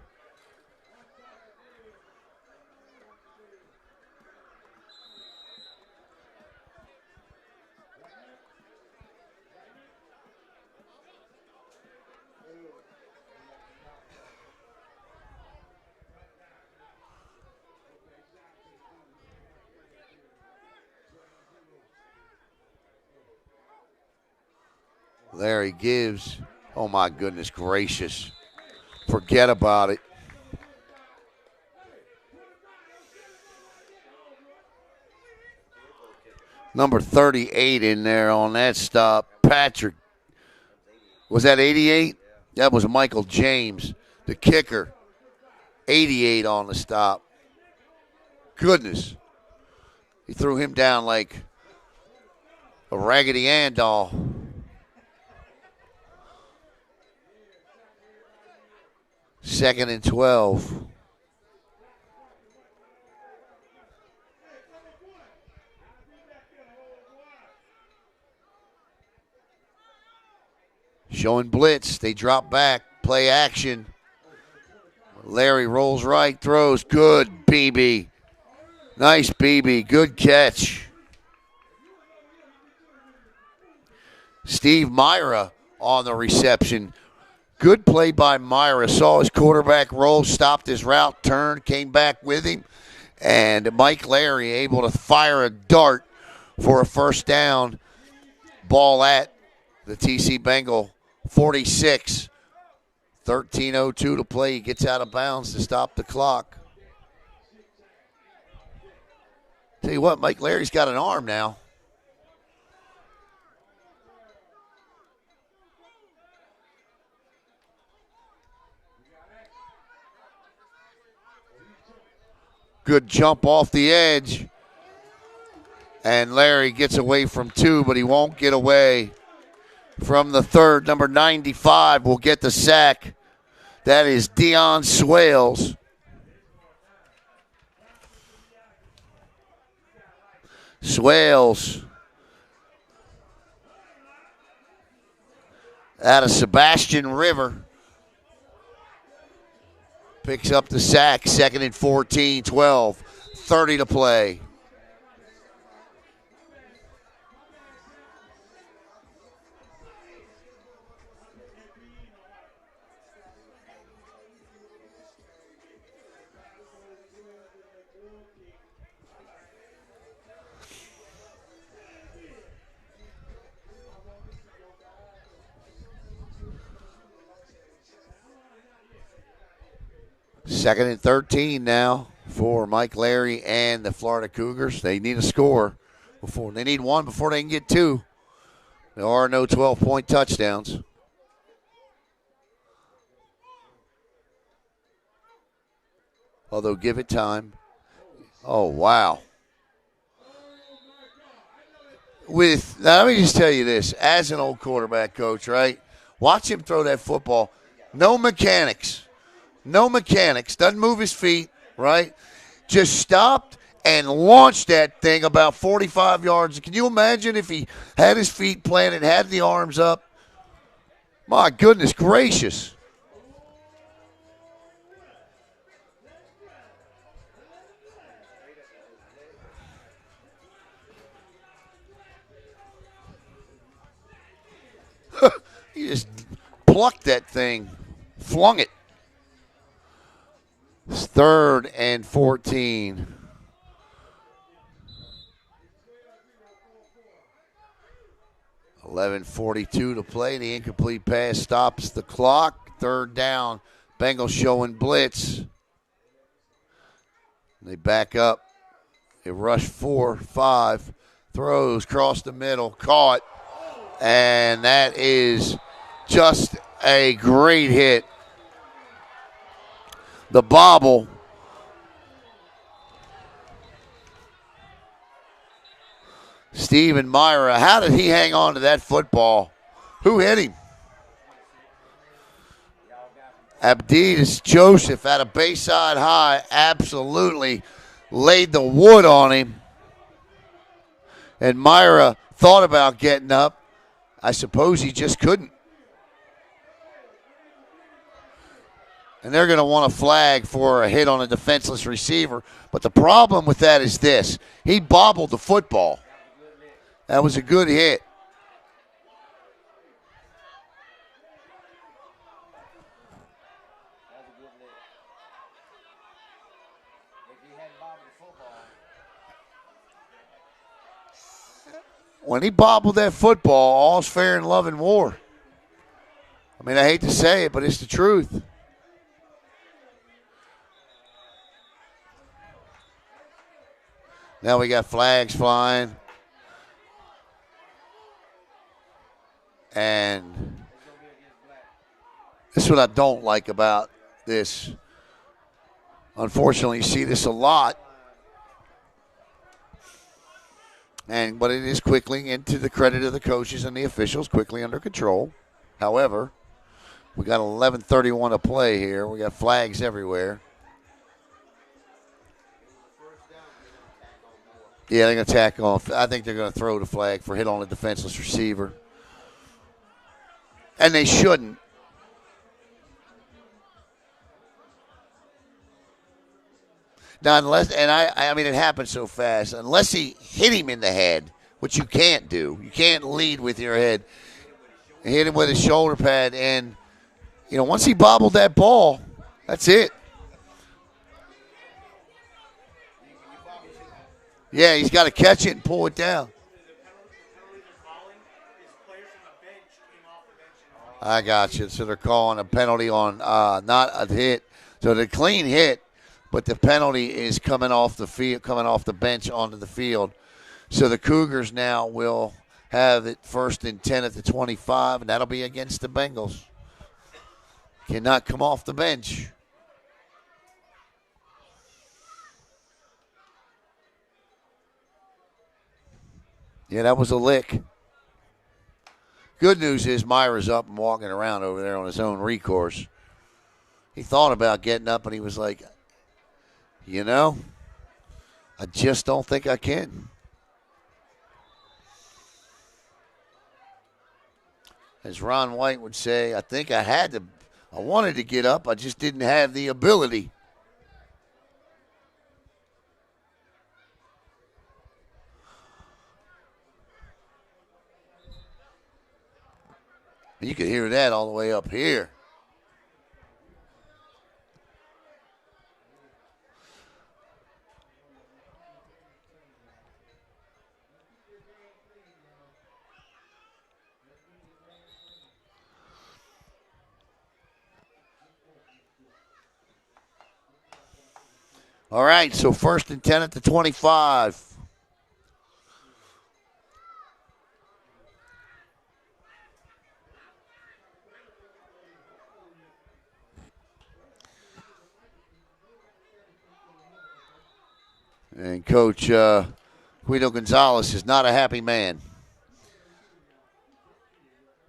Larry gives. Oh, my goodness gracious. Forget about it. Number 38 in there on that stop. Patrick. Was that 88? That was Michael James, the kicker. 88 on the stop. Goodness. He threw him down like a Raggedy Ann doll. Second and 12. Showing blitz. They drop back. Play action. Larry rolls right, throws. Good, BB. Nice, BB. Good catch. Steve Myra on the reception. Good play by Myra. Saw his quarterback roll, stopped his route, turned, came back with him. And Mike Larry able to fire a dart for a first down. Ball at the TC Bengal 46. 13:02 to play. He gets out of bounds to stop the clock. Tell you what, Mike Larry's got an arm now. Good jump off the edge. And Larry gets away from two, but he won't get away from the third. Number 95 will get the sack. That is Deion Swales. Swales out of Sebastian River. Picks up the sack, 2nd and 14, 12, 30 to play. Second and 13 now for Mike Larry and the Florida Cougars. They need a score before they need one before they can get two. There are no 12-point touchdowns. Although give it time. Oh, wow. Now let me just tell you this, as an old quarterback coach, right? Watch him throw that football. No mechanics. Doesn't move his feet, right? Just stopped and launched that thing about 45 yards. Can you imagine if he had his feet planted, had the arms up? My goodness gracious. He just plucked that thing, flung it. It's 3rd and 14. $11:42 to play. The incomplete pass stops the clock. 3rd down. Bengals showing blitz. They back up. They rush 4, 5. Throws across the middle. Caught. And that is just a great hit. The bobble. Steven Myra, how did he hang on to that football? Who hit him? Abditas Joseph at a Bayside High absolutely laid the wood on him. And Myra thought about getting up. I suppose he just couldn't. And they're going to want a flag for a hit on a defenseless receiver. But the problem with that is this. He bobbled the football. That was a good hit. When he bobbled that football, all's fair in love and war. I mean, I hate to say it, but it's the truth. Now we got flags flying. And this is what I don't like about this. Unfortunately, you see this a lot. But it is quickly, into the credit of the coaches and the officials, quickly under control. However, we got 11:31 to play here. We got flags everywhere. Yeah, they're going to tack off. I think they're going to throw the flag for hit on a defenseless receiver. And they shouldn't. Now, I mean, it happened so fast. Unless he hit him in the head, which you can't do. You can't lead with your head. Hit him with his shoulder pad. And, once he bobbled that ball, that's it. Yeah, he's got to catch it and pull it down. I got you. So they're calling a penalty on not a hit. So the clean hit. But the penalty is coming off the field, coming off the bench onto the field. So the Cougars now will have it 1st and 10 at the 25, and that'll be against the Bengals. Cannot come off the bench. Yeah, that was a lick. Good news is Myra's up and walking around over there on his own recourse. He thought about getting up, and he was like, I just don't think I can. As Ron White would say, I think I wanted to get up, I just didn't have the ability. You could hear that all the way up here. All right, so 1st and 10 at the 25. And Coach Guido Gonzalez is not a happy man.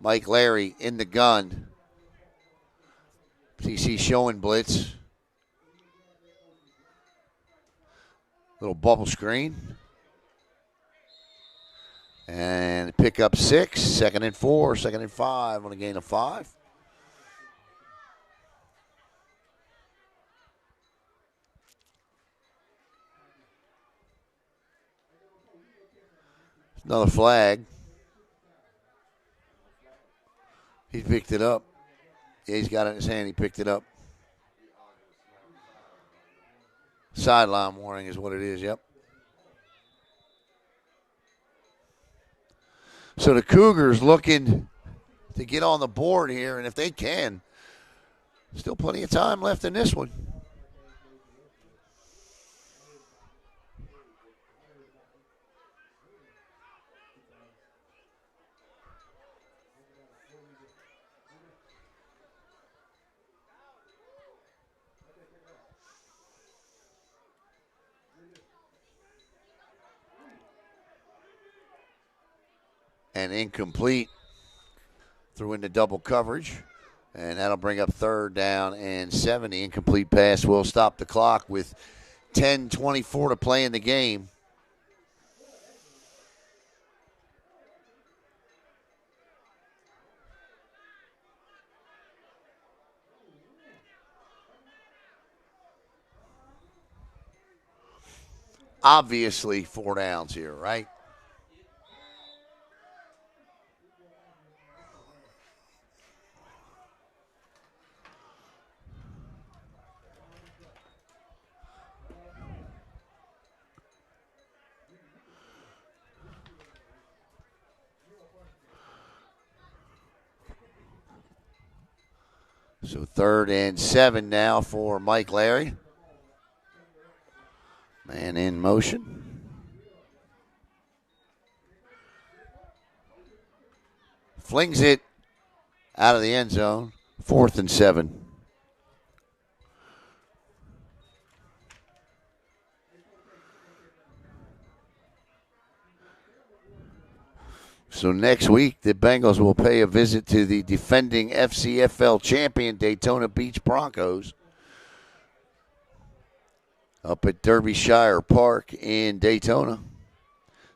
Mike Larry in the gun. TC showing blitz. Little bubble screen. And pick up 6. 2nd and 4. 2nd and 5 on a gain of 5. Another flag. He picked it up. Yeah, he's got it in his hand. He picked it up. Sideline warning is what it is, yep. So the Cougars looking to get on the board here, and if they can, still plenty of time left in this one. and incomplete. Threw into double coverage, and that'll bring up 3rd down and 7. The incomplete pass will stop the clock with 10:24 to play in the game. Obviously 4 downs here, right? So 3rd and 7 now for Mike Larry. Man in motion. Flings it out of the end zone. 4th and 7. So next week, the Bengals will pay a visit to the defending Fcfl champion Daytona Beach Broncos up at Derbyshire Park in Daytona.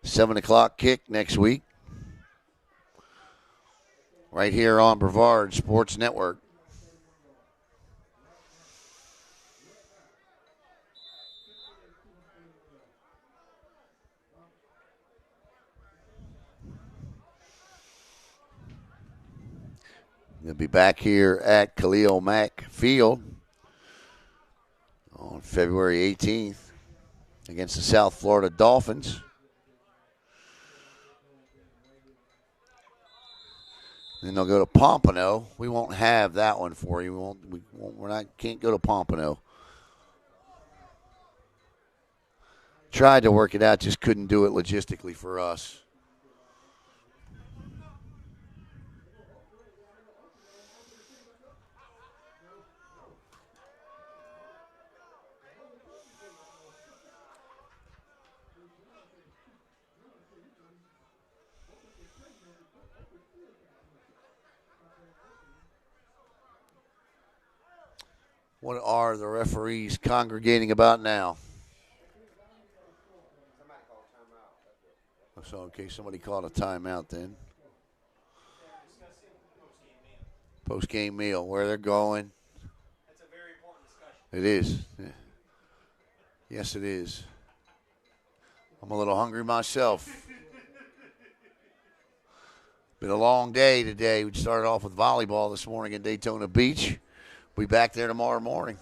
7 o'clock kick next week. Right here on Brevard Sports Network. They'll be back here at Khalil Mack Field on February 18th against the South Florida Dolphins. Then they'll go to Pompano. We won't have that one for you. Can't go to Pompano. Tried to work it out, just couldn't do it logistically for us. What are the referees congregating about now? So, okay, somebody called a timeout then. Post-game meal, where they're going. That's a very important discussion. It is. Yeah. Yes, it is. I'm a little hungry myself. Been a long day today. We started off with volleyball this morning in Daytona Beach. We'll be back there tomorrow morning.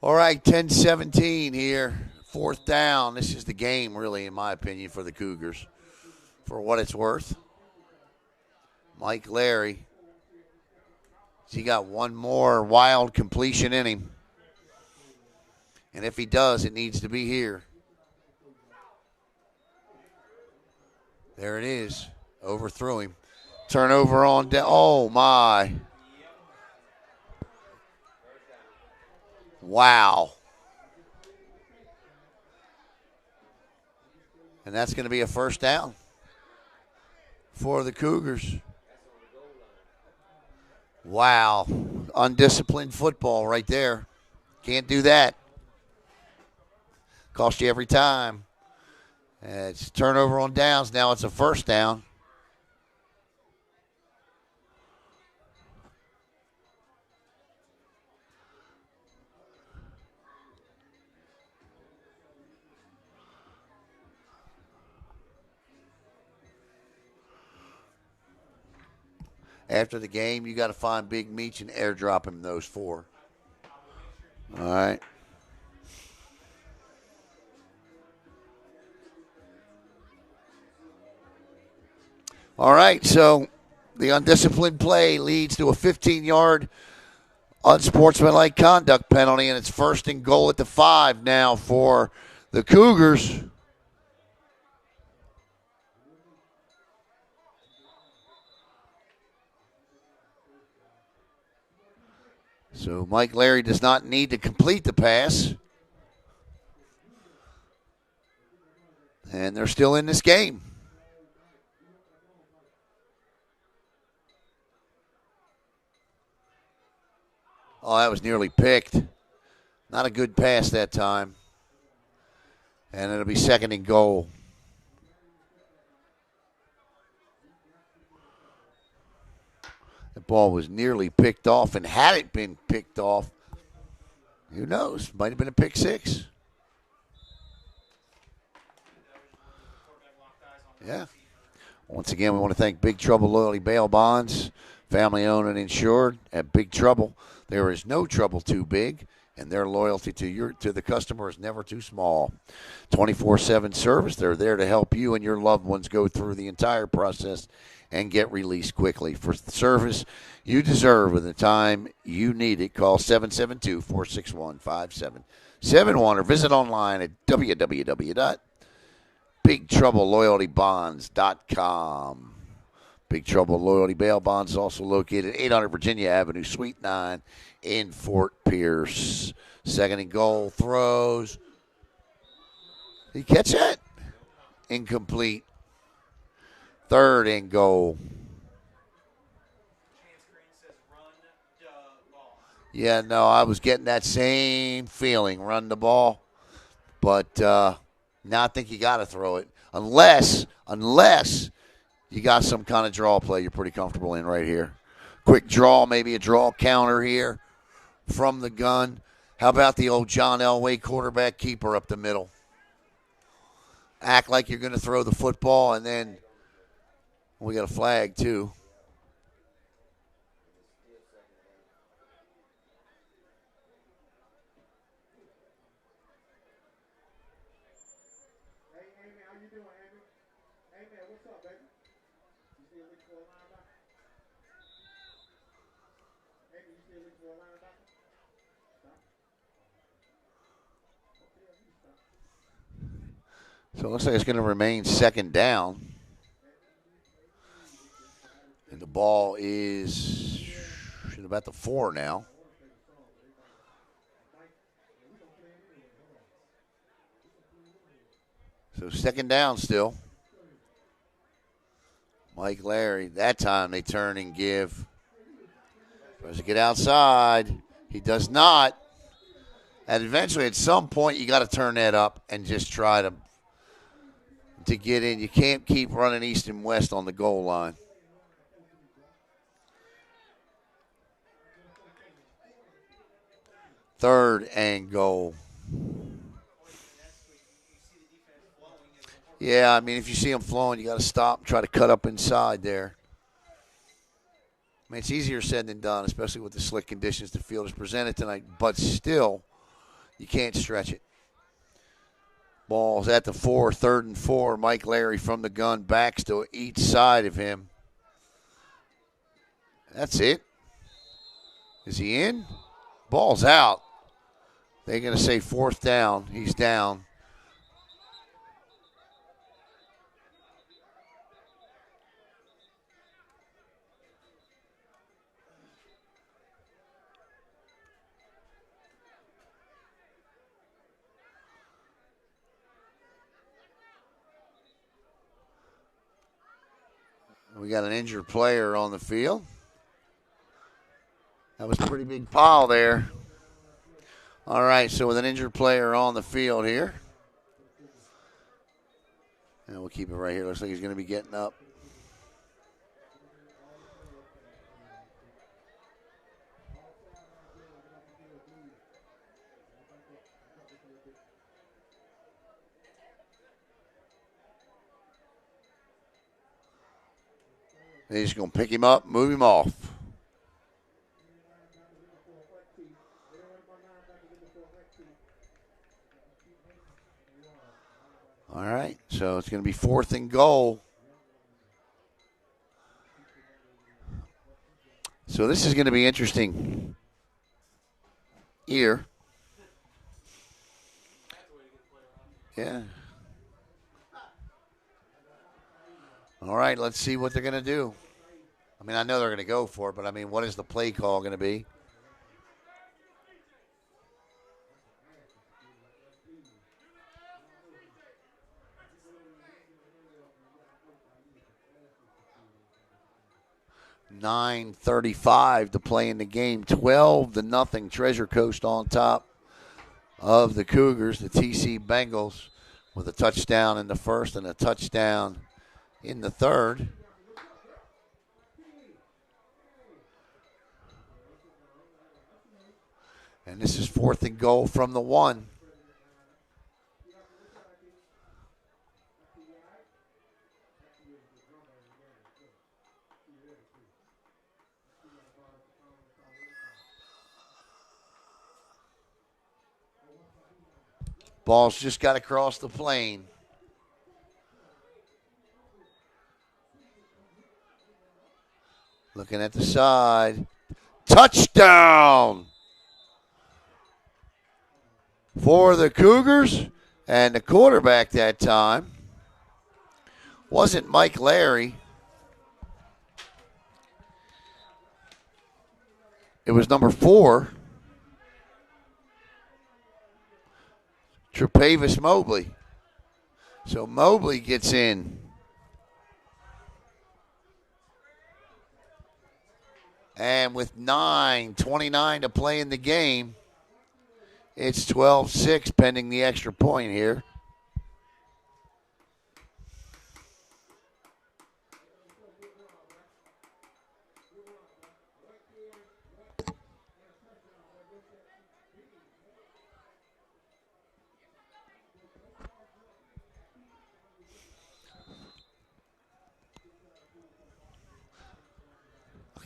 All right, 10-17 here. 4th down. This is the game, really, in my opinion, for the Cougars. For what it's worth. Mike Larry. He got one more wild completion in him. And if he does, it needs to be here. There it is. Overthrew him. Turnover on down. Oh, my. Wow. And that's going to be a 1st down for the Cougars. Wow. Undisciplined football right there. Can't do that. Cost you every time. It's turnover on downs. Now it's a 1st down. After the game, you got to find Big Meech and airdrop him those 4. All right. All right, so the undisciplined play leads to a 15-yard unsportsmanlike conduct penalty, and it's 1st and goal at the 5 now for the Cougars. So Mike Larry does not need to complete the pass. And they're still in this game. Oh, that was nearly picked. Not a good pass that time. And it'll be 2nd and goal. The ball was nearly picked off, and had it been picked off, who knows? Might have been a pick 6. Yeah. Once again, we want to thank Big Trouble Loyalty Bail Bonds, family owned and insured. At Big Trouble, there is no trouble too big, and their loyalty to the customer is never too small. 24/7 service. They're there to help you and your loved ones go through the entire process and get released quickly. For the service you deserve at the time you need it, call 772-461-5771 or visit online at www.BigTroubleLoyaltyBonds.com. Big Trouble Loyalty Bail Bonds is also located at 800 Virginia Avenue, Suite 9 in Fort Pierce. 2nd and goal, throws. Did he catch that? Incomplete. 3rd and goal. Yeah, no, I was getting that same feeling. Run the ball. But now I think you got to throw it. Unless you got some kind of draw play you're pretty comfortable in right here. Quick draw, maybe a draw counter here from the gun. How about the old John Elway quarterback keeper up the middle? Act like you're going to throw the football, and then we got a flag, too. Hey, Amy, how you doing, Amy? Hey, man, what's up, baby? You still looking for a linebacker? Amy, you still looking for a linebacker? Stop. Okay, you stop. So it looks like it's going to remain 2nd down. And the ball is about the 4 now. So 2nd down still. Mike Larry, that time they turn and give. Tries to get outside. He does not. And eventually, at some point, you got to turn that up and just try to get in. You can't keep running east and west on the goal line. Third and goal. Yeah, I mean, if you see them flowing, you got to stop and try to cut up inside there. I mean, it's easier said than done, especially with the slick conditions the field has presented tonight. But still, you can't stretch it. Ball's at the 4, 3rd and 4. Mike Larry from the gun, backs to each side of him. That's it. Is he in? Ball's out. They're going to say 4th down. He's down. We got an injured player on the field. That was a pretty big pile there. All right, so with an injured player on the field here. And we'll keep it right here. Looks like he's going to be getting up. They're just going to pick him up, move him off. All right, so it's going to be 4th and goal. So this is going to be interesting here. Yeah. All right, let's see what they're going to do. I mean, I know they're going to go for it, but, I mean, what is the play call going to be? 9:35 to play in the game. 12-0 Treasure Coast on top of the Cougars, the TC Bengals, with a touchdown in the first and a touchdown in the third. And this is 4th and goal from the 1. Ball's just got across the plane. Looking at the side. Touchdown for the Cougars. And the quarterback that time wasn't Mike Larry. It was number 4, Trepavis Mobley. So Mobley gets in. And with 9:29 to play in the game, it's 12-6 pending the extra point here.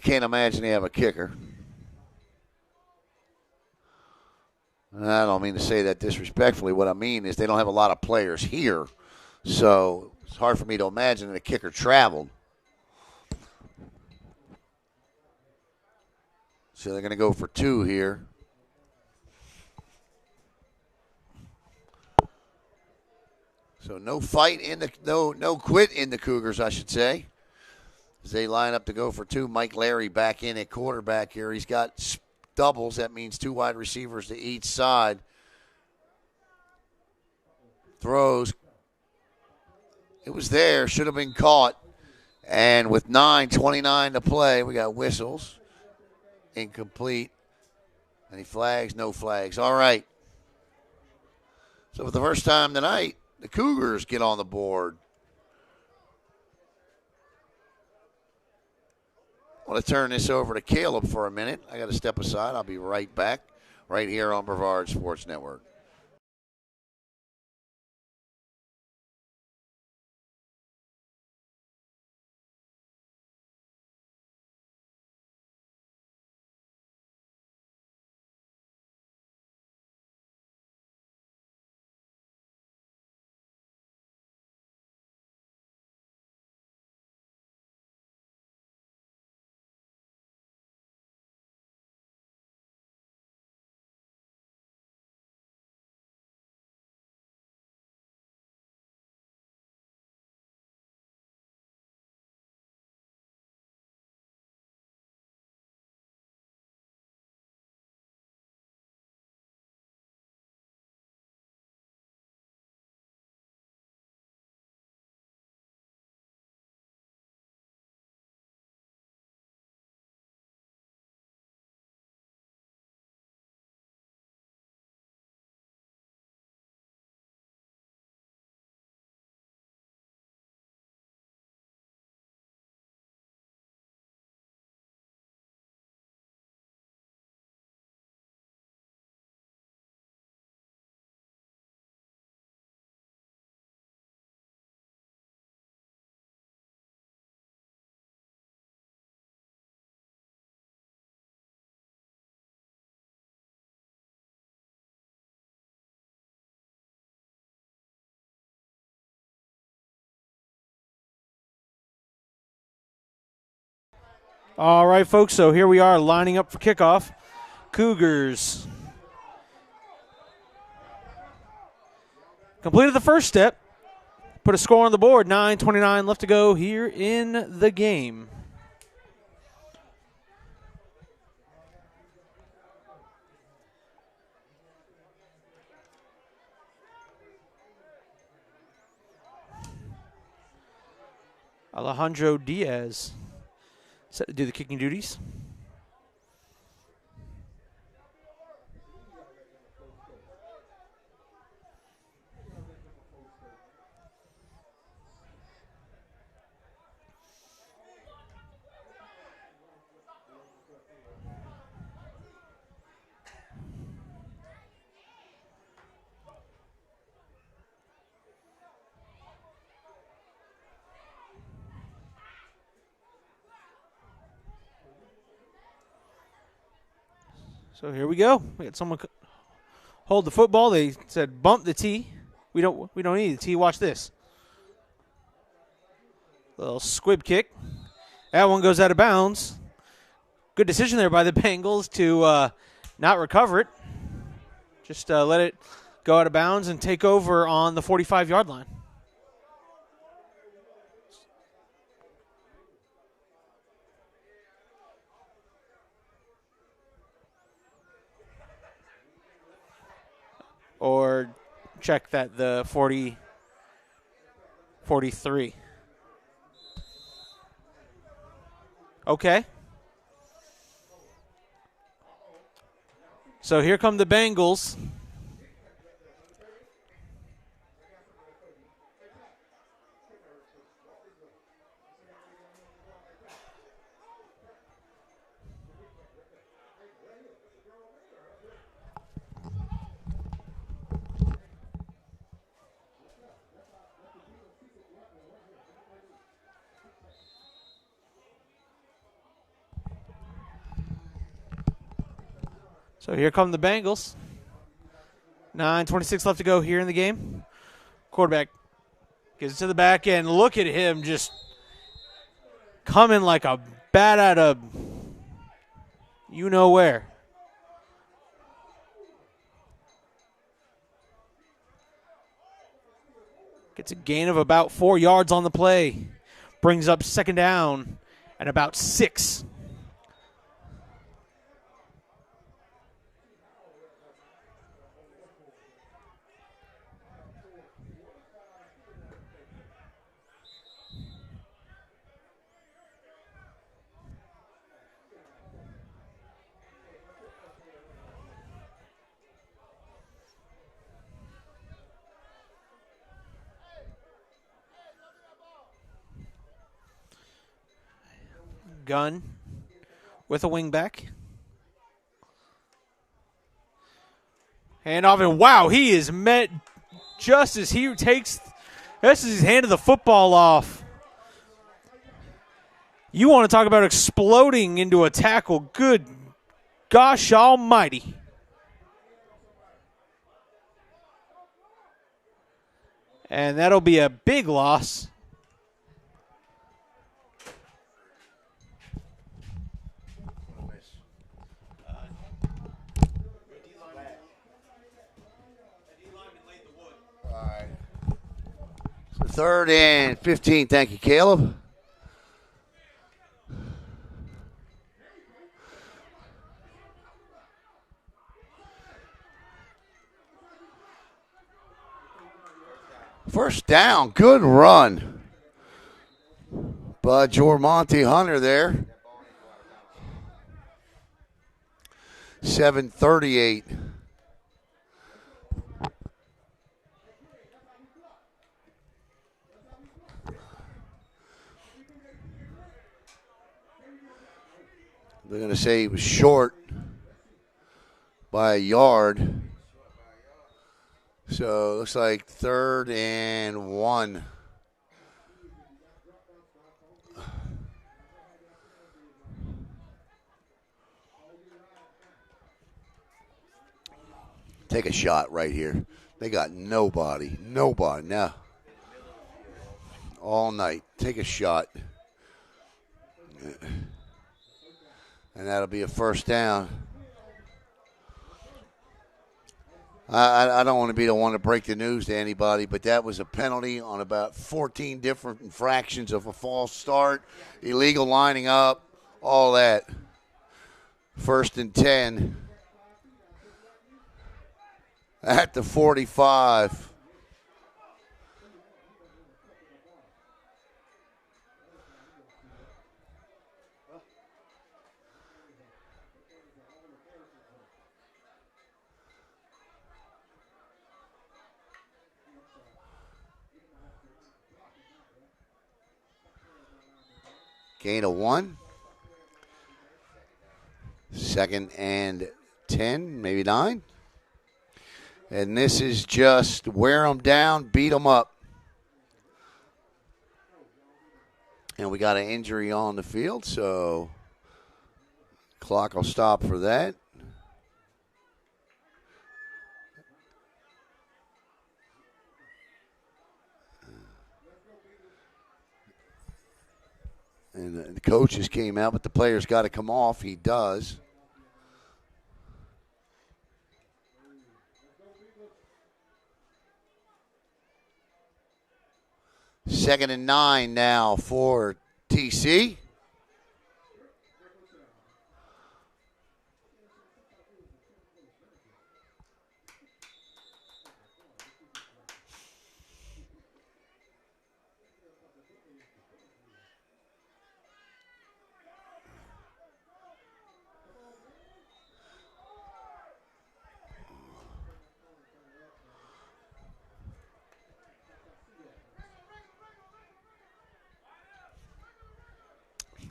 Can't imagine they have a kicker. And I don't mean to say that disrespectfully. What I mean is they don't have a lot of players here. So it's hard for me to imagine that a kicker traveled. So they're going to go for 2 here. So no fight in the no quit in the Cougars, I should say. As they line up to go for 2, Mike Larry back in at quarterback here. He's got doubles. That means 2 wide receivers to each side. Throws. It was there. Should have been caught. And with 9:29 to play, we got whistles. Incomplete. Any flags? No flags. All right. So for the first time tonight, the Cougars get on the board. I want to turn this over to Caleb for a minute. I got to step aside. I'll be right back right here on Brevard Sports Network. All right, folks, so here we are lining up for kickoff. Cougars completed the first step. Put a score on the board, 9:29 left to go here in the game. Alejandro Diaz Set to do the kicking duties. So here we go. We got someone hold the football. They said bump the tee. We don't need the tee. Watch this. Little squib kick. That one goes out of bounds. Good decision there by the Bengals to not recover it. Just let it go out of bounds and take over on the 45-yard line. Or check that the 43. Okay. So here come the Bengals. So here come the Bengals. 9:26 left to go here in the game. Quarterback gets it to the back end. Look at him just coming like a bat out of you know where. Gets a gain of about 4 yards on the play. Brings up second down and about 6. Gun with a wingback. Hand off, and wow, he is met just as he takes, just as he's handed the football off. You want to talk about exploding into a tackle. Good gosh almighty. And that'll be a big loss. Third and 15. Thank you, Caleb. First down. Good run by Jormonte Hunter there. 7:38. They're going to say he was short by a yard. So it looks like 3rd and 1. Take a shot right here. They got nobody now. All night. Take a shot. And that'll be a first down. I don't want to be the one to break the news to anybody, but that was a penalty on about 14 different infractions of a false start, illegal lining up, all that. 1st and 10 at the 45. Gain of 1. 2nd and 10, maybe 9. And this is just wear them down, beat them up. And we got an injury on the field, so clock will stop for that. And the coaches came out, but the player's got to come off. He does. Second and 9 now for TC.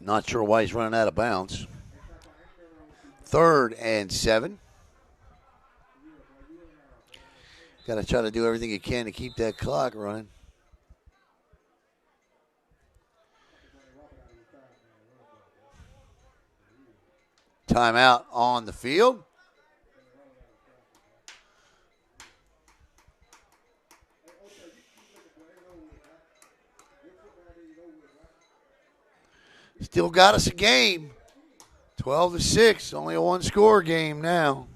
Not sure why he's running out of bounds. 3rd and 7. Got to try to do everything you can to keep that clock running. Timeout on the field. Still got us a game. 12-6, only a 1-score game now.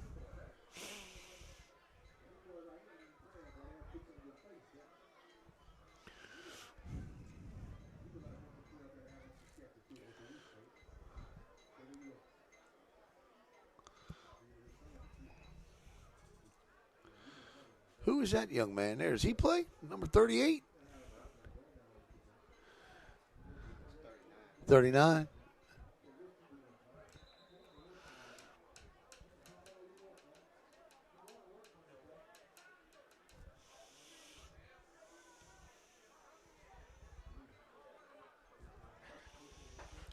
Who is that young man there? Does he play? Number 38? 39?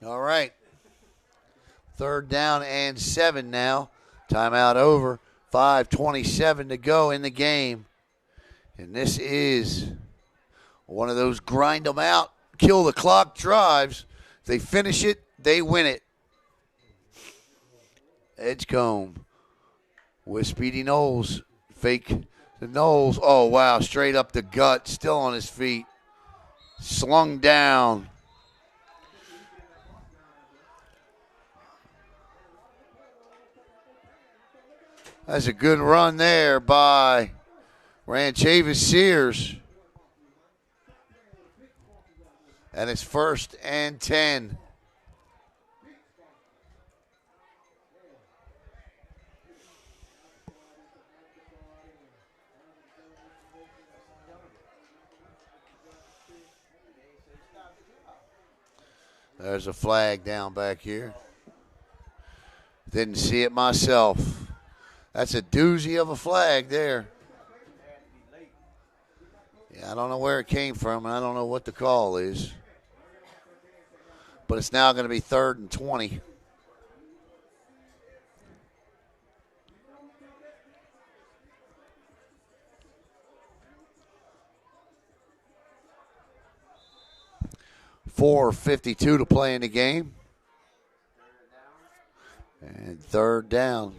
All right. 3rd down and 7 now. Timeout over. 5:27 to go in the game. And this is one of those grind them out, kill the clock drives. If they finish it, they win it. Edgecombe with Speedy Knowles. Fake the Knowles. Oh, wow. Straight up the gut. Still on his feet. Slung down. That's a good run there by Ranchavis Sears. And it's 1st and 10. There's a flag down back here. Didn't see it myself. That's a doozy of a flag there. Yeah, I don't know where it came from, and I don't know what the call is. But it's now going to be 3rd and 20. .452 to play in the game. And 3rd down.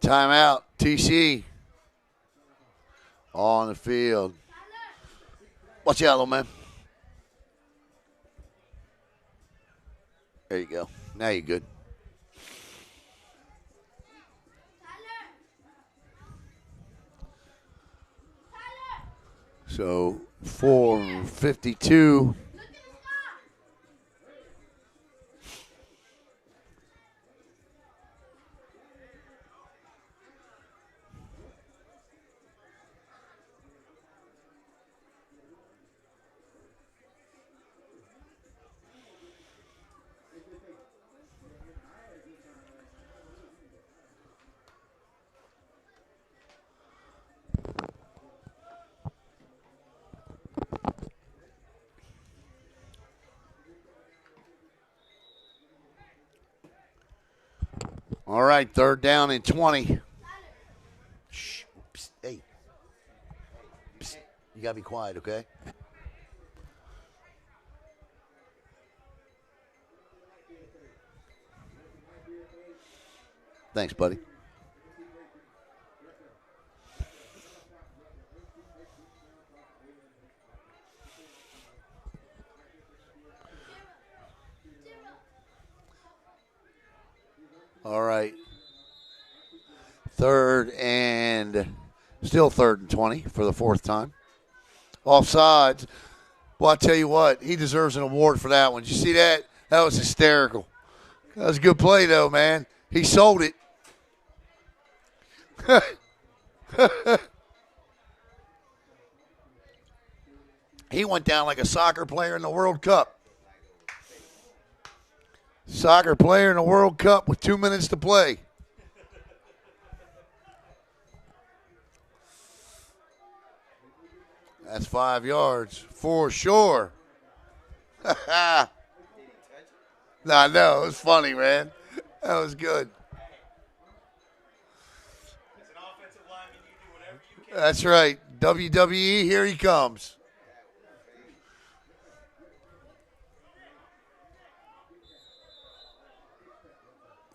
Timeout, TC on the field. Watch out, little man. There you go. Now you're good. So 4:52. All right, 3rd down and 20. Shh. Psst, hey. Psst. You got to be quiet, okay? Thanks, buddy. All right. Still 3rd and 20 for the 4th time. Offsides. Well, I'll tell you what, he deserves an award for that one. Did you see that? That was hysterical. That was a good play, though, man. He sold it. He went down like a soccer player in the World Cup. Soccer player in the World Cup with 2 minutes to play. That's 5 yards for sure. No, I know. It was funny, man. That was good. That's right. WWE, here he comes.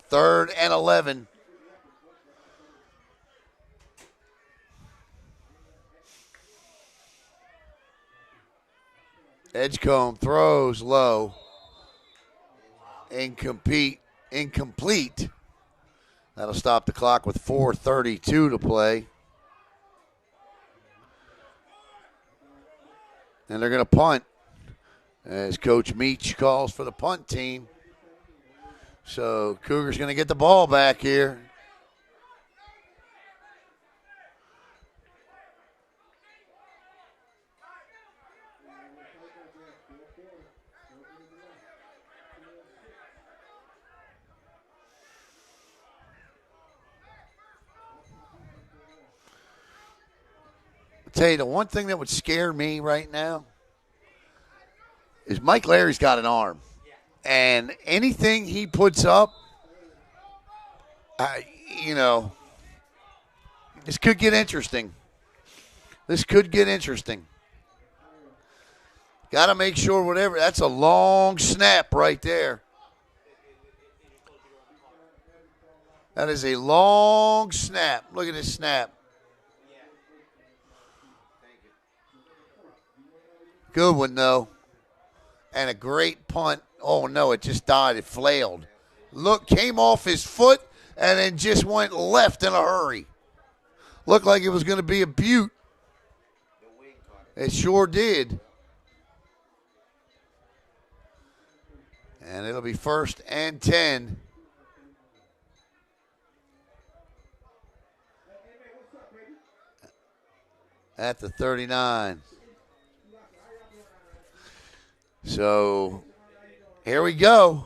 Third and 11. Edgecombe throws low. Incomplete. That'll stop the clock with 4:32 to play. And they're going to punt as Coach Meach calls for the punt team. So Cougars going to get the ball back here. I'll tell you, the one thing that would scare me right now is Mike Larry's got an arm. And anything he puts up, this could get interesting. Got to make sure whatever. That's a long snap right there. That is a long snap. Look at this snap. Good one, though. And a great punt. Oh, no, it just died. It flailed. Look, came off his foot and then just went left in a hurry. Looked like it was going to be a beaut. It sure did. And it'll be 1st and 10. At the 39. So, here we go.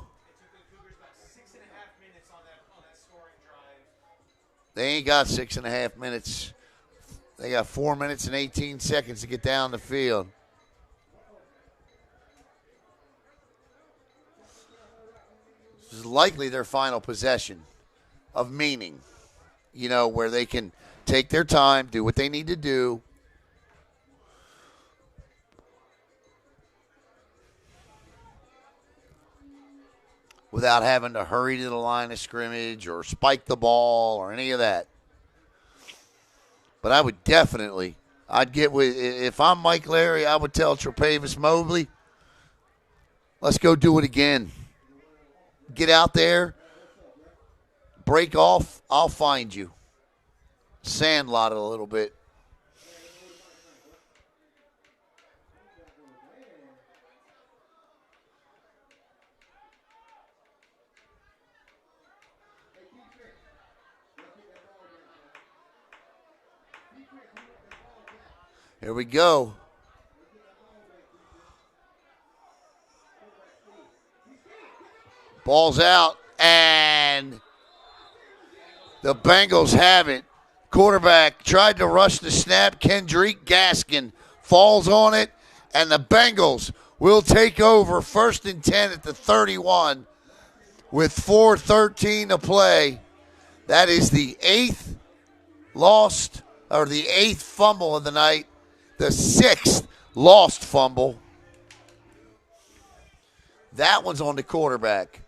They ain't got 6.5 minutes. They got 4 minutes and 18 seconds to get down the field. This is likely their final possession of meaning, where they can take their time, do what they need to do. Without having to hurry to the line of scrimmage or spike the ball or any of that. But I would definitely, if I'm Mike Larry, I would tell Tre'Pavis Mobley, let's go do it again. Get out there, break off, I'll find you. Sandlot it a little bit. Here we go. Ball's out, and the Bengals have it. Quarterback tried to rush the snap. Kendrick Gaskin falls on it, and the Bengals will take over 1st and 10 at the 31 with 4:13 to play. That is the 8th lost, or the 8th fumble of the night, the 6th lost fumble. That one's on the quarterback.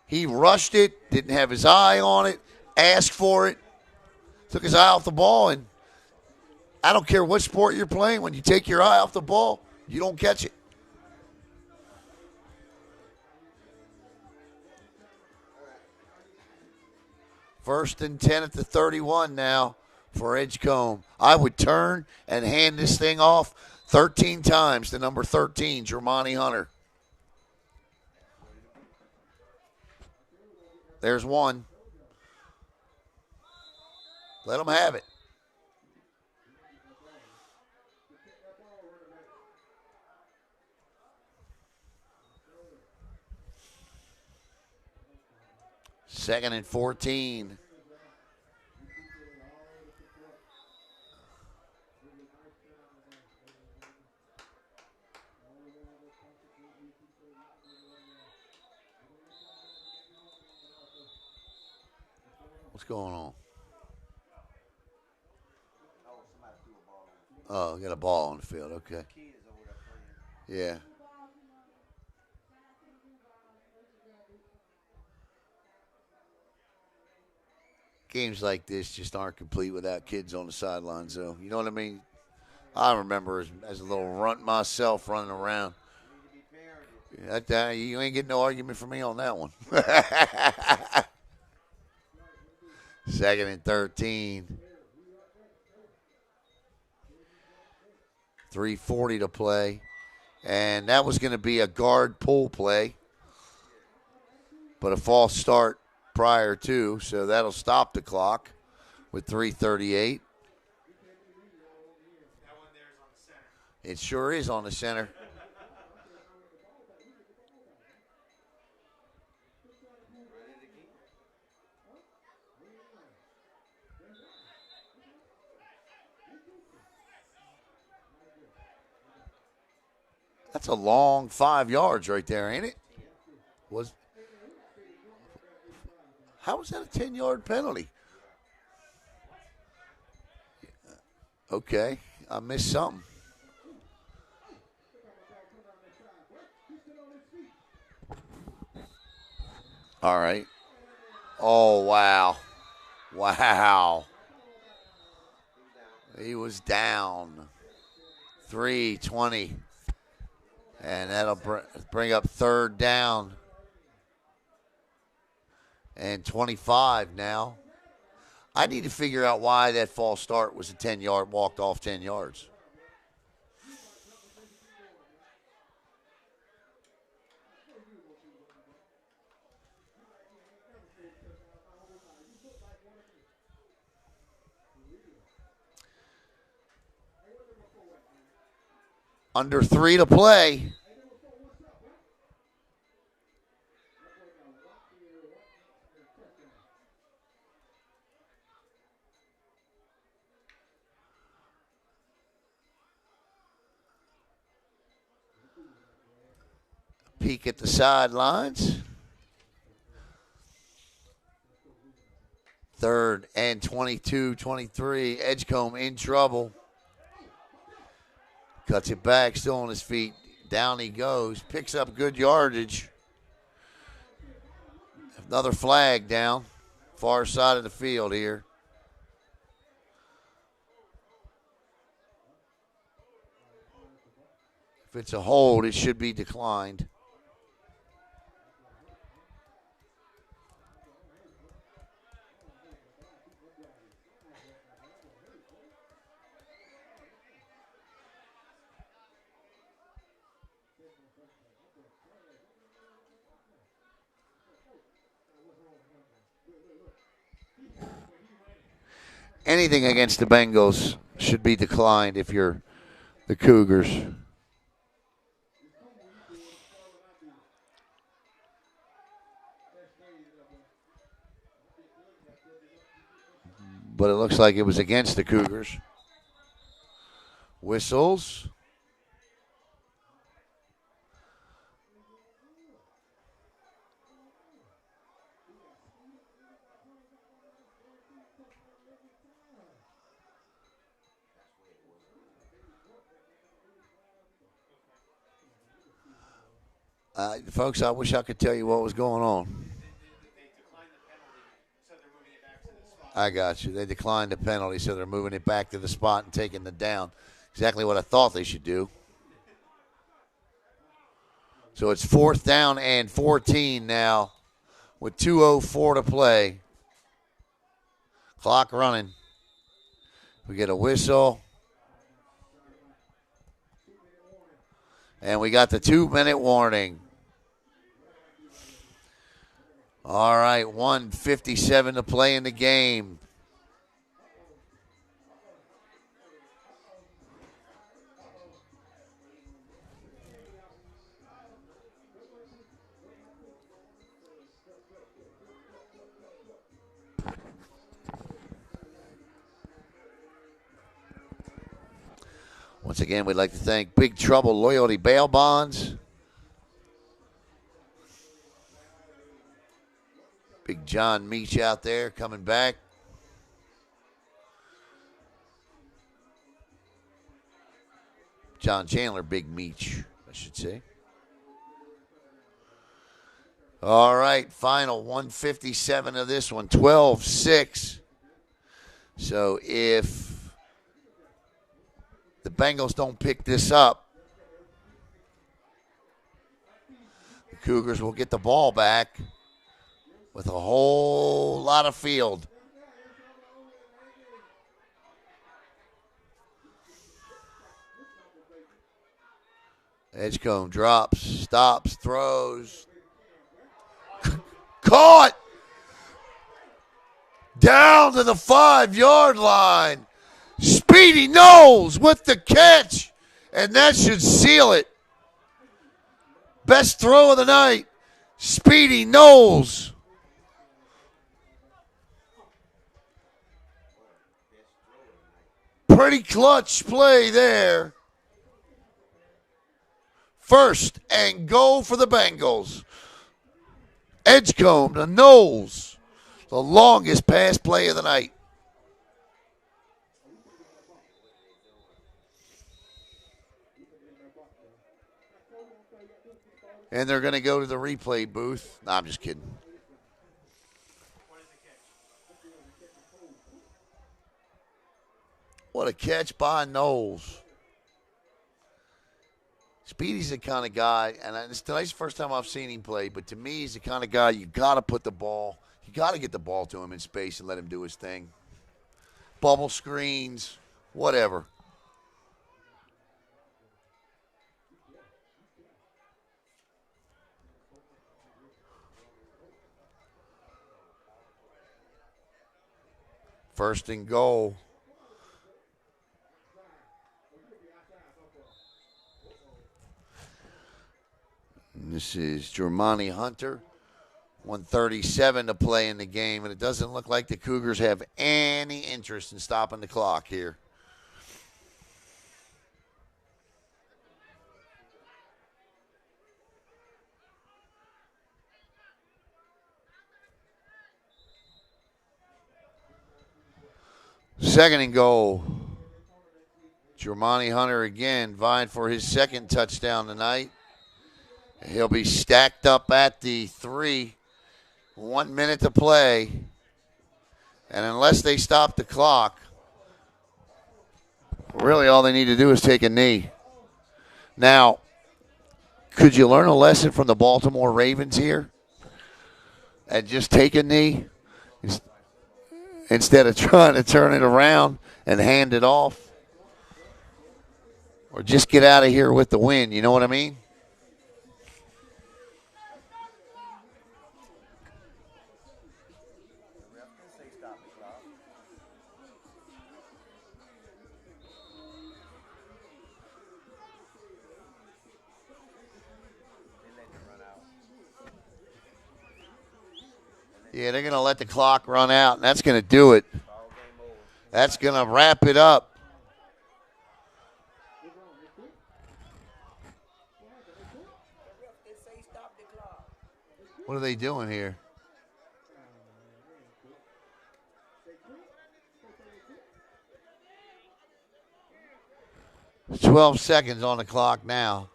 He rushed it, didn't have his eye on it, asked for it, took his eye off the ball, and I don't care what sport you're playing, when you take your eye off the ball, you don't catch it. First and 10 at the 31 now for Edgecombe. I would turn and hand this thing off 13 times to number 13, Jermani Hunter. There's one. Let them have it. Second and 14. What's going on? Oh, got a ball on the field. Okay. Yeah. Games like this just aren't complete without kids on the sidelines, though. You know what I mean? I remember as a little runt myself running around. You ain't getting no argument from me on that one. Second and 13. 3:40 to play. And that was going to be a guard pull play, but a false start prior to, so that'll stop the clock with 3:38. It sure is on the center. That's a long 5 yards right there, ain't it? How was that a 10-yard penalty? Okay, I missed something. All right. Oh, wow. Wow. He was down. 3:20. And that'll bring up third down. And 25 now. I need to figure out why that false start was a 10-yard, walked off 10 yards. Under 3 to play. Peek at the sidelines. Third and 22, 23. Edgecombe in trouble. Cuts it back, still on his feet. Down he goes. Picks up good yardage. Another flag down. Far side of the field here. If it's a hold, it should be declined. Anything against the Bengals should be declined if you're the Cougars. But it looks like it was against the Cougars. Whistles. Folks, I wish I could tell you what was going on. I got you. They declined the penalty, so they're moving it back to the spot and taking the down. Exactly what I thought they should do. So it's 4th down and 14 now with 2:04 to play. Clock running. We get a whistle. And we got the 2-minute warning. All right, 1:57 to play in the game. Once again, we'd like to thank Big Trouble Loyalty Bail Bonds. Big John Meach out there coming back. John Chandler, Big Meach, I should say. All right, final 1:57 of this one, 12-6. So if the Bengals don't pick this up, the Cougars will get the ball back with a whole lot of field. Edgecombe drops, stops, throws. Caught! Down to the 5-yard line. Speedy Knowles with the catch, and that should seal it. Best throw of the night, Speedy Knowles. Pretty clutch play there. 1st and goal for the Bengals. Edgecombe to Knowles, the longest pass play of the night. And they're going to go to the replay booth. No, I'm just kidding. What a catch by Knowles. Speedy's the kind of guy, and tonight's the first time I've seen him play, but to me, he's the kind of guy you got to put the ball, you got to get the ball to him in space and let him do his thing. Bubble screens, whatever. First and goal. And this is Germani Hunter. 1:37 to play in the game, and it doesn't look like the Cougars have any interest in stopping the clock here. Second and goal. Germani Hunter again vying for his second touchdown tonight. He'll be stacked up at the 3. 1 minute to play. And unless they stop the clock, really all they need to do is take a knee. Now, could you learn a lesson from the Baltimore Ravens here? And just take a knee instead of trying to turn it around and hand it off? Or just get out of here with the win, you know what I mean? Yeah, they're going to let the clock run out, and that's going to do it. That's going to wrap it up. What are they doing here? 12 seconds on the clock now.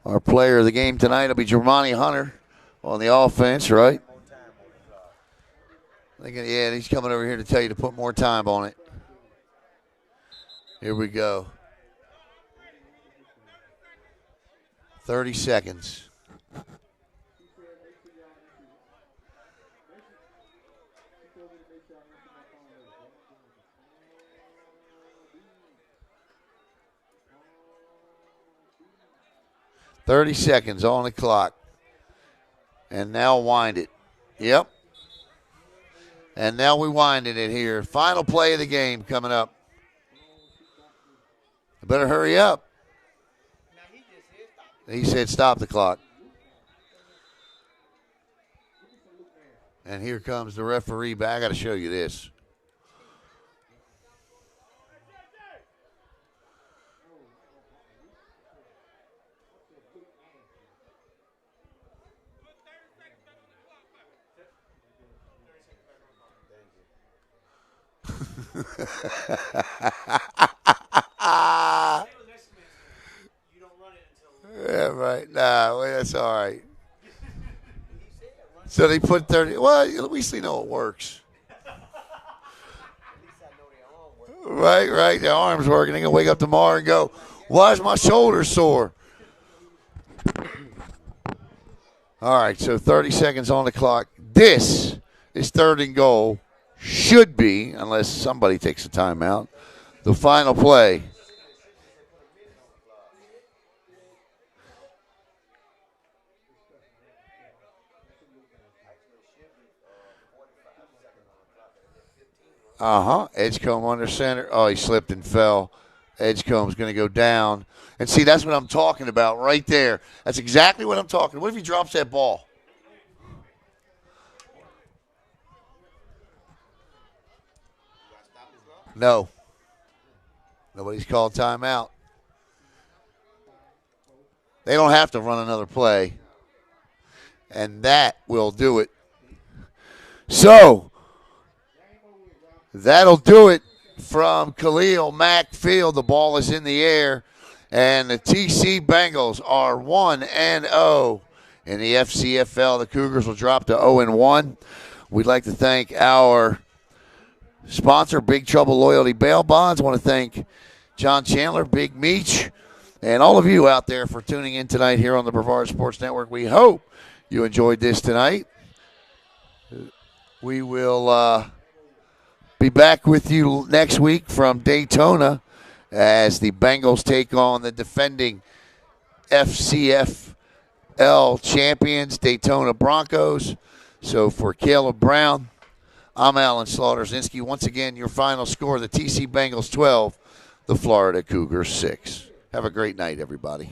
Our player of the game tonight will be Jermani Hunter on the offense, right? Yeah, he's coming over here to tell you to put more time on it. Here we go. 30 seconds. $30 seconds on the clock. And now wind it. Yep. And now we winding it here. Final play of the game coming up. Better hurry up. He said stop the clock. And here comes the referee back. I got to show you this. Yeah, right. Nah, well, that's all right. So they put 30. Well, at least they know it works. Right. The arm's working. They can wake up tomorrow and go, why is my shoulder sore? All right, so 30 seconds on the clock. This is 3rd and goal. Should be, unless somebody takes a timeout, the final play. Edgecombe under center. Oh, he slipped and fell. Edgecombe's going to go down. And see, that's what I'm talking about right there. That's exactly what I'm talking about. What if he drops that ball? No. Nobody's called timeout. They don't have to run another play. And that will do it. So, that'll do it from Khalil Mack Field. The ball is in the air. And the TC Bengals are 1-0 in the Fcfl. The Cougars will drop to 0-1. We'd like to thank our sponsor, Big Trouble Loyalty Bail Bonds. I want to thank John Chandler, Big Meech, and all of you out there for tuning in tonight here on the Brevard Sports Network. We hope you enjoyed this tonight. We will be back with you next week from Daytona as the Bengals take on the defending Fcfl champions, Daytona Broncos. So for Caleb Brown, I'm Alan Slaughter-Zinski. Once again, your final score, the TC Bengals 12, the Florida Cougars 6. Have a great night, everybody.